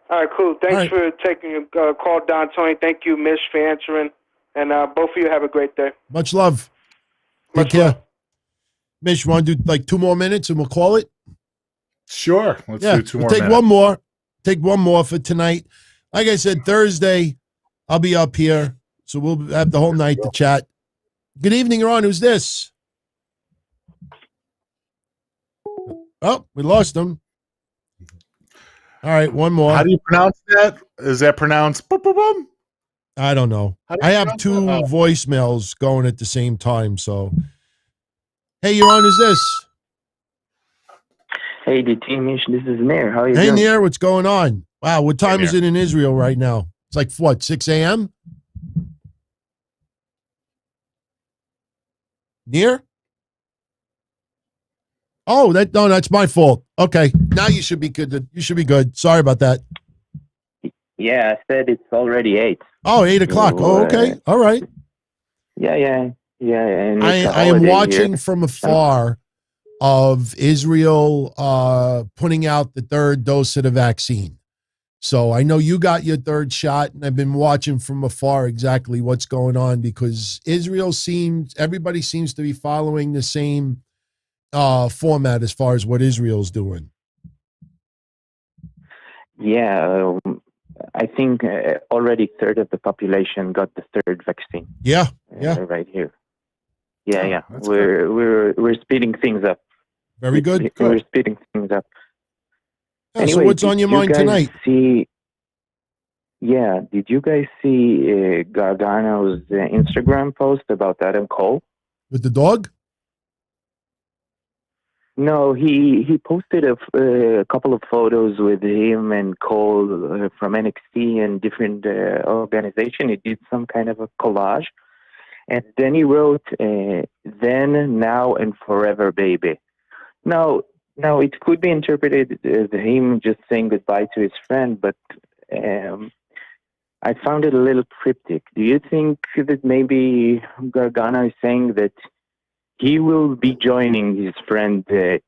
All right, cool. Thanks for taking a call, Don Tony. Thank you, Mish, for answering. And both of you have a great day. Much love. Take care. Mish, you want to do like 2 more minutes and we'll call it? Sure. Let's do 2 more minutes. Take one more. Take one more for tonight. Like I said, Thursday, I'll be up here. So we'll have the whole night to chat. Good evening, Ron. Who's this? Oh, we lost him. All right, one more. How do you pronounce that? Is that pronounced boom, boom, boom? I don't know. I have 2 voicemails going at the same time. So, hey, you're on. Who's this? Hey, the team, this is Nair. How are you doing? Hey, Nair, what's going on? Wow, what time is it in Israel right now? It's like, what, 6 a.m.? Nair? Oh, that's my fault. Okay, now you should be good. You should be good. Sorry about that. Yeah, I said it's already 8. Oh, 8 o'clock. Oh, okay. All right. Yeah. And I am watching from afar of Israel putting out the 3rd dose of the vaccine. So I know you got your 3rd shot, and I've been watching from afar exactly what's going on, because everybody seems to be following the same format as far as what Israel's doing. Yeah, I think already 1/3 of the population got the 3rd vaccine. Yeah. Right here. Yeah. We're speeding things up. Very good. We're speeding things up. Yeah, anyway, so what's on your mind tonight? Did you guys see Gargano's Instagram post about Adam Cole? With the dog? No, he posted a couple of photos with him and Cole from NXT and different organization. He did some kind of a collage. And then he wrote, then, now, and forever, baby. Now, it could be interpreted as him just saying goodbye to his friend, but I found it a little cryptic. Do you think that maybe Gargano is saying that he will be joining his friend in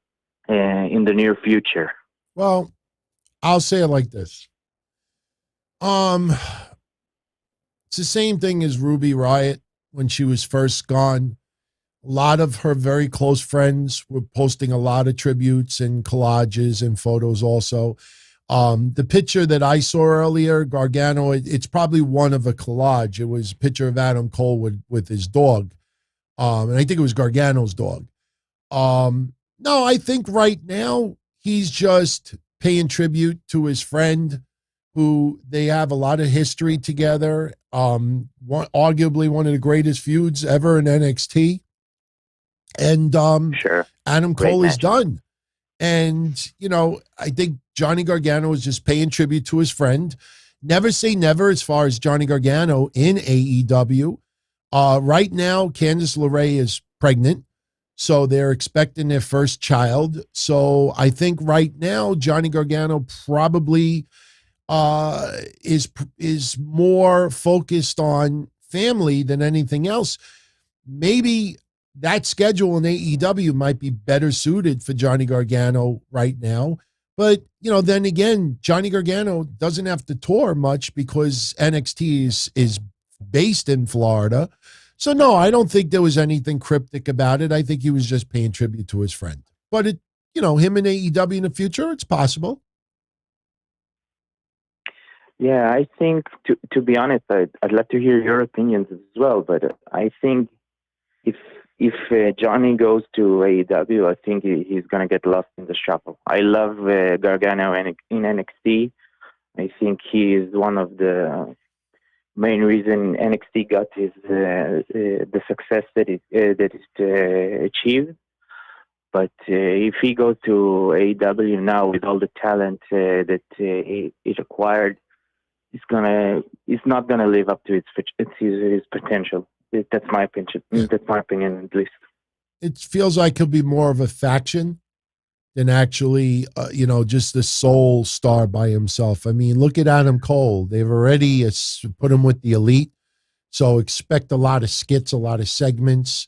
the near future? Well, I'll say it like this. It's the same thing as Ruby Riott when she was first gone. A lot of her very close friends were posting a lot of tributes and collages and photos also. The picture that I saw earlier, Gargano, it's probably one of a collage. It was a picture of Adam Cole with his dog. And I think it was Gargano's dog. No, I think right now he's just paying tribute to his friend who they have a lot of history together. Arguably one of the greatest feuds ever in NXT. And sure. Adam Cole is done. And, you know, I think Johnny Gargano is just paying tribute to his friend. Never say never as far as Johnny Gargano in AEW. Right now, Candice LeRae is pregnant, so they're expecting their first child. So I think right now, Johnny Gargano probably is more focused on family than anything else. Maybe that schedule in AEW might be better suited for Johnny Gargano right now. But, you know, then again, Johnny Gargano doesn't have to tour much because NXT is based in Florida. So, no, I don't think there was anything cryptic about it. I think he was just paying tribute to his friend. But, you know, him in AEW in the future, it's possible. Yeah, I think, to be honest, I'd love to hear your opinions as well. But I think if Johnny goes to AEW, I think he's going to get lost in the shuffle. I love Gargano in NXT. I think he is one of the main reason NXT got his the success that it achieved. But if he goes to AEW now with all the talent that it acquired, he's not gonna live up to his potential. That's my opinion. That's my opinion, at least. It feels like he'll be more of a faction than actually, you know, just the sole star by himself. I mean, look at Adam Cole. They've already put him with the elite, so expect a lot of skits, a lot of segments.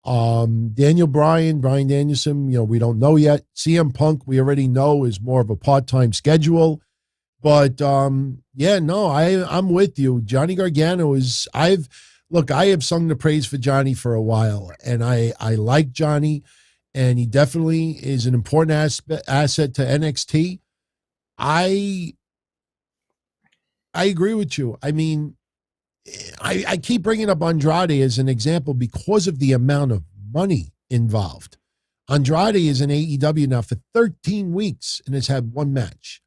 Daniel Bryan Danielson, you know, we don't know yet. CM Punk, we already know, is more of a part-time schedule. But, yeah, no, I'm with you. Johnny Gargano is, I have sung the praise for Johnny for a while, and I like Johnny, and he definitely is an important asset to NXT. I agree with you. I mean, I keep bringing up Andrade as an example because of the amount of money involved. Andrade is in AEW now for 13 weeks and has had one match.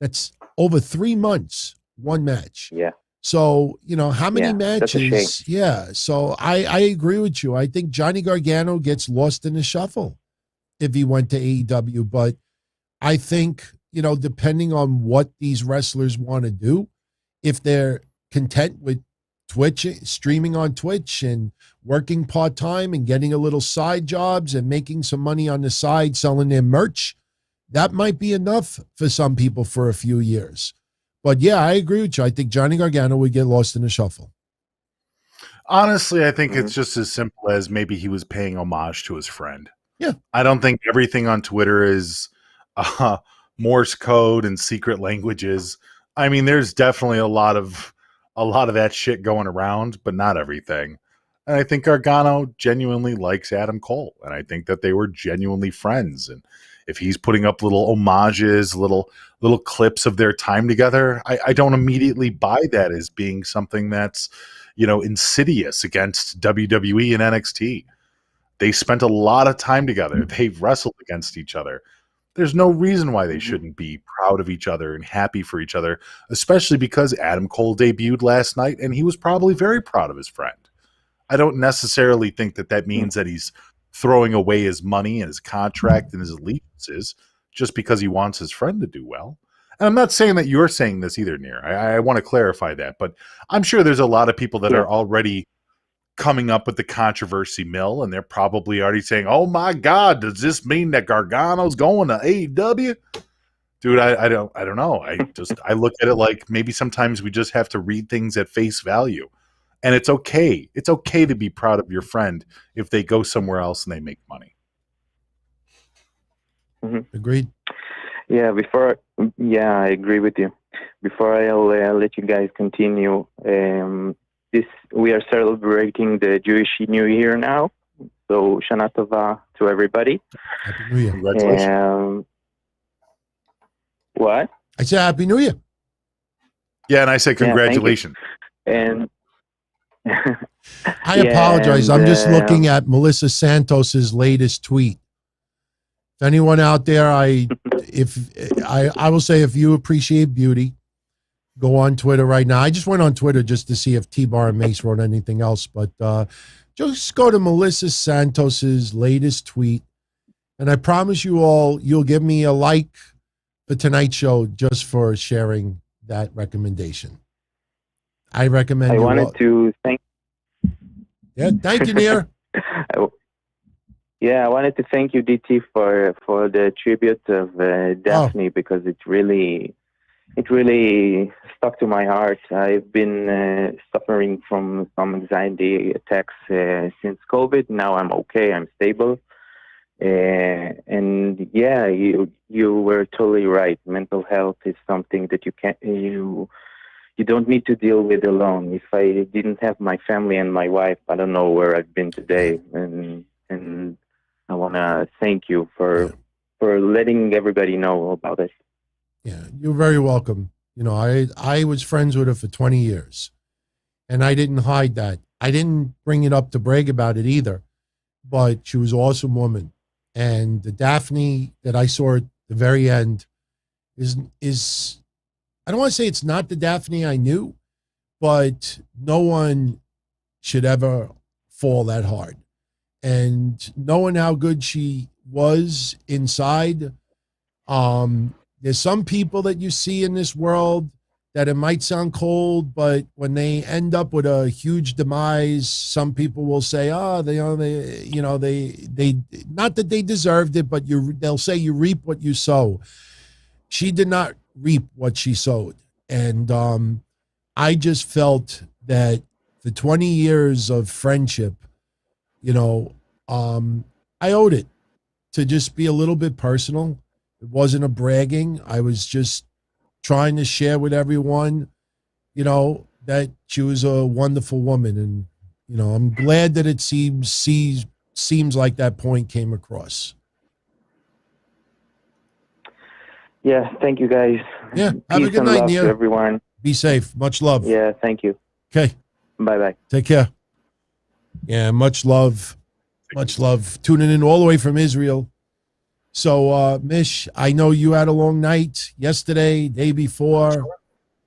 That's over 3 months, one match. Yeah. So, you know, how many matches? Yeah. So I agree with you. I think Johnny Gargano gets lost in the shuffle if he went to AEW. But I think, you know, depending on what these wrestlers want to do, if they're content with Twitch, streaming on Twitch and working part-time and getting a little side jobs and making some money on the side, selling their merch, that might be enough for some people for a few years. But yeah, I agree with you. I think Johnny Gargano would get lost in the shuffle. Honestly, I think it's just as simple as maybe he was paying homage to his friend. Yeah. I don't think everything on Twitter is Morse code and secret languages. I mean, there's definitely a lot of that shit going around, but not everything. And I think Gargano genuinely likes Adam Cole, and I think that they were genuinely friends. And if he's putting up little homages, little clips of their time together, I don't immediately buy that as being something that's, you know, insidious against WWE and NXT. They spent a lot of time together. They've wrestled against each other. There's no reason why they shouldn't be proud of each other and happy for each other, especially because Adam Cole debuted last night and he was probably very proud of his friend. I don't necessarily think that means that he's throwing away his money and his contract and his allegiances just because he wants his friend to do well. And I'm not saying that you're saying this either, Nir. I want to clarify that, but I'm sure there's a lot of people that are already coming up with the controversy mill, and they're probably already saying, oh my God, does this mean that Gargano's going to AEW? Dude, I don't know. I look at it like maybe sometimes we just have to read things at face value. And it's okay. It's okay to be proud of your friend if they go somewhere else and they make money. Mm-hmm. Agreed. Yeah, I agree with you. Before I'll let you guys continue, we are celebrating the Jewish New Year now. So Shana Tova to everybody. Happy New Year. Congratulations. What? I said Happy New Year. Yeah, and I say congratulations. And I apologize. I'm just looking at Melissa Santos's latest tweet. If anyone out there, I will say, if you appreciate beauty, go on Twitter right now. I just went on Twitter just to see if T-Bar and Mace wrote anything else, but just go to Melissa Santos's latest tweet, and I promise you all, you'll give me a like for tonight's show just for sharing that recommendation. I recommend. I wanted to thank. Yeah, thank you, Nir. Yeah, I wanted to thank you, DT, for the tribute of Daphne, because it really stuck to my heart. I've been suffering from some anxiety attacks since COVID. Now I'm okay. I'm stable. And yeah, you were totally right. Mental health is something that you don't need to deal with alone. If I didn't have my family and my wife, I don't know where I've been today. And I want to thank you for letting everybody know about it. Yeah, you're very welcome. You know, I was friends with her for 20 years, and I didn't hide that. I didn't bring it up to brag about it either, but she was an awesome woman. And the Daphne that I saw at the very end is I don't want to say it's not the Daphne I knew, but no one should ever fall that hard. And knowing how good she was inside, there's some people that you see in this world that it might sound cold, but when they end up with a huge demise, some people will say, they not that they deserved it, but they'll say you reap what you sow. She did not reap what she sowed. And I just felt that the 20 years of friendship, I owed it to just be a little bit personal. It wasn't a bragging. I was just trying to share with everyone, that she was a wonderful woman. And, I'm glad that it seems like that point came across. Yeah, thank you guys. Yeah, Peace have a good and night, love Nia. to everyone. Be safe. Much love. Yeah, thank you. Okay. Bye-bye. Take care. Yeah, much love. Much love. Tuning in all the way from Israel. So, Mish, I know you had a long night yesterday, day before.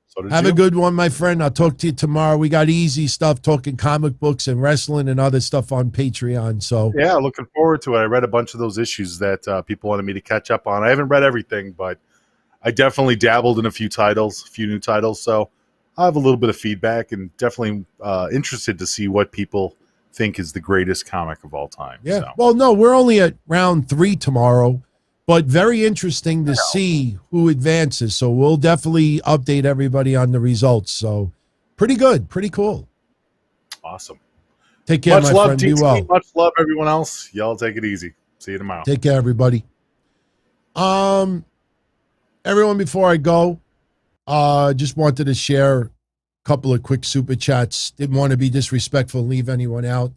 So Have a good one, my friend. I'll talk to you tomorrow. We got easy stuff, talking comic books and wrestling and other stuff on Patreon. So yeah, looking forward to it. I read a bunch of those issues that people wanted me to catch up on. I haven't read everything, but I definitely dabbled in a few new titles. So I have a little bit of feedback and definitely interested to see what people think is the greatest comic of all time. Yeah. So. Well, no, we're only at round 3 tomorrow, but very interesting to see who advances. So we'll definitely update everybody on the results. So pretty good. Pretty cool. Awesome. Take care, much my love, friend. TT, Be well. Much love, everyone else. Y'all take it easy. See you tomorrow. Take care, everybody. Everyone, before I go, just wanted to share a couple of quick super chats. Didn't want to be disrespectful and leave anyone out.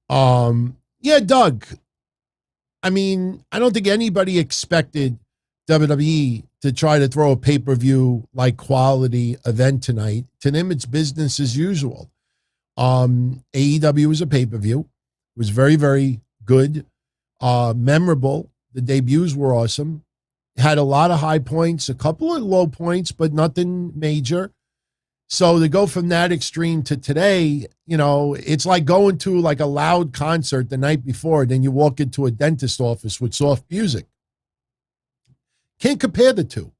Yeah, Doug. I mean, I don't think anybody expected WWE to try to throw a pay-per-view like quality event tonight. To them, it's business as usual. AEW was a pay-per-view. It was very, very good, memorable. The debuts were awesome. Had a lot of high points, a couple of low points, but nothing major. So to go from that extreme to today, it's like going to like a loud concert the night before, then you walk into a dentist office with soft music. Can't compare the two.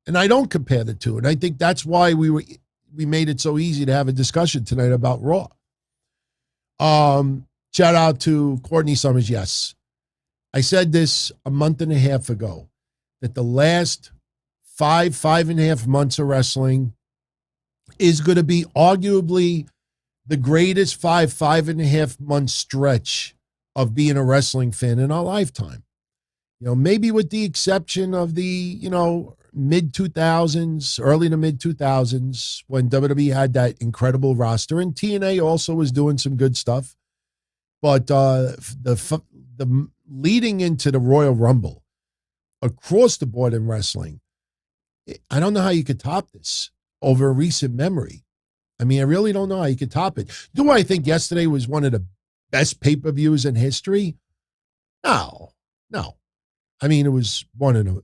And I don't compare the two. And I think that's why we made it so easy to have a discussion tonight about Raw. Shout out to Courtney Summers. Yes. I said this a month and a half ago, that the last 5.5 months of wrestling is going to be arguably the greatest 5.5 month stretch of being a wrestling fan in our lifetime. Maybe with the exception of the, mid 2000s, early to mid 2000s, when WWE had that incredible roster, and TNA also was doing some good stuff. But the leading into the Royal Rumble across the board in wrestling, I don't know how you could top this over recent memory. I mean, I really don't know how you could top it. Do I think yesterday was one of the best pay-per-views in history? No. I mean, it was one of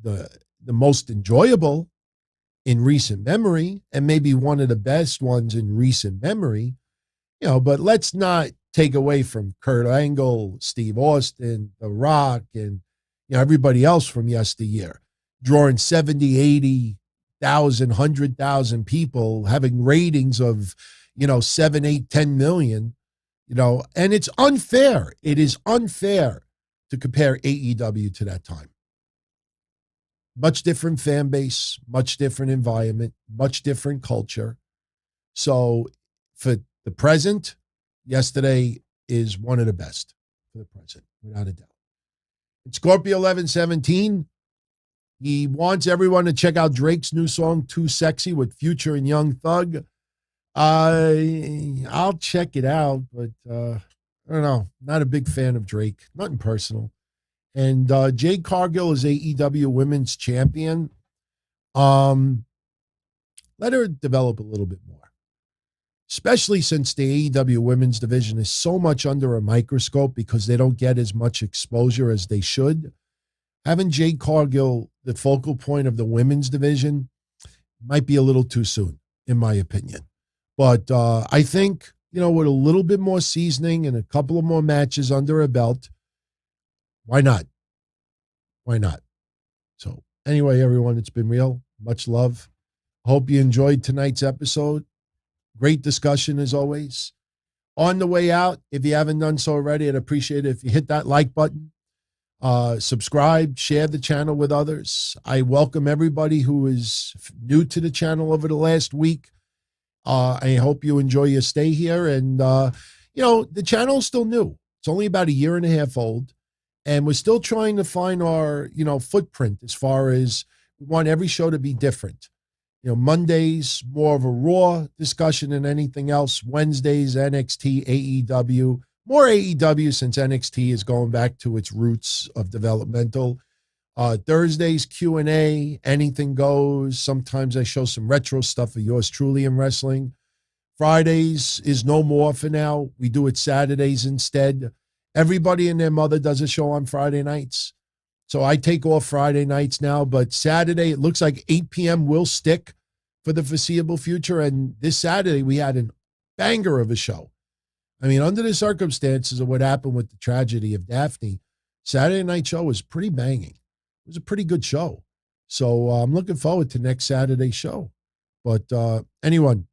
the most enjoyable in recent memory, and maybe one of the best ones in recent memory. But let's not take away from Kurt Angle, Steve Austin, The Rock, and everybody else from yesteryear, drawing 70, 80,000, 100,000 people, having ratings of 7, 8, 10 million. And it's unfair. It is unfair to compare AEW to that time. Much different fan base, much different environment, much different culture. So for the present, yesterday is one of the best for the present, without a doubt. And Scorpio 1117, he wants everyone to check out Drake's new song, Too Sexy, with Future and Young Thug. I'll check it out, but I don't know. Not a big fan of Drake. Nothing personal. And Jade Cargill is AEW Women's Champion. Let her develop a little bit more, especially since the AEW Women's division is so much under a microscope because they don't get as much exposure as they should. Having Jade Cargill the focal point of the women's division might be a little too soon, in my opinion. But I think, with a little bit more seasoning and a couple of more matches under her belt, why not? Why not? So anyway, everyone, it's been real. Much love. Hope you enjoyed tonight's episode. Great discussion as always. On the way out, if you haven't done so already, I'd appreciate it if you hit that like button, subscribe, share the channel with others. I welcome everybody who is new to the channel over the last week. I hope you enjoy your stay here. And, the channel is still new. It's only about 1.5 years old. And we're still trying to find our, footprint as far as we want every show to be different. Mondays, more of a Raw discussion than anything else. Wednesdays, NXT, AEW. More AEW since NXT is going back to its roots of developmental. Thursdays, Q&A, anything goes. Sometimes I show some retro stuff of yours truly in wrestling. Fridays is no more for now. We do it Saturdays instead. Everybody and their mother does a show on Friday nights. So I take off Friday nights now, but Saturday, it looks like 8 p.m. will stick for the foreseeable future. And this Saturday, we had a banger of a show. I mean, under the circumstances of what happened with the tragedy of Daphne, Saturday night show was pretty banging. It was a pretty good show. So I'm looking forward to next Saturday's show. But anyone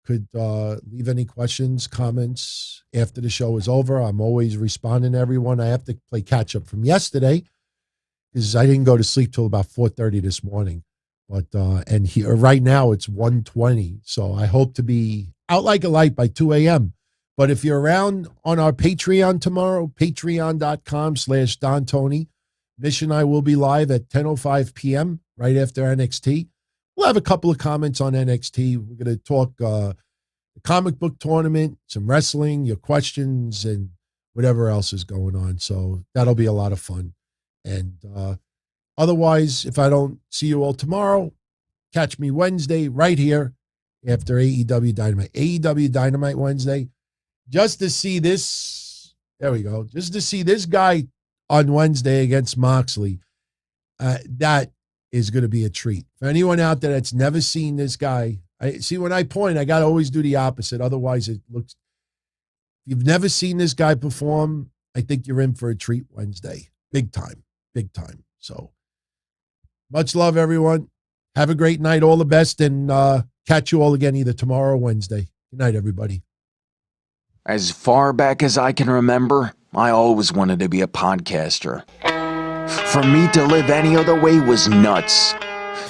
could leave any questions, comments after the show is over. I'm always responding to everyone. I have to play catch up from yesterday because I didn't go to sleep till about 4:30 this morning. But and here right now it's 1:20. So I hope to be out like a light by 2 a.m. But if you're around on our Patreon tomorrow, patreon.com/Don Tony, Mish and I will be live at 10:05 p.m. right after NXT. We'll have a couple of comments on NXT. We're going to talk the comic book tournament, some wrestling, your questions, and whatever else is going on. So that'll be a lot of fun. And otherwise, if I don't see you all tomorrow, catch me Wednesday right here after AEW Dynamite. AEW Dynamite Wednesday. Just to see this, there we go. Just to see this guy on Wednesday against Moxley, that is going to be a treat. For anyone out there that's never seen this guy, I see when I point, I got to always do the opposite. Otherwise, it looks, if you've never seen this guy perform, I think you're in for a treat Wednesday. Big time, big time. So much love, everyone. Have a great night. All the best, and catch you all again either tomorrow or Wednesday. Good night, everybody. As far back as I can remember, I always wanted to be a podcaster. For me to live any other way was nuts.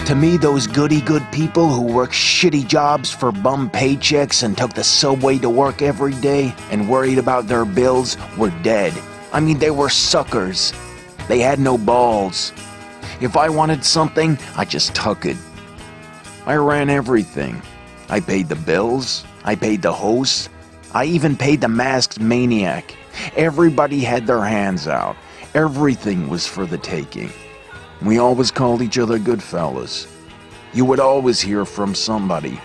To me, those goody-good people who worked shitty jobs for bum paychecks and took the subway to work every day and worried about their bills were dead. I mean, they were suckers. They had no balls. If I wanted something, I just took it. I ran everything. I paid the bills. I paid the hosts. I even paid the masked maniac. Everybody had their hands out. Everything was for the taking. We always called each other good fellas. You would always hear from somebody.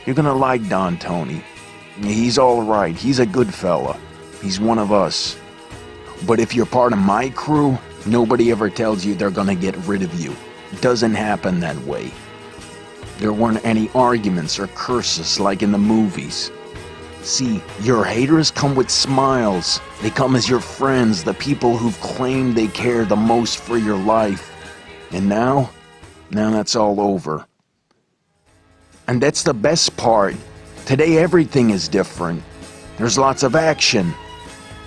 You're gonna like Don Tony. He's alright. He's a good fella. He's one of us. But if you're part of my crew, nobody ever tells you they're gonna get rid of you. It doesn't happen that way. There weren't any arguments or curses like in the movies. See, your haters come with smiles. They come as your friends, the people who've claimed they care the most for your life. And now that's all over. And that's the best part. Today everything is different. There's lots of action.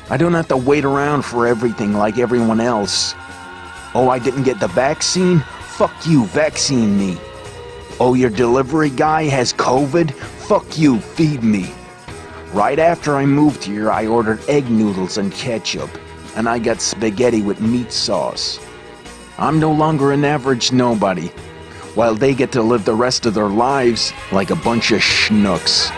I don't have to wait around for everything like everyone else. Oh, I didn't get the vaccine? Fuck you, vaccine me. Oh, your delivery guy has COVID? Fuck you, feed me. Right after I moved here, I ordered egg noodles and ketchup, and I got spaghetti with meat sauce. I'm no longer an average nobody, while they get to live the rest of their lives like a bunch of schnooks.